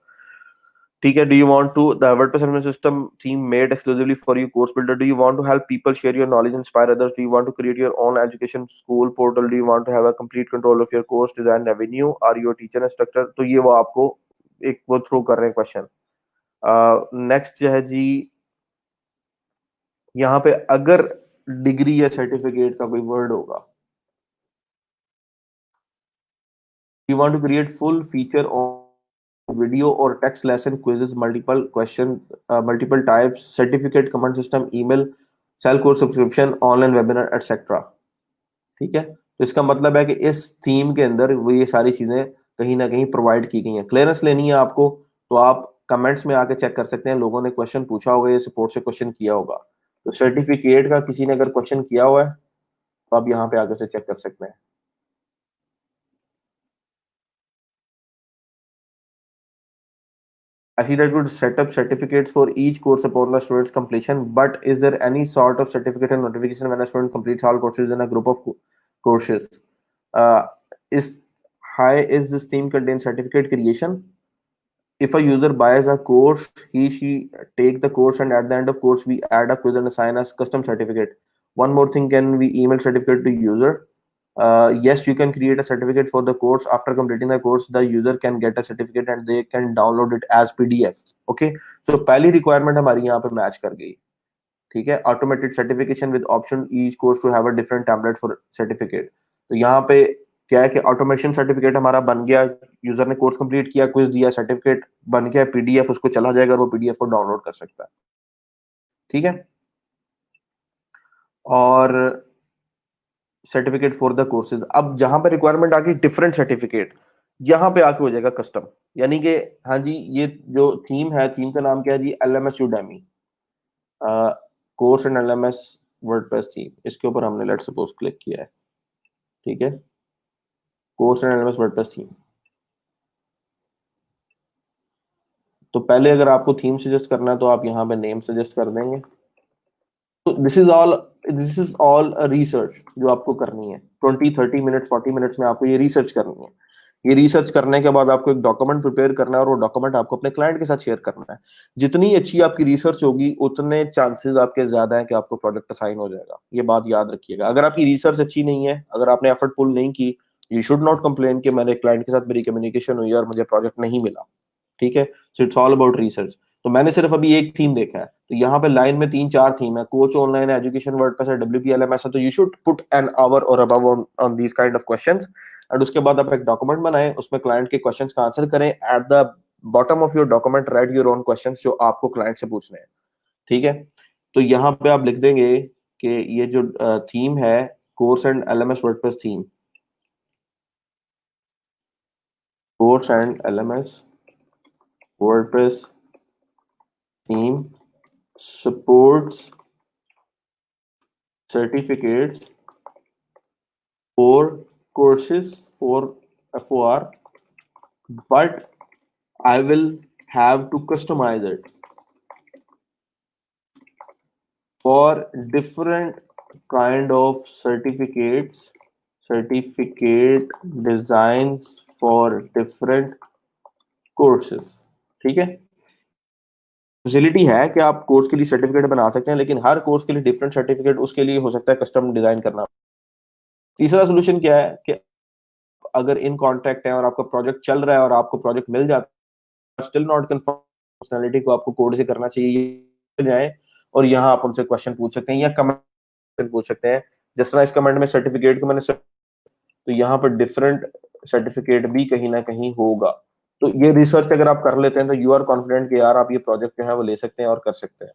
ठीक है, do you want to the WordPress admin system theme made exclusively for you, Course Builder? Do you want to help people share your knowledge, inspire others? Do you want to create your own education school portal? Do you want to have a complete control of your course design revenue? Are you a teacher instructor? तो ये वो आपको एक वो throw कर रहे हैं question. Next जो है जी, यहाँ पे अगर डिग्री या सर्टिफिकेट का कोई वर्ड होगा, you want to create full feature on video or text lesson, quizzes, multiple question, multiple types, certificate, command system, email, sell course subscription, online webinar etcetera. ठीक है, तो इसका मतलब है कि इस थीम के अंदर वो ये सारी चीजें कहीं ना कहीं प्रोवाइड की गई हैं। क्लियरेंस लेनी है आपको तो आप कमेंट्स में आके चेक कर सकते हैं, लोगों ने क्वेश्चन पूछा होगा या सपोर्ट से क्वेश्चन किया होगा। तो सर्टिफिकेट का किसी ने अगर क्वेश्चन किया हुआ है तो आप यहाँ पे आगे से चेक कर सकते हैं। I see that would set up certificates for each course upon the student's completion, but is there any sort of certificate and notification when a student completes all courses in a group of courses? Uh, is is this theme contain certificate creation? If a user buys a course, she take the course, and at the end of course we add a quiz and assign a custom certificate. One more thing, can we email certificate to user? Yes, you can create a certificate for the course. After completing the course, the user can get a certificate and they can download it as PDF. Okay, so पहली requirement हमारी यहाँ पे match कर गई। ठीक है, automated certification with option each course to have a different template for certificate. तो यहाँ पे क्या है कि ऑटोमेशन सर्टिफिकेट हमारा बन गया, यूजर ने कोर्स कंप्लीट किया, क्विज दिया, सर्टिफिकेट बन गया, पीडीएफ उसको चला जाएगा और वो पीडीएफ को डाउनलोड कर सकता है। ठीक है, और सर्टिफिकेट फॉर द कोर्सेज, अब जहां पे रिक्वायरमेंट आ गई डिफरेंट सर्टिफिकेट, यहाँ पे आके हो जाएगा कस्टम। यानी कि हाँ जी, ये जो थीम है, थीम का नाम क्या है जी, LMS Udemy course and LMS WordPress theme, इसके ऊपर हमने लेट सपोज क्लिक किया है। ठीक है, course and LMS WordPress theme. तो पहले अगर आपको थीम सजेस्ट करना है तो आप यहाँ पे नेम सजेस्ट कर देंगे। तो दिस इज ऑल रिसर्च जो आपको करनी है। 20 30 मिनट 40 मिनट्स में आपको ये रिसर्च करनी है। ये रिसर्च करने के बाद आपको एक डॉक्यूमेंट प्रिपेयर करना है और वो डॉक्यूमेंट आपको अपने क्लाइंट के साथ शेयर करना है। जितनी अच्छी आपकी रिसर्च होगी उतने चांसेस आपके ज्यादा है कि आपको प्रोजेक्ट असाइन हो जाएगा। ये बात याद रखिएगा। अगर आपकी रिसर्च अच्छी नहीं है, अगर आपने एफर्ट पुल नहीं की, यू शुड नॉट कंप्लेन कि मेरे क्लाइंट के साथ मेरी कम्युनिकेशन हुई और मुझे प्रोजेक्ट नहीं मिला। ठीक है, so it's all about research. तो मैंने सिर्फ अभी एक थीम देखा है, तो यहाँ पे लाइन में 3-4 थीम है, कोच ऑनलाइन, एजुकेशन वर्डप्रेस है, WPLMS है, तो you should put an hour और above on these kind of questions. And उसके बाद आप एक डॉक्यूमेंट बनाएं, उसमें क्लाइंट के क्वेश्चंस का आंसर करें। At the bottom of your document right your own questions जो आपको क्लाइंट से पूछने हैं, ठीक है। तो यहाँ पे आप लिख देंगे कि ये जो थीम है course and LMS WordPress theme, course and LMS WordPress theme supports certificates for courses for FOR, but I will have to customize it for different kind of certificate designs for different courses, ठीक है। Facility है कि आप course के लिए certificate बना सकते हैं, लेकिन हर कोर्स के लिए डिफरेंट सर्टिफिकेट उसके लिए हो सकता है कस्टम डिजाइन करना। तीसरा सोल्यूशन क्या है कि अगर इन कॉन्ट्रैक्ट है और आपका प्रोजेक्ट चल रहा है और आपको प्रोजेक्ट मिल जाता है, स्टिल नॉट कंफर्म पर्सनालिटी को आपको कोड से करना चाहिए जाए, और यहाँ आप उनसे क्वेश्चन पूछ सकते हैं या कमेंट पूछ सकते हैं। जिस तरह इस कमेंट में सर्टिफिकेट को मैंने, तो यहाँ पर डिफरेंट सर्टिफिकेट भी कहीं ना कहीं होगा। तो ये रिसर्च अगर आप कर लेते हैं तो यू आर कॉन्फिडेंट कि यार आप ये प्रोजेक्ट जो है वो ले सकते हैं और कर सकते हैं।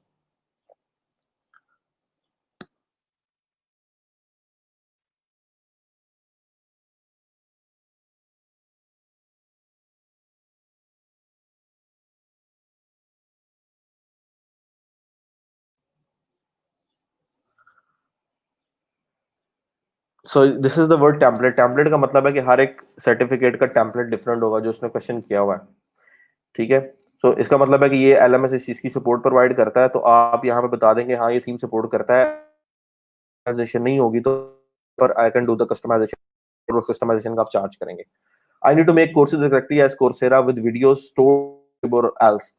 सो this is the word template. Template का मतलब है कि हर एक सर्टिफिकेट का टेम्पलेट डिफरेंट होगा जो उसने क्वेश्चन किया हुआ है, ठीक है। सो इसका मतलब है कि ये LMS इस चीज की सपोर्ट प्रोवाइड करता है, तो आप यहाँ पे बता देंगे हाँ ये थीम सपोर्ट करता है, कस्टमाइजेशन नहीं होगी तो पर I can do the customization, और कस्टमाइजेशन का आप चार्ज करेंगे। I need to make courses directly as Coursera with videos stored और एल्स।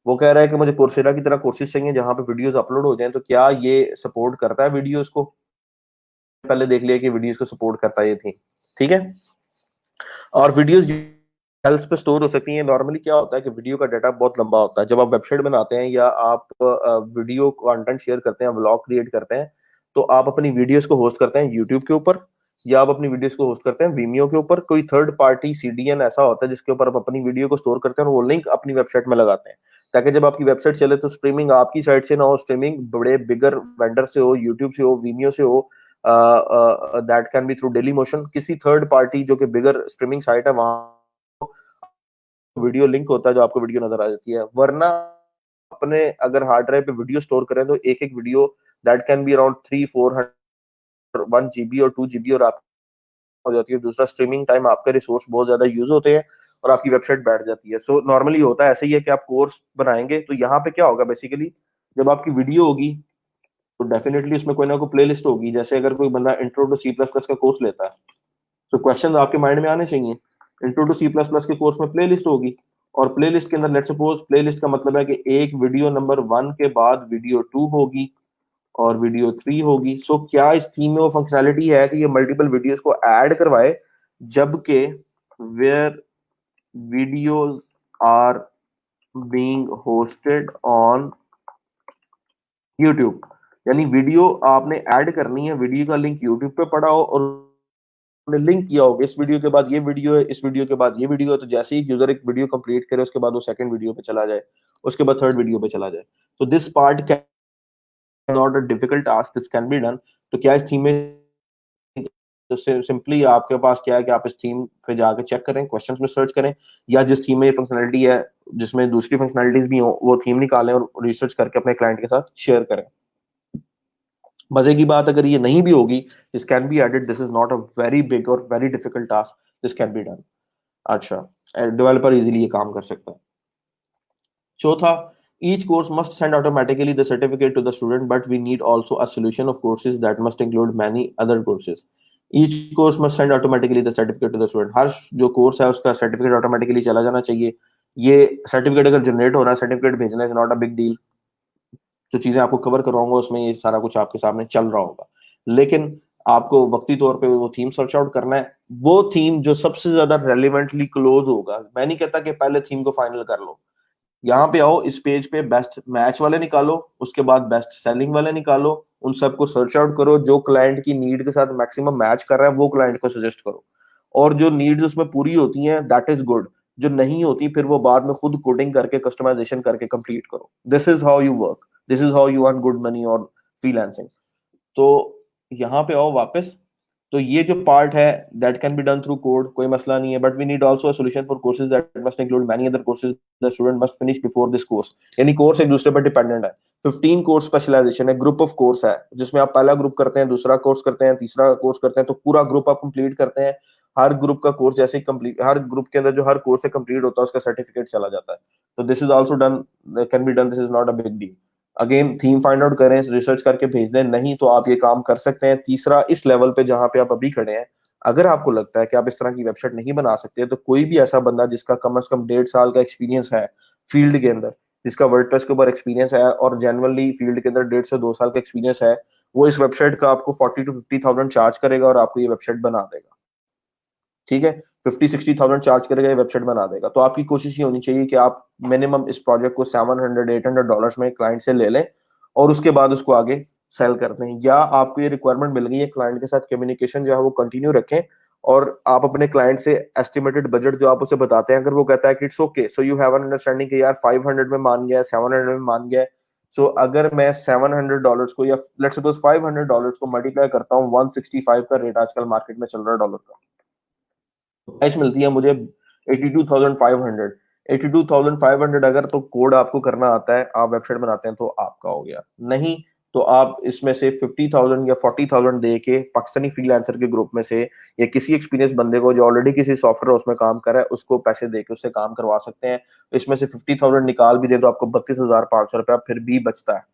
वो कह रहा है कि मुझे कोर्सेरा की तरह कोर्सेज चाहिए जहां पे वीडियोस अपलोड हो जाएं, तो क्या ये सपोर्ट करता है वीडियोस को? पहले देख लिया कि वीडियोस को सपोर्ट करता है ये थी, ठीक है। और वीडियोस हेल्थ पे स्टोर हो सकती है। नॉर्मली क्या होता है कि वीडियो का डाटा बहुत लंबा होता है, जब आप वेबसाइट बनाते हैं या आप वीडियो कंटेंट शेयर करते हैं, व्लॉग क्रिएट करते हैं, तो आप अपनी वीडियोस को होस्ट करते हैं यूट्यूब के ऊपर, या आप अपनी वीडियोस को होस्ट करते हैं Vimeo के ऊपर। कोई थर्ड पार्टी CDN ऐसा होता है जिसके ऊपर आप अपनी वीडियो को स्टोर करते हैं और वो लिंक अपनी वेबसाइट में लगाते हैं, ताकि जब आपकी वेबसाइट चले तो स्ट्रीमिंग आपकी साइट से ना हो, स्ट्रीमिंग बड़े बिगर वेंडर से हो, यूट्यूब से हो, Vimeo से हो, that can B through daily motion, किसी थर्ड पार्टी जो कि बिगर स्ट्रीमिंग साइट है वहां वीडियो लिंक होता है जो आपको वीडियो नजर आ जाती है। वरना अपने अगर हार्ड ड्राइव पे वीडियो स्टोर करें तो एक एक video that can be around 300-400 1 GB और 2 GB और आप हो जाती है। दूसरा स्ट्रीमिंग टाइम आपके रिसोर्स बहुत ज्यादा यूज होते हैं और आपकी वेबसाइट बैठ जाती है। सो नॉर्मली होता है ऐसे ही है कि आप कोर्स बनाएंगे तो यहाँ पे क्या होगा बेसिकली, जब आपकी वीडियो होगी तो डेफिनेटली उसमें कोई ना कोई प्लेलिस्ट होगी। जैसे अगर कोई बंदा इंट्रो टू C++ का कोर्स लेता है तो क्वेश्चन आपके माइंड में आने चाहिए। इंट्रो टू C++ के कोर्स में प्लेलिस्ट होगी, और प्लेलिस्ट के अंदर लेट्स सपोज प्लेलिस्ट का मतलब है कि एक वीडियो नंबर 1 के बाद वीडियो 2 होगी और वीडियो 3 होगी। सो क्या इस थीम में वो फंक्शनैलिटी है कि ये मल्टीपल वीडियोस को ऐड करवाए, जबकि where videos are being hosted on YouTube, यानी वीडियो आपने ऐड करनी है, वीडियो का लिंक यूट्यूब पे पड़ा हो और लिंक किया होगा इस वीडियो के बाद ये वीडियो है, इस वीडियो के बाद ये वीडियो है, तो जैसे ही यूजर एक वीडियो कंप्लीट करे उसके बाद वो सेकंड वीडियो पे चला जाए, उसके बाद थर्ड वीडियो पे चला जाए। तो this part can not a difficult task, this can be done. तो क्या इस थीम में, तो सिंपली आपके पास क्या है कि आप इस थीम पे जाकर चेक करें, क्वेश्चंस में सर्च करें, या जिस थीम में ये फंक्शनैलिटी है जिसमें दूसरी फंक्शनैलिटीज भी हो वो थीम निकालें और रिसर्च करके अपने क्लाइंट के साथ शेयर करें। मजे की बात अगर ये नहीं भी होगी, this can be added, this is not a very big or very difficult task, this can be done. अच्छा, डेवलपर इजीली ये काम कर सकता है। चौथा, each course must send automatically the certificate to the student, but we need also a solution of courses that must include many other courses. Each course must send automatically the certificate to the student. हर जो course है उसका certificate automatically चला जाना चाहिए। ये certificate अगर generate हो रहा है, सर्टिफिकेट भेजना is not a big deal. जो चीजें आपको कवर करवाऊंगा उसमें ये सारा कुछ आपके सामने चल रहा होगा, लेकिन आपको वक्ती तौर पे वो थीम सर्च आउट करना है, वो थीम जो सबसे ज्यादा रेलिवेंटली क्लोज होगा। मैं नहीं कहता कि पहले थीम को फाइनल कर लो, यहाँ पे आओ, इस पेज पे बेस्ट मैच वाले निकालो, उसके बाद बेस्ट सेलिंग वाले निकालो, उन सबको सर्च आउट करो, जो क्लाइंट की नीड के साथ मैक्सिमम मैच कर रहा है वो क्लाइंट को सजेस्ट करो, और जो नीड्स उसमें पूरी होती हैं दैट इज गुड, जो नहीं होती फिर वो बाद में खुद कोडिंग करके कस्टमाइजेशन करके कंप्लीट करो। This is how you work, this is how you earn good money और फ्रीलांसिंग। तो यहाँ पे आओ वापस, तो ये जो पार्ट है that can be done through code, कोई मसला नहीं है, but we need also a solution for courses that must include many other courses the student must finish before this course. यानी कोर्स एक दूसरे पर डिपेंडेंट है। 15 कोर्स स्पेशलाइजेशन है, ग्रुप ऑफ कोर्स है, जिसमें आप पहला ग्रुप करते हैं, दूसरा कोर्स करते हैं, तीसरा कोर्स करते हैं, तो पूरा ग्रुप आप कंप्लीट करते हैं। हर ग्रुप का कोर्स जैसे ही कंप्लीट, हर ग्रुप के अंदर जो हर कोर्स से कंप्लीट होता है उसका सर्टिफिकेट चला जाता है। तो this is also done, can be done, this is not a big deal. Again theme find out करें, रिसर्च करके भेज दें, नहीं तो आप ये काम कर सकते हैं। तीसरा, इस लेवल पे जहां पे आप अभी खड़े हैं, अगर आपको लगता है कि आप इस तरह की वेबसाइट नहीं बना सकते, तो कोई भी ऐसा बंदा जिसका कम से कम 1.5 साल का एक्सपीरियंस है फील्ड के अंदर, जिसका वर्डप्रेस के ऊपर एक्सपीरियंस है और जनरली फील्ड के अंदर 1.5 से 2 साल का एक्सपीरियंस है, वो इस वेबसाइट का आपको 40 to 50 थाउजेंड चार्ज करेगा और आपको ये वेबसाइट बना देगा। ठीक है, 50-60 थाउजेंड चार्ज करेगा, ये वेबसाइट बना देगा। तो आपकी कोशिश ये होनी चाहिए कि आप मिनिमम इस प्रोजेक्ट को $700-800 में क्लाइंट से ले लें और उसके बाद उसको आगे सेल करते हैं। या आपको ये रिक्वायरमेंट मिल गई है, क्लाइंट के साथ कम्युनिकेशन जो है वो कंटिन्यू रखें, और आप अपने क्लाइंट से एस्टिमेटेड बजट जो आप उसे बताते हैं, अगर वो कहता है कि it's okay, so you have an understanding कि यार 500 में मान गया, 700 में मान गया, सो अगर मैं $700 को, या लेट्स सपोज $500 को मल्टीप्लाई करता हूँ, 165 का रेट आजकल मार्केट में चल रहा है डॉलर का, प्राइस मिलती है मुझे 82,500। 82,500 अगर तो कोड आपको करना आता है, आप वेबसाइट बनाते हैं, तो आपका हो गया। नहीं तो आप इसमें से 50,000 या 40,000 दे के पाकिस्तानी फ्रीलांसर के ग्रुप में से, या किसी एक्सपीरियंस बंदे को जो ऑलरेडी किसी सॉफ्टवेयर उसमें काम कर रहा है, उसको पैसे दे के उससे काम करवा सकते हैं। इसमें से 50,000 निकाल भी दे तो आपको 32,500 रुपया फिर भी बचता है।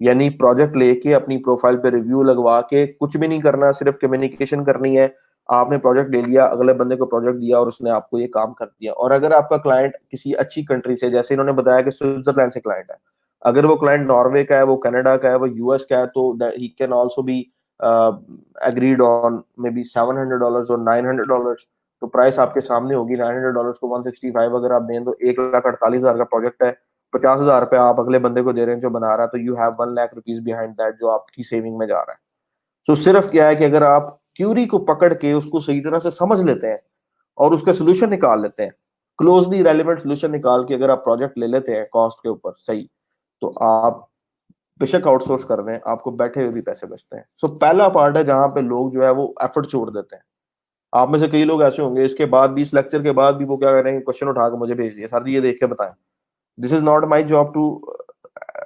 यानी प्रोजेक्ट लेके अपनी प्रोफाइल पे रिव्यू लगवा के कुछ भी नहीं करना, सिर्फ कम्युनिकेशन करनी है। आपने प्रोजेक्ट ले लिया, अगले बंदे को प्रोजेक्ट दिया और उसने आपको ये काम कर दिया। और अगर आपका क्लाइंट किसी अच्छी कंट्री से, जैसे इन्होंने बताया कि स्विट्जरलैंड से क्लाइंट है, अगर वो क्लाइंट नॉर्वे का है, वो कनाडा का है, वो यूएस का है, तो he can also be agreed on may be $700 और $900। तो प्राइस आपके सामने होगी। $900 को 165 अगर आप दें तो 1,48,000 का प्रोजेक्ट है। 50,000 रुपये आप अगले बंदे को दे रहे हैं जो बना रहा है, तो you have 1 lakh rupees behind that, जो आपकी सेविंग में जा रहा है। तो सिर्फ क्या है कि अगर आप क्यूरी को पकड़ के उसको सही तरह से समझ लेते हैं और उसका सोल्यूशन निकाल लेते हैं, क्लोजली रेलिवेंट सोल्यूशन निकाल के अगर आप प्रोजेक्ट ले लेते हैं कॉस्ट के ऊपर सही, तो आप बेशक आउटसोर्स कर रहे हैं, आपको बैठे हुए भी पैसे बचते हैं। सो पहला पार्ट है जहां पे लोग जो है वो एफर्ट छोड़ देते हैं। आप में से कई लोग ऐसे होंगे, इसके बाद भी, इस लेक्चर के बाद भी वो क्या करेंगे, क्वेश्चन उठा के मुझे भेज दिए, सर जी ये देख के बताएं। This is not my job to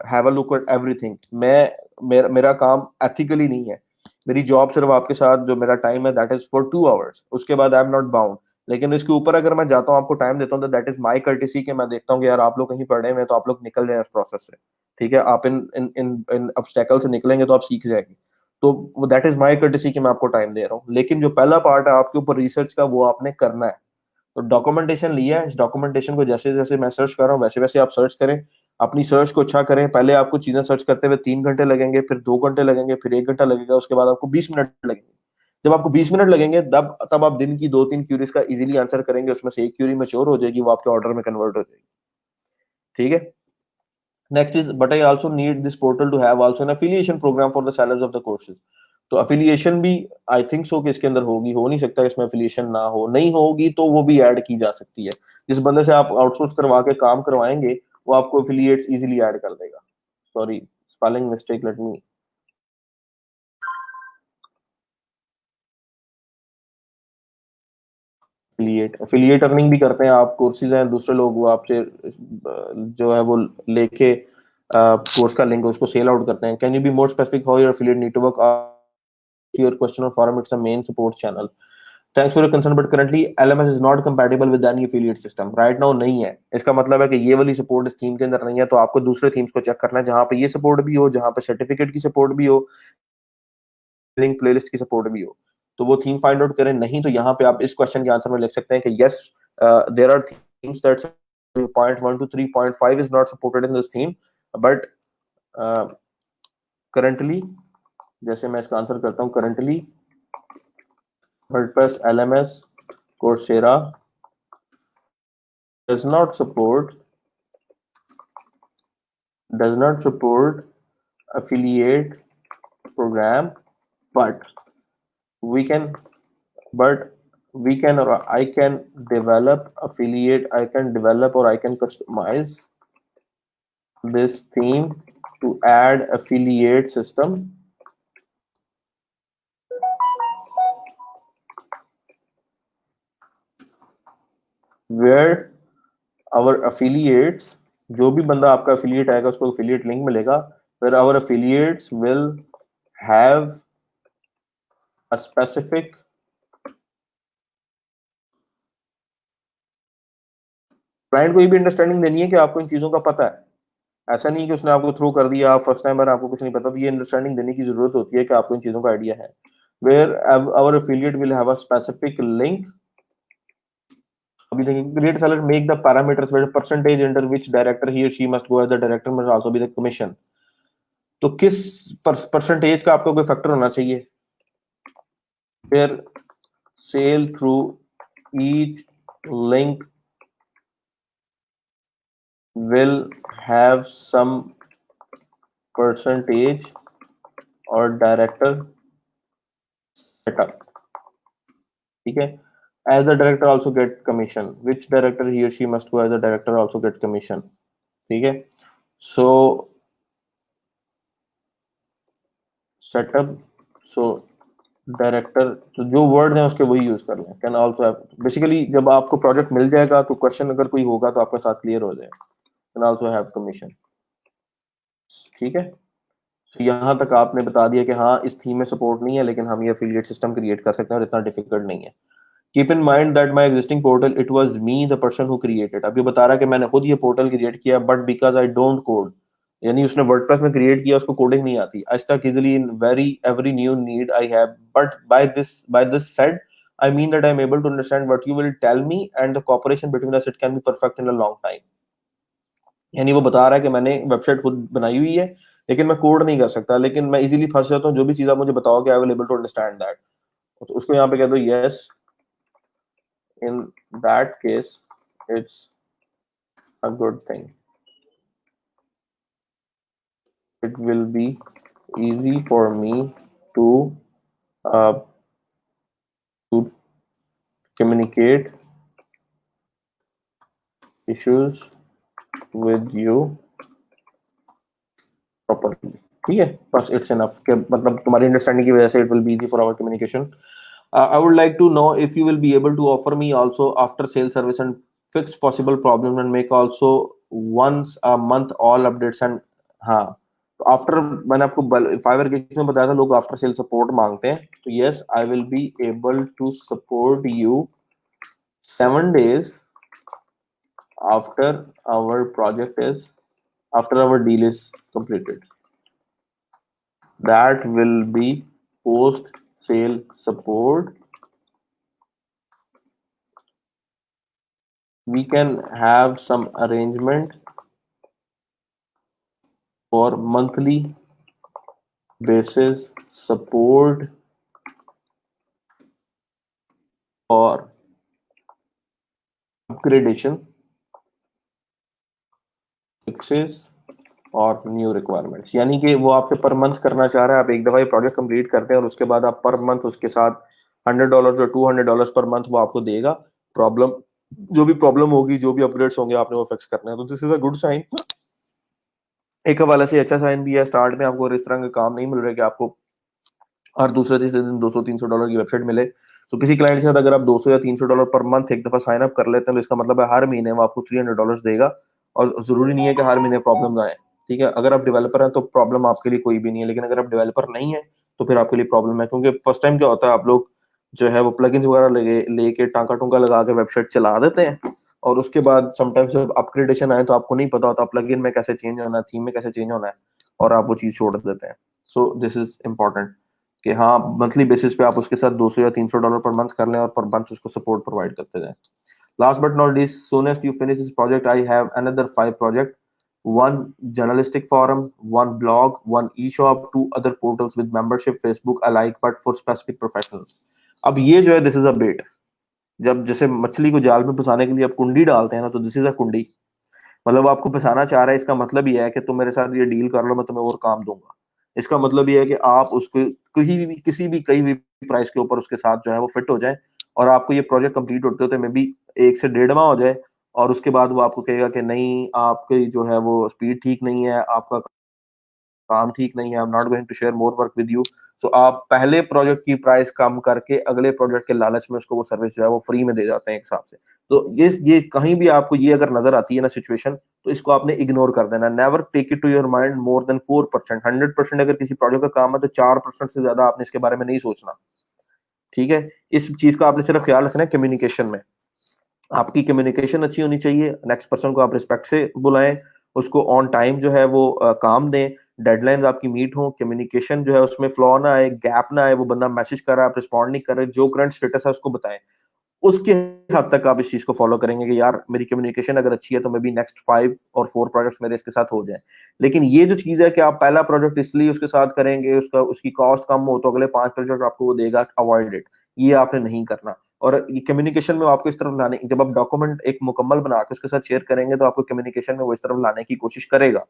have a look at everything. मेरा काम एथिकली नहीं है। मेरी जॉब सिर्फ आपके साथ जो मेरा टाइम है दैट इज फॉर 2 आवर्स, उसके बाद आई एम नॉट बाउंड। लेकिन इसके ऊपर अगर मैं जाता हूँ, आपको टाइम देता हूँ, तो दैट इज माई कर्टिसी कि मैं देखता हूँ कि यार आप लोग कहीं पढ़े हुए हैं, तो आप लोग निकल जाए उस प्रोसेस से। ठीक है, आप इन इन इन इन ऑब्स्टेकल से निकलेंगे तो आप सीख जाएंगे। तो दैट इज माई कर्टिसी कि मैं आपको टाइम दे रहा हूँ। लेकिन जो पहला पार्ट है आपके ऊपर रिसर्च का, वो आपने करना है। तो डॉक्यूमेंटेशन लिया है, इस डॉक्यूमेंटेशन को जैसे जैसे मैं सर्च कर रहा हूँ वैसे वैसे आप सर्च करें। अपनी सर्च को अच्छा करें। पहले आपको चीजें सर्च करते हुए 3 घंटे लगेंगे, फिर 2 घंटे लगेंगे, फिर 1 घंटा लगेगा, उसके बाद आपको 20 मिनट लगेंगे। जब आपको 20 मिनट लगेंगे तब आप दिन की 2-3 क्यूरीज का इजीली आंसर करेंगे, उसमें से एक क्यूरी मैच्योर हो जाएगी, वो आपके ऑर्डर में कन्वर्ट हो जाएगी। ठीक है। Next is, but I also need this portal to have also an affiliation program for the sellers of the courses. तो एफिलिएशन भी आई थिंक सो कि इसके अंदर होगी, हो नहीं सकता इसमें एफिलिएशन ना हो। नहीं होगी तो वो भी ऐड की जा सकती है। जिस बंदे से आप आउटसोर्स करवा के काम करवाएंगे, वो आपको एफिलिएट्स इजीली ऐड कर देगा। Sorry, spelling mistake, let me. Affiliate earning भी करते हैं आप, कोर्सेज हैं दूसरे लोग वो आपसे जो है वो लेके कोर्स का लिंक उसको सेल आउट करते हैं। Can you be more specific how your affiliate need to work? Your question or forum, it's a main support channel. Thanks for your concern, but currently LMS is not compatible with any affiliate system right now। नहीं है, इसका मतलब है कि ये वाली support इस theme के अंदर नहीं है। तो आपको दूसरे थीम्स को चेक करना है जहां पे ये सपोर्ट भी हो, जहां पे सर्टिफिकेट की सपोर्ट भी हो, लिंक प्लेलिस्ट की सपोर्ट भी हो। तो वो थीम फाइंड आउट करें। नहीं तो यहाँ पे आप इस क्वेश्चन के आंसर में लिख सकते हैं कि yes, there are themes that .1 to 3.5 is not supported in this theme, but currently, जैसे मैं इसका आंसर करता हूँ, currently WordPress LMS Coursera does not support does not support affiliate program, but we can but we can or I can develop affiliate, I can develop or I can customize this theme to add affiliate system where our affiliates, जो भी बंदा आपका affiliate आएगा उसको affiliate link मिलेगा, where our affiliates will have a specific client को ये भी अंडरस्टैंडिंग देनी है कि आपको इन चीजों का पता है। ऐसा नहीं कि उसने आपको थ्रू कर दिया, आप फर्स्ट टाइमर आपको कुछ नहीं पता, तो ये अंडरस्टैंडिंग देने की जरूरत होती है कि आपको इन चीजों का आइडिया है। Where our affiliate will have a specific link. अभी देखिए, create seller make the parameters where percentage under which director he or she must go as the director must also be the commission. तो किस percentage का आपको कोई factor होना चाहिए। फिर sell through each link will have some percentage or director setup, ठीक है। as the director also get commission, which director he or she must go as a director also get commission, ठीक है। so setup, so director, तो जो word है उसके वही use कर लें। कैन ऑल्सो बेसिकली जब आपको प्रोजेक्ट मिल जाएगा तो क्वेश्चन अगर कोई होगा तो आपके साथ क्लियर हो जाए। कैन ऑल्सो हैव कमीशन, ठीक है। तो यहाँ तक आपने बता दिया कि हाँ इस थीम में सपोर्ट नहीं है, लेकिन हम ये एफिलिएट सिस्टम क्रिएट कर सकते हैं और इतना डिफिकल्ट नहीं है। Keep in mind that my existing portal it was me the person who created. अब ये बता रहा है कि मैंने खुद ये पोर्टल क्रिएट किया, but because I don't code, यानी उसने वर्डप्रेस में क्रिएट किया, उसको कोडिंग नहीं आती। I stuck easily in very every new need I have, but by this said I mean that I'm able to understand what you will tell me and the cooperation between us it can be perfect in a long time। यानी वो बता रहा है कि मैंने website खुद बनाई हुई है लेकिन मैं कोड नहीं कर सकता, लेकिन मैं इजीली फंस जाता हूँ, जो भी चीज आप मुझे बताओगे I will able to understand that. तो उसको यहाँ पे कह दो yes, in that case it's a good thing, it will be easy for me to uh, to communicate issues with you properly, ठीक है। बस इट्स इनफ कि मतलब तुम्हारी अंडरस्टैंडिंग की वजह से it will be easy for our communication. I would like to know if you will be able to offer me also after sale service and fix possible problems and make also once a month all updates and हाँ, तो after मैंने आपको fibre के में बताया था लोग after sale support मांगते हैं, तो yes I will be able to support you 7 days after our project is after our deal is completed। that will be post sale support। we can have some arrangement for monthly basis support or upgradation fixes और new requirements. यानी कि वो आपसे per month करना चाह रहा है, आप एक दफा ये प्रोजेक्ट कंप्लीट करते हैं और उसके बाद आप पर मंथ उसके साथ $100 और $200 पर मंथ वो आपको देगा। प्रॉब्लम जो भी प्रॉब्लम होगी, जो भी अपग्रेड्स होंगे, आपने वो फिक्स करना है। तो this is a good sign. एक हवाले से अच्छा साइन भी है। स्टार्ट में आपको इस तरह का काम नहीं मिल रहा है कि आपको हर दूसरे तीसरे दिन $200-300 की वेबसाइट मिले। तो किसी क्लाइंट के साथ अगर आप $200 या $300 पर मंथ एक दफा साइन अप कर लेते हैं तो इसका मतलब है हर महीने वो आपको $300 देगा। और जरूरी नहीं है कि हर महीने प्रॉब्लम आए, ठीक है। अगर आप डेवलपर हैं तो प्रॉब्लम आपके लिए कोई भी नहीं है, लेकिन अगर आप डेवलपर नहीं है तो फिर आपके लिए प्रॉब्लम है, क्योंकि फर्स्ट टाइम क्या होता है, आप लोग जो है वो प्लगइन्स वगैरह लेके टांका टूंका लगा के वेबसाइट चला देते हैं और उसके बाद समटाइम्स जब अपग्रेडेशन आए तो आपको नहीं पता होता प्लगइन में कैसे चेंज होना है, थीम में कैसे चेंज होना है, और आप वो चीज छोड़ देते हैं। सो दिस इज इम्पोर्टेंट कि हाँ मंथली बेसिस पे आप उसके साथ $200 या $300 पर मंथ कर लें और पर मंथ उसको सपोर्ट प्रोवाइड करते जाएं। Last but not least, soonest you finish this project I have another 5 project, one journalistic forum, one blog, one e-shop, 2 other portals with membership Facebook alike but for specific professionals। अब ये जो है this is अ बेट। जब जैसे मछली को जाल में फंसाने के लिए आप कुंडी डालते हैं ना, तो दिस इज अ कुंडी। मतलब आपको फंसाना चाह रहा है, इसका मतलब ये है कि तुम मेरे साथ ये डील कर लो, मैं तुम्हें और काम दूंगा। इसका मतलब ये है कि आप उसको कहीं भी किसी भी कहीं भी प्राइस के ऊपर उसके साथ जो है वो फिट हो जाए, और आपको ये प्रोजेक्ट कंप्लीट होते होते मे बी 1 से 1.5 माह हो जाए, और उसके बाद वो आपको कहेगा कि नहीं, आपकी जो है वो स्पीड ठीक नहीं है, आपका काम ठीक नहीं है, I am not going to share more work with you. So आप पहले प्रोजेक्ट की प्राइस कम करके अगले प्रोजेक्ट के लालच में उसको वो सर्विस जो है वो फ्री में दे जाते हैं एक हिसाब से। तो ये कहीं भी आपको ये अगर नजर आती है ना सिचुएशन, तो इसको आपने इग्नोर कर देना। Never take it to your mind more than 4%। 100% अगर किसी प्रोजेक्ट का काम है तो 4% से ज्यादा आपने इसके बारे में नहीं सोचना। ठीक है, इस चीज का आपने सिर्फ ख्याल रखना है कम्युनिकेशन में। आपकी कम्युनिकेशन अच्छी होनी चाहिए, नेक्स्ट पर्सन को आप रिस्पेक्ट से बुलाएं, उसको ऑन टाइम जो है वो काम दें, डेडलाइंस आपकी मीट हो, कम्युनिकेशन जो है उसमें फ्लॉ ना आए, गैप ना आए, वो बंदा मैसेज कर रहा है आप रिस्पॉन्ड नहीं कर रहे, जो करंट स्टेटस है उसको बताएं। उसके हद तक आप इस चीज को फॉलो करेंगे कि यार मेरी कम्युनिकेशन अगर अच्छी है तो मे बी नेक्स्ट 5 और 4 प्रोजेक्ट्स मेरे इसके साथ हो जाए। लेकिन ये जो चीज है कि आप पहला प्रोजेक्ट इसलिए उसके साथ करेंगे, उसका उसकी कॉस्ट कम हो तो अगले 5 प्रोजेक्ट आपको वो देगा, अवॉइड इट। ये आपने नहीं करना। और ये कम्युनिकेशन में आपको इस तरफ लाने, जब आप डॉक्यूमेंट एक मुकम्मल बना के उसके साथ शेयर करेंगे तो आपको कम्युनिकेशन में वो इस तरफ लाने की कोशिश करेगा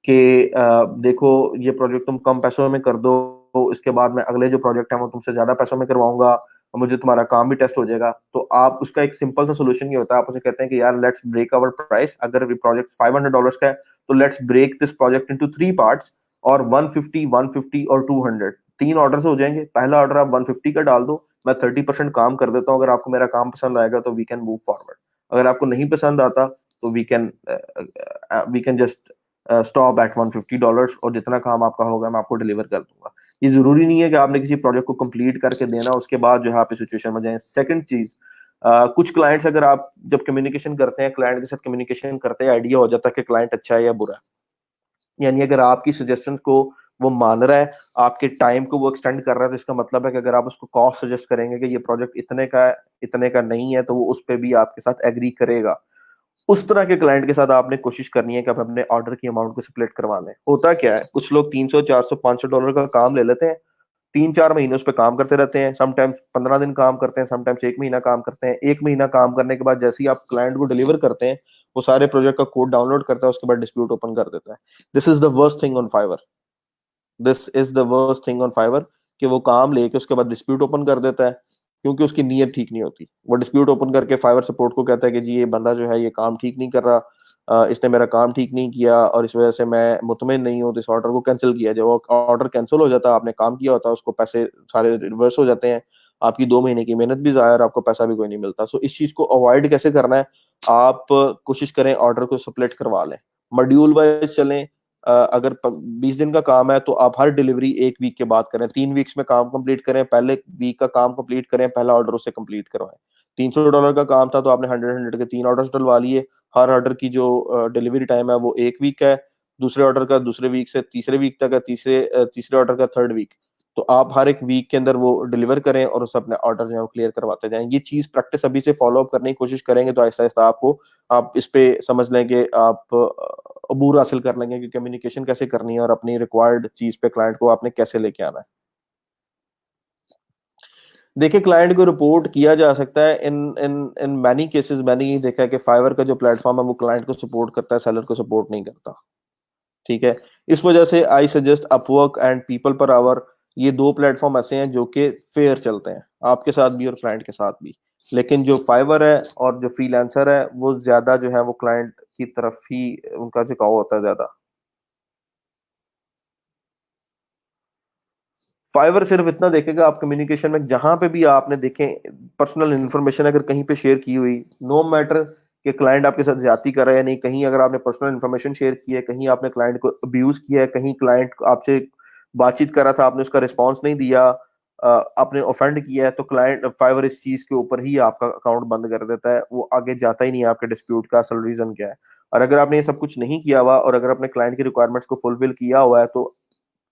कि देखो ये प्रोजेक्ट तुम कम पैसों में कर दो, तो इसके बाद मैं अगले जो प्रोजेक्ट है वो तुमसे ज्यादा पैसों में करवाऊंगा, मुझे तुम्हारा काम भी टेस्ट हो जाएगा। तो आप उसका एक सिंपल सा सोल्यूशन ये होता है, आप उसे कहते हैं कि यार लेट्स ब्रेक आवर प्राइस, अगर प्रोजेक्ट $500 का है तो let's break this project into 3 parts, और 150, 150 और 200 तीन ऑर्डर हो जाएंगे। पहला ऑर्डर आप 150 का डाल दो, मैं 30% काम कर देता हूँ, अगर आपको मेरा काम पसंद आएगा तो वी कैन मूव फॉरवर्ड। अगर आपको नहीं पसंद आता तो we can just stop at $150, और जितना काम आपका होगा मैं आपको डिलीवर कर दूंगा। ये जरूरी नहीं है कि आपने किसी प्रोजेक्ट को कंप्लीट करके देना उसके बाद जो है आप इस सिचुएशन में जाएं। सेकंड चीज, कुछ क्लाइंट्स, अगर आप जब कम्युनिकेशन करते हैं क्लाइंट के साथ कम्युनिकेशन करते हैं, आइडिया हो जाता है कि क्लाइंट अच्छा है या बुरा है। यानी अगर आपकी सजेशंस को वो मान रहा है, आपके टाइम को वो एक्सटेंड कर रहा है, तो इसका मतलब है कि अगर आप उसको कॉस्ट सजेस्ट करेंगे कि ये प्रोजेक्ट इतने का है, इतने का नहीं है, तो वो उस पर भी आपके साथ एग्री करेगा। उस तरह के क्लाइंट के साथ आपने कोशिश करनी है कि आप अपने ऑर्डर की अमाउंट को स्प्लिट करवा लें। होता क्या है, कुछ लोग 300, 400, $500 का काम ले लेते हैं, 3-4 महीने उस पर काम करते रहते हैं, समटाइम्स 15 दिन काम करते हैं, समटाइम्स 1 महीना काम करते हैं। 1 महीना काम करने के बाद जैसे ही आप क्लाइंट को डिलीवर करते हैं, वो सारे प्रोजेक्ट का कोड डाउनलोड करता है, उसके बाद डिस्प्यूट ओपन कर देता है। This is the worst thing on Fiverr. This is the worst thing on Fiverr, कि वो काम लेके उसके बाद डिस्प्यूट ओपन कर देता है, क्योंकि उसकी नीयत ठीक नहीं होती। वो डिस्प्यूट ओपन करके फाइवर सपोर्ट को कहता है कि जी ये बंदा जो है ये काम ठीक नहीं कर रहा, इसने मेरा काम ठीक नहीं किया और इस वजह से मैं मुतमिन नहीं हूँ, तो इस ऑर्डर को कैंसिल किया। जब वो ऑर्डर कैंसिल हो जाता है, आपने काम किया होता है, उसको पैसे सारे रिवर्स हो जाते हैं, आपकी 2 महीने की मेहनत भी जाया और आपको पैसा भी कोई नहीं मिलता। सो इस चीज को अवॉइड कैसे करना है, आप कोशिश करें ऑर्डर को स्प्लिट करवा लें, मॉड्यूल वाइज चलें। अगर 20 दिन का काम है तो आप हर डिलीवरी 1 वीक के बाद करें, 3 वीक्स में काम कंप्लीट करें, पहले वीक का काम कंप्लीट करें, पहला ऑर्डर उससे कंप्लीट करवाएं। $300 का काम था तो आपने 100 के 3 ऑर्डर डलवा लिए, हर ऑर्डर की जो डिलीवरी टाइम है वो 1 वीक है, दूसरे ऑर्डर का दूसरे वीक से तीसरे वीक तक है, तीसरे ऑर्डर का 3rd वीक। तो आप हर एक वीक के अंदर वो डिलीवर करें और उस अपने ऑर्डर जो है वो क्लियर करवाते जाएं। ये चीज प्रैक्टिस अभी से फॉलो अप करने की कोशिश करेंगे तो आहिस्ता आहिस्ता आपको, आप इस पे समझ लेंगे, आप अबूर हासिल कर लेंगे कि कम्युनिकेशन कैसे करनी है और अपनी रिक्वायर्ड चीज पे क्लाइंट को आपने कैसे लेके आना है। देखिए, क्लाइंट को रिपोर्ट किया जा सकता है इन इन इन मैनी केसेस। मैंने ये देखा है कि फाइवर का जो प्लेटफॉर्म है वो क्लाइंट को सपोर्ट करता है, सेलर को सपोर्ट नहीं करता। ठीक है, इस वजह से I suggest Upwork and people per hour. ये दो प्लेटफॉर्म ऐसे हैं जो कि फेयर चलते हैं, आपके साथ भी और क्लाइंट के साथ भी। लेकिन जो फाइवर है और जो फ्रीलांसर है वो ज्यादा जो है वो क्लाइंट की तरफ ही उनका झुकाव होता है ज्यादा। फाइवर सिर्फ इतना देखेगा, आप कम्युनिकेशन में जहां पे भी आपने देखें पर्सनल इंफॉर्मेशन अगर कहीं पे शेयर की हुई, नो मैटर कि क्लाइंट आपके साथ ज्यादती कर रहा है या नहीं, कहीं अगर आपने पर्सनल इंफॉर्मेशन शेयर की है, कहीं आपने क्लाइंट को अब्यूज किया है, कहीं क्लाइंट आपसे बातचीत कर रहा था, आपने उसका रिस्पॉन्स नहीं दिया, आपने ऑफेंड किया है, तो क्लाइंट फाइवर इस चीज के ऊपर ही आपका अकाउंट बंद कर देता है, वो आगे जाता ही नहीं है आपके डिस्प्यूट का असल रीजन क्या है। और अगर आपने ये सब कुछ नहीं किया हुआ और अगर अपने क्लाइंट की रिक्वायरमेंट्स को फुलफिल किया हुआ है, तो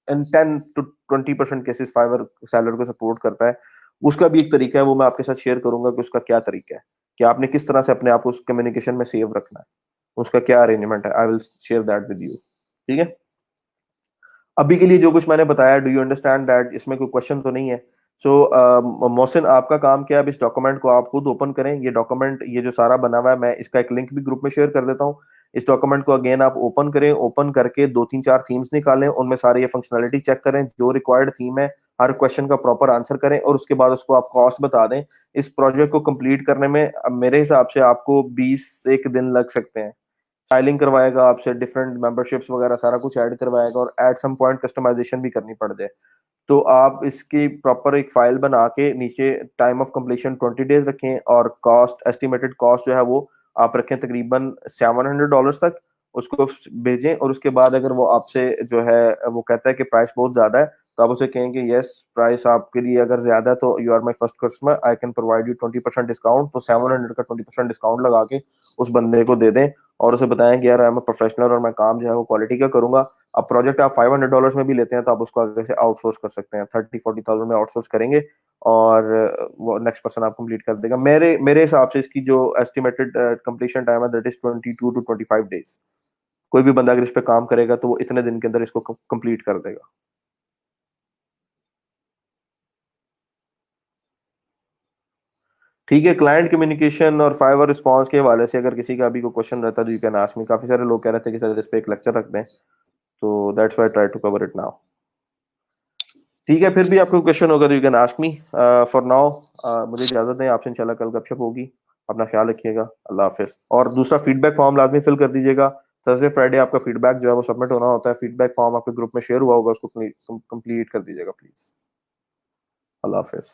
इन 10 to 20% केसेस फाइवर सैलर को सपोर्ट करता है। उसका भी एक तरीका है, वो मैं आपके साथ शेयर करूंगा कि उसका क्या तरीका है, कि आपने किस तरह से अपने आप को उस कम्युनिकेशन में सेव रखना है, उसका क्या अरेंजमेंट है। I will share that with you. ठीक है, अभी के लिए जो कुछ मैंने बताया, डू यू अंडरस्टैंड दैट? इसमें कोई क्वेश्चन तो नहीं है? सो मोहसिन, आपका काम क्या है, अब इस डॉक्यूमेंट को आप खुद ओपन करें। ये डॉक्यूमेंट, ये जो सारा बना हुआ है, मैं इसका एक लिंक भी ग्रुप में शेयर कर देता हूँ। इस डॉक्यूमेंट को अगेन आप ओपन करें, ओपन करके 2 3 4 थीम्स निकालें, उनमें सारे ये फंक्शनैलिटी चेक करें, जो रिक्वायर्ड थीम है हर क्वेश्चन का प्रॉपर आंसर करें, और उसके बाद उसको आप कॉस्ट बता दें। इस प्रोजेक्ट को कंप्लीट करने में अब मेरे हिसाब से आपको 20 1 दिन लग सकते हैं। स्टाइलिंग करवाएगा आपसे, डिफरेंट मेंबरशिप्स वगैरह सारा कुछ ऐड करवाएगा, और एट सम पॉइंट कस्टमाइजेशन भी करनी पड़ जाए। तो आप इसकी प्रॉपर एक फाइल बना के नीचे टाइम ऑफ कंप्लीशन 20 डेज रखें, और कॉस्ट एस्टिमेटेड कॉस्ट जो है वो आप रखें तकरीबन $700 तक। उसको भेजें, और उसके बाद अगर वो आपसे जो है वो कहता है कि प्राइस बहुत ज्यादा है, तो आप उसे कहेंगे यस, प्राइस आपके लिए अगर ज्यादा है तो you are my first customer, I can provide you 20% discount. तो 700 का 20% डिस्काउंट लगा के उस बंदे को दे दें, और उसे बताएं कि यार आई एम अ प्रोफेशनल और मैं काम जो है वो क्वालिटी का करूंगा। अब प्रोजेक्ट आप $500 में भी लेते हैं तो आप उसको आगे से आउटसोर्स कर सकते हैं, 30 40 थाउजेंड में आउटसोर्स करेंगे, और वो नेक्स्ट पर्सन आप कंप्लीट कर देगा। मेरे मेरे हिसाब से इसकी जो एस्टिमेटेड कंप्लीशन टाइम है दैट इज 22 to 25 डेज। कोई भी बंदा अगर इस पे काम करेगा तो वो इतने दिन के अंदर इसको कंप्लीट कर देगा। ठीक है, क्लाइंट कम्युनिकेशन और फाइवर रिस्पांस के हवाले से अगर किसी का अभी कोई क्वेश्चन रहता है तो यू कैन आस्क मी। काफी सारे लोग कह रहे थे कि सर इस पे एक लेक्चर रख दें, तो that's why try to cover it now. ठीक है, फिर भी आपको क्वेश्चन होगा तो you can ask me. For now मुझे इजाजत दें, आपसे इंशाल्लाह कल गपशप होगी। अपना ख्याल रखिएगा, अल्लाह हाफिज। और दूसरा फीडबैक फॉर्म लाजमी फिल कर दीजिएगा। थर्सडे फ्राइडे आपका फीडबैक जो है वो सबमिट होना होता है। फीडबैक फॉर्म आपके ग्रुप में शेयर हुआ होगा, उसको कंप्लीट कर दीजिएगा प्लीज। अल्लाह हाफिज।